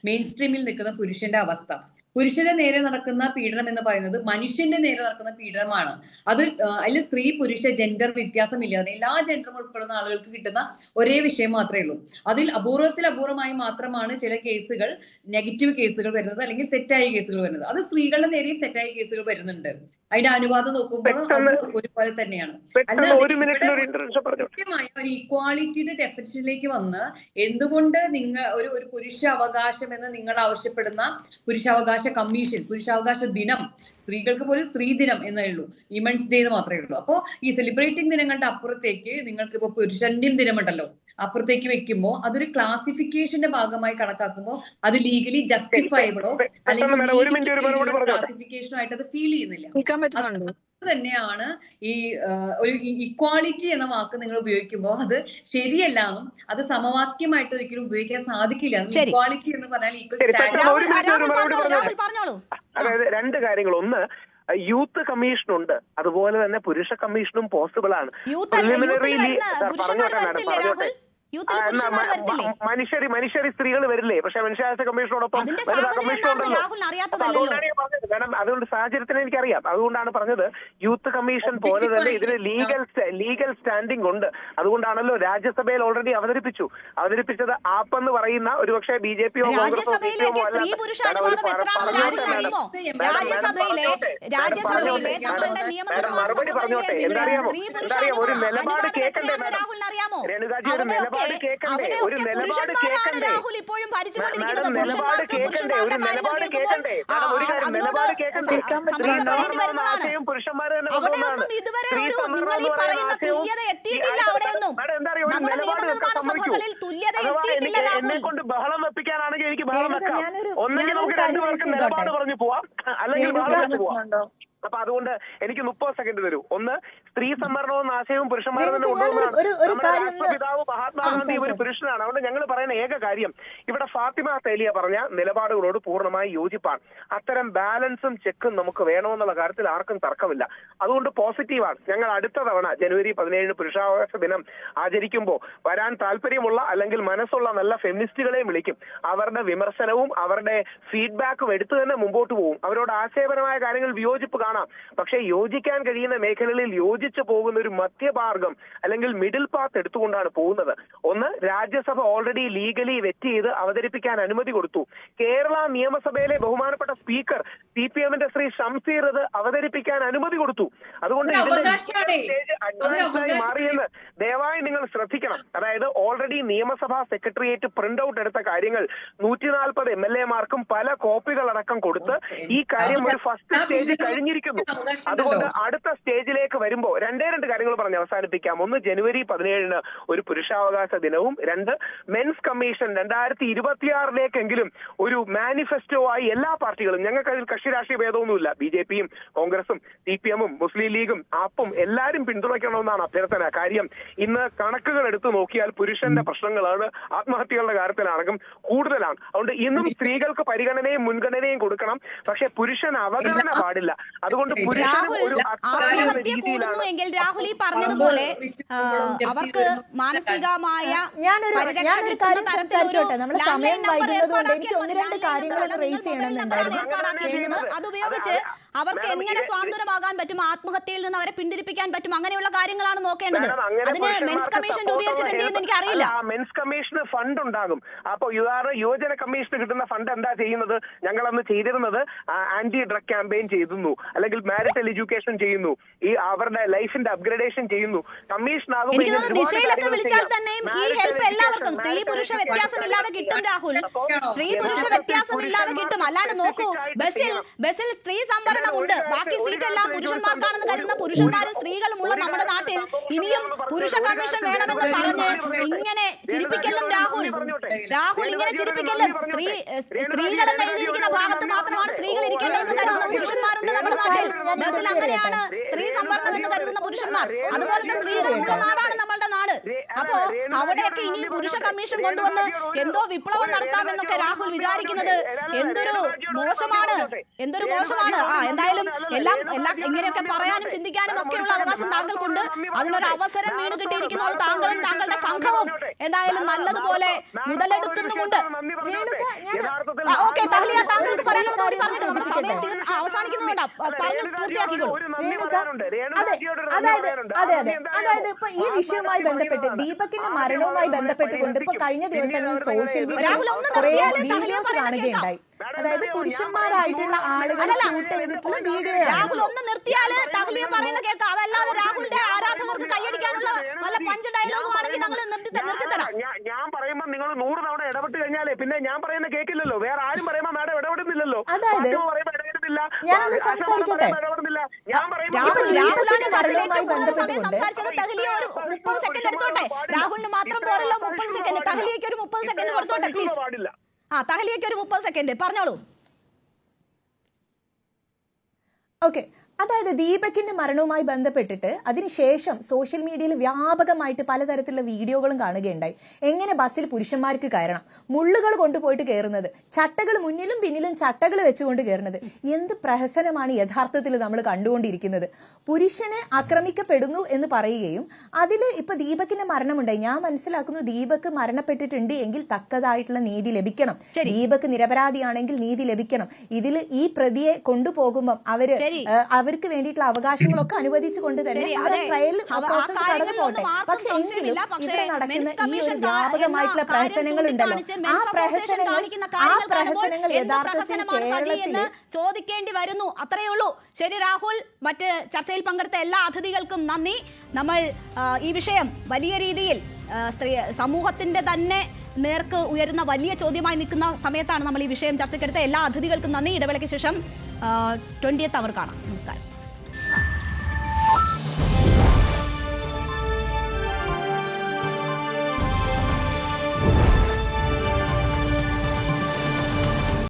മെയിൻ സ്ട്രീമിൽ നിൽക്കുന്ന പുരുഷന്റെ അവസ്ഥ. പുരുഷന്റെ നേരെ നടക്കുന്ന പീഡനം എന്ന് പറയുന്നത് മനുഷ്യന്റെ നേരെ നടക്കുന്ന പീഡനമാണ്. അത് അതിൽ സ്ത്രീ പുരുഷ ജെൻഡർ വ്യത്യാസമില്ലാതെ എല്ലാ ജെൻഡറും ഉൾപ്പെടുന്ന ആളുകൾക്ക് കിട്ടുന്ന ഒരേ വിഷയം മാത്രമേ ഉള്ളൂ. അതിൽ അപൂർവമായി മാത്രമാണ് ചില കേസുകൾ, നെഗറ്റീവ് കേസുകൾ വരുന്നത്, അല്ലെങ്കിൽ തെറ്റായ കേസുകൾ വരുന്നത്. അത് സ്ത്രീകളുടെ നേരെയും തെറ്റായ കേസുകൾ വരുന്നുണ്ട്. അതിന്റെ അനുവാദം നോക്കുമ്പോൾ ഒരുപോലെ തന്നെയാണ്. കൃത്യമായ ഒരു ഈക്വാളിറ്റിയുടെ ഡെഫിനിഷനിലേക്ക് വന്ന് എന്തുകൊണ്ട് നിങ്ങൾ ഒരു പുരുഷ അവകാശം എന്ന് നിങ്ങൾ ആവശ്യപ്പെടുന്ന പുരുഷാവകാശ കമ്മീഷൻ, പുരുഷാവകാശ ദിനം, സ്ത്രീകൾക്ക് പോലും സ്ത്രീ ദിനം എന്നേ ഉള്ളൂ, വിമൻസ് ഡേ എന്ന് മാത്രമേ ഉള്ളൂ. അപ്പോൾ ഈ സെലിബ്രേറ്റിംഗ് ദിനങ്ങളുടെ അപ്പുറത്തേക്ക് നിങ്ങൾക്ക് ഇപ്പോൾ പുരുഷന്റെയും ദിനമുണ്ടല്ലോ, അപ്പുറത്തേക്ക് വെക്കുമ്പോൾ അതൊരു ക്ലാസിഫിക്കേഷന്റെ ഭാഗമായി കണക്കാക്കുമ്പോൾ അത് ലീഗലി ജസ്റ്റിഫയബിളോ അല്ലെങ്കിൽ ക്ലാസിഫിക്കേഷനോ ആയിട്ട് അത് ഫീൽ ചെയ്യുന്നില്ല. തന്നെയാണ് ഈ ഒരു ഇക്വാളിറ്റി എന്ന വാക്ക് നിങ്ങൾ ഉപയോഗിക്കുമ്പോൾ അത് ശരിയല്ലാന്നും അത് സമവാക്യമായിട്ട് ഒരിക്കലും ഉപയോഗിക്കാൻ സാധിക്കില്ല. ഇക്വാളിറ്റി എന്ന് പറഞ്ഞാൽ ഈക്വൽ പറഞ്ഞോളൂ. അതായത് 2 കാര്യങ്ങൾ. ഒന്ന്, യൂത്ത് കമ്മീഷൻ ഉണ്ട്, അതുപോലെ തന്നെ പുരുഷ കമ്മീഷനും പോസിബിൾ ആണ്. മനുഷ്യരി സ്ത്രീകൾ വരില്ലേ? പക്ഷെ മനുഷ്യാവകാശ കമ്മീഷനോടൊപ്പം കമ്മീഷൻ ഉണ്ടല്ലോ. അതുകൊണ്ടാണ് ഞാൻ പറഞ്ഞത്. കാരണം അതുകൊണ്ട് സാഹചര്യത്തിന് എനിക്കറിയാം. അതുകൊണ്ടാണ് പറഞ്ഞത് യൂത്ത് കമ്മീഷൻ പോലെ തന്നെ ഇതിന് ലീഗൽ സ്റ്റാൻഡിംഗ് ഉണ്ട്. അതുകൊണ്ടാണല്ലോ രാജ്യസഭയിൽ ഓൾറെഡി അവതരിപ്പിച്ചത് ആപ്പ് എന്ന് പറയുന്ന ഒരുപക്ഷെ BJP-യോ കോൺഗ്രസോ CPM-ഓ അല്ല. മറുപടി പറഞ്ഞോട്ടെ. എന്താറിയാമോ, ഒരു നിലപാട് കേൾക്കണ്ടേ രേണുകാജി? ഒരു നിലപാട് കേൾക്കണ്ടേ? ഒരു നിലപാട് കേൾക്കണ്ടേ? ആശയം പുരുഷന്മാർ തന്നെ കൊണ്ടുവന്നതാണ്. സ്ത്രീ സംവരണം എന്ന് പറയുന്ന ആശയവും എന്താ ഒരു നിലപാട് വെക്കാൻ സമ്മതിക്കൂ? അഥവാ എന്നെ കൊണ്ട് ബഹളം വെപ്പിക്കാനാണെങ്കിൽ എനിക്ക് ബഹളം വെക്കാം. ഒന്നെങ്കിൽ നമുക്ക് 2 പേർക്ക് നിലപാട് പറഞ്ഞു പോവാം, അല്ലെങ്കിൽ ബഹളം വെച്ച് പോവാം. അപ്പൊ അതുകൊണ്ട് എനിക്ക് 30 സെക്കൻഡ് തരൂ. ഒന്ന്, സ്ത്രീ സംവരണം എന്ന ആശയവും പുരുഷന്മാർ തന്നെ കൊണ്ടുവന്നതാണ്. നമ്മുടെ രാഷ്ട്രപിതാവ് മഹാത്മാഗാന്ധി ഒരു പുരുഷനാണ്. അതുകൊണ്ട് ഞങ്ങൾ പറയുന്ന ഏക കാര്യം, ഇവിടെ ഫാത്തിമ തേലിയ പറഞ്ഞ നിലപാടുകളോട് പൂർണ്ണമായി യോജിപ്പാണ്. അത്തരം ബാലൻസും ചെക്കും നമുക്ക് വേണമെന്നുള്ള കാര്യത്തിൽ ആർക്കും തർക്കമില്ല. അതുകൊണ്ട് പോസിറ്റീവാണ്. ഞങ്ങൾ അടുത്ത തവണ ജനുവരി 17 പുരുഷാവകാശ ദിനം ആചരിക്കുമ്പോൾ വരാൻ താല്പര്യമുള്ള അല്ലെങ്കിൽ മനസ്സുള്ള നല്ല ഫെമിനിസ്റ്റുകളെയും വിളിക്കും. അവരുടെ വിമർശനവും അവരുടെ ഫീഡ്ബാക്കും എടുത്തു തന്നെ മുമ്പോട്ട് പോകും. അവരോട് ആശയപരമായ കാര്യങ്ങൾ വിയോജിപ്പ് കാണാം, പക്ഷേ യോജിക്കാൻ കഴിയുന്ന മേഖലകളിൽ യോജിച്ചു പോകുന്ന ഒരു മധ്യമാർഗം അല്ലെങ്കിൽ മിഡിൽ പാത്ത് എടുത്തുകൊണ്ടാണ് പോകുന്നത്. ഒന്ന്, രാജ്യസഭ ഓൾറെഡി ലീഗലി വെറ്റ് ചെയ്ത് അവതരിപ്പിക്കാൻ അനുമതി കൊടുത്തു. കേരള നിയമസഭയിലെ ബഹുമാനപ്പെട്ട സ്പീക്കർ CPM-ന്റെ ശ്രീ ഷംസീർ ഇത് അവതരിപ്പിക്കാൻ അനുമതി കൊടുത്തു. അതുകൊണ്ട് അഡ്വാൻസായി മാറിയെന്ന് ദയവായി നിങ്ങൾ ശ്രദ്ധിക്കണം. അതായത് ഓൾറെഡി നിയമസഭാ സെക്രട്ടേറിയറ്റ് പ്രിന്റ് ഔട്ട് എടുത്ത കാര്യങ്ങൾ 140 MLA-മാർക്കും പല കോപ്പികളടക്കം കൊടുത്ത് ഈ കാര്യം ഒരു ഫസ്റ്റ് സ്റ്റേജ് കഴിഞ്ഞിരിക്കുന്നു. അതുകൊണ്ട് അടുത്ത സ്റ്റേജിലേക്ക് വരുമ്പോൾ 2 കാര്യങ്ങൾ പറഞ്ഞ് അവസാനിപ്പിക്കാം. ഒന്ന്, ജനുവരി 17 ഒരു പുരുഷാവകാശ ദിനവും 2, മെൻസ് കമ്മീഷൻ 2026 ഒരു മാനിഫെസ്റ്റോ ആയി എല്ലാ പാർട്ടികളും, ഞങ്ങൾക്ക് അതിൽ കക്ഷി രാഷ്ട്രീയ ഭേദമൊന്നുമില്ല. BJPയും കോൺഗ്രസും CPM-ഉം മുസ്ലിം ലീഗും ആപ്പും എല്ലാവരും പിന്തുണയ്ക്കണമെന്നാണ് അഭ്യർത്ഥന. കാര്യം ഇന്ന് കണക്കുകൾ എടുത്തു നോക്കിയാൽ പുരുഷന്റെ പ്രശ്നങ്ങളാണ് ആത്മഹത്യകളുടെ കാര്യത്തിലാണെങ്കിലും കൂടുതലാണ്. അതുകൊണ്ട് ഇന്നും സ്ത്രീകൾക്ക് പരിഗണനയും മുൻഗണനയും കൊടുക്കണം. പക്ഷെ പുരുഷൻ അവഗണന പാടില്ല. അതുകൊണ്ട് പുരുഷനും ഒരു രീതിയിലാണ് രാഹുൽ ഈ പറഞ്ഞതുപോലെ അവർക്ക് മാനസികമായ ഞാനൊരു കാര്യം സംസാരിച്ചോട്ടെ. നമ്മുടെ സമയം വൈകുന്നതുകൊണ്ട് എനിക്ക് 1-2 കാര്യങ്ങൾ റേസ് ചെയ്യണമെന്നുണ്ടായിരുന്നു. അതുപയോഗിച്ച് അവർക്ക് എങ്ങനെ സ്വാതന്ത്ര്യമാകാൻ പറ്റും, ആത്മഹത്യയിൽ നിന്ന് അവരെ പിന്തിരിപ്പിക്കാൻ പറ്റും, അങ്ങനെയുള്ള കാര്യങ്ങളാണ് നോക്കേണ്ടത്. അതിന് മെൻസ് കമ്മീഷൻ രൂപീകരിച്ചിട്ട് എന്ത് ചെയ്യുന്നു എനിക്ക് അറിയില്ല. മെൻസ് കമ്മീഷന് ഫണ്ട് ഉണ്ടാകും. അപ്പൊ യുവജന കമ്മീഷന് കിട്ടുന്ന ഫണ്ട് എന്താ ചെയ്യുന്നത്? ഞങ്ങൾ അന്ന് ചെയ്തിരുന്നത് ആന്റി ഡ്രഗ് ക്യാമ്പയിൻ ചെയ്യുന്നു, അല്ലെങ്കിൽ മാരിറ്റൽ എഡ്യൂക്കേഷൻ ചെയ്യുന്നു, ഈ അവരുടെ ലൈഫിന്റെ അപ്ഗ്രഡേഷൻ ചെയ്യുന്നു. കമ്മീഷനാകും ദിശയിലൊക്കെ വിളിച്ചാൽ തന്നെയും ഈ ഹെൽപ്പ് എല്ലാവർക്കും സ്ത്രീ പുരുഷ വ്യത്യാസമില്ലാതെ കിട്ടും. രാഹുൽ, സ്ത്രീ പുരുഷ വ്യത്യാസമില്ലാതെ കിട്ടും. അല്ലാണ്ട് നോക്കൂ, ബസ്സിൽ സ്ത്രീ സംവരണമുണ്ട്, ബാക്കി സീറ്റ് എല്ലാം പുരുഷന്മാർക്കാണെന്ന് കരുതുന്ന പുരുഷന്മാരും സ്ത്രീകളും ഉള്ള നമ്മുടെ നാട്ടിൽ ഇനിയും പുരുഷ കമ്മീഷൻ വേണമെന്ന് പറഞ്ഞ് ഇങ്ങനെ ചിരിപ്പിക്കലും രാഹുൽ ഇങ്ങനെ ചിരിപ്പിക്കലും. സ്ത്രീകളെന്ന് എഴുതിയിരിക്കുന്ന ഭാഗത്ത് മാത്രമാണ് സ്ത്രീകൾ ഇരിക്കേണ്ടതെന്ന് കരുതുന്ന പുരുഷന്മാരുണ്ട് നമ്മുടെ നാട്ടിൽ. ബസ്സിൽ അങ്ങനെയാണ് സ്ത്രീ സംവരണം എന്ന് കരുതുന്ന പുരുഷന്മാർ. അതുപോലത്തെ സ്ത്രീകളുള്ള നാടാണ് നമ്മളുടെ നാട്. അപ്പോ അവിടെയൊക്കെ ഇനിയും പുരുഷ കമ്മീഷൻ കൊണ്ടുവന്ന് എന്തോ വിപ്ലവം നടത്താമെന്നൊക്കെ രാഹുൽ വിചാരിക്കുന്നത് എന്തൊരു മോശമാണ്. എന്തായാലും എല്ലാം ഇങ്ങനെയൊക്കെ പറയാനും ചിന്തിക്കാനും ഒക്കെയുള്ള അവകാശം താങ്കൾക്കുണ്ട്. അതിനൊരു അവസരം വീണ് കിട്ടിയിരിക്കുന്നത് താങ്കളും താങ്കളുടെ സംഘവും എന്തായാലും നല്ലതുപോലെ മുതലെടുക്കുന്നുമുണ്ട്. ഓക്കെ തഹ്ലിയ, താങ്കൾക്ക് പറയാനുള്ളത് പറഞ്ഞിട്ട് നമ്മുടെ സമയം അവസാനിക്കുന്നുണ്ട്, പറഞ്ഞു പൂർത്തിയാക്കിക്കോളൂ. അതായത് ഇപ്പൊ ഈ വിഷയവുമായി ബന്ധപ്പെട്ട് ദീപകിന്റെ മരണവുമായി ബന്ധപ്പെട്ടുകൊണ്ട് ഇപ്പൊ കഴിഞ്ഞ ദിവസങ്ങളിൽ സോഷ്യൽ മീഡിയയിൽ കുറെ വീഡിയോസ് കാണുകയുണ്ടായി. അതായത് പുരുഷന്മാരായിട്ടുള്ള ആളുകൾ ഷൂട്ട് ചെയ്തിട്ടുള്ള വീഡിയോ. രാഹുൽ ഒന്ന് നിർത്തിയാല് തഹ്ലിയ പറയുന്ന കേൾക്കാം. അതല്ലാതെ രാഹുലിന്റെ ആരാധകർക്ക് കൈയടിക്കാനുള്ള വല്ല പഞ്ച് ഡയലോഗും ആണെങ്കിൽ ഞങ്ങൾ നിർത്തിത്തരാം. ഞാൻ പറയുമ്പോൾ നിങ്ങൾ 100 തവണ ഇടപെട്ട് കഴിഞ്ഞാലേ പിന്നെ ഞാൻ പറയുന്ന കേൾക്കില്ലല്ലോ. വേറെ ആരും പറയുമ്പോൾ മാഡം ഇടപെടുന്നില്ലല്ലോ. അതായത് ഞാനൊന്ന് സംസാരിക്കട്ടെ. സംസാരിച്ചത് തഹ്ലിയ ഒരു 30 സെക്കൻഡ് എടുത്തോട്ടെ. രാഹുലിന് മാത്രം പോരല്ലോ 30 സെക്കൻഡ്. തഹ്ലിയക്ക് ഒരു 30 സെക്കൻഡ് കൊടുത്തോട്ടെ പ്ലീസ്. തഹ്ലിയക്ക് ഒരു 30 സെക്കൻഡ് പറഞ്ഞോളൂ. ഓക്കെ, അതായത് ദീപകിന്റെ മരണവുമായി ബന്ധപ്പെട്ടിട്ട് അതിനുശേഷം സോഷ്യൽ മീഡിയയിൽ വ്യാപകമായിട്ട് പലതരത്തിലുള്ള വീഡിയോകളും കാണുകയുണ്ടായി. എങ്ങനെ ബസ്സിൽ പുരുഷന്മാർക്ക് കയറണം, മുള്ളുകൾ കൊണ്ടുപോയിട്ട് കയറുന്നത്, ചട്ടകൾ മുന്നിലും പിന്നിലും ചട്ടകൾ വെച്ചുകൊണ്ട് കയറുന്നത്. എന്ത് പ്രഹസനമാണ് യഥാർത്ഥത്തിൽ നമ്മൾ കണ്ടുകൊണ്ടിരിക്കുന്നത്. പുരുഷനെ ആക്രമിക്കപ്പെടുന്നു എന്ന് പറയുകയും അതിൽ ഇപ്പൊ ദീപകിന്റെ മരണമുണ്ടായി. ഞാൻ മനസ്സിലാക്കുന്നു ദീപക് മരണപ്പെട്ടിട്ടുണ്ട് എങ്കിൽ തക്കതായിട്ടുള്ള നീതി ലഭിക്കണം. ദീപക് നിരപരാധിയാണെങ്കിൽ നീതി ലഭിക്കണം. ഇതിൽ ഈ പ്രതിയെ കൊണ്ടുപോകുമ്പോൾ അവർക്ക് വേണ്ടിയിട്ടുള്ള അവകാശങ്ങളൊക്കെ അനുവദിച്ചുകൊണ്ട് തന്നെ ട്രയൽ പ്രോസസ് കടന്നു പോട്ടെ. പക്ഷെ എങ്കിലും ഇവിടെ നടക്കുന്ന ഈ ഒരു വ്യാപകമായിട്ടുള്ള പ്രഹസനങ്ങൾ ഉണ്ടല്ലോ, ആ പ്രഹസനങ്ങൾ യഥാർത്ഥത്തിൽ കേരളത്തിൽ ചോദിക്കേണ്ടി വരുന്നു. അത്രയേ ഉള്ളൂ. ശരി രാഹുൽ, മറ്റ് ചർച്ചയിൽ പങ്കെടുത്ത എല്ലാ അതിഥികൾക്കും നന്ദി. നമ്മൾ ഈ വിഷയം വലിയ രീതിയിൽ സമൂഹത്തിന്റെ തന്നെ നേർക്ക് ഉയരുന്ന വലിയ ചോദ്യമായി നിൽക്കുന്ന സമയത്താണ് നമ്മൾ ഈ വിഷയം ചർച്ചയ്ക്കെടുത്ത എല്ലാ അതിഥികൾക്കും നന്ദി. ഇടവേളയ്ക്ക് ശേഷം 20th അവർ കാണാം. നമസ്കാരം.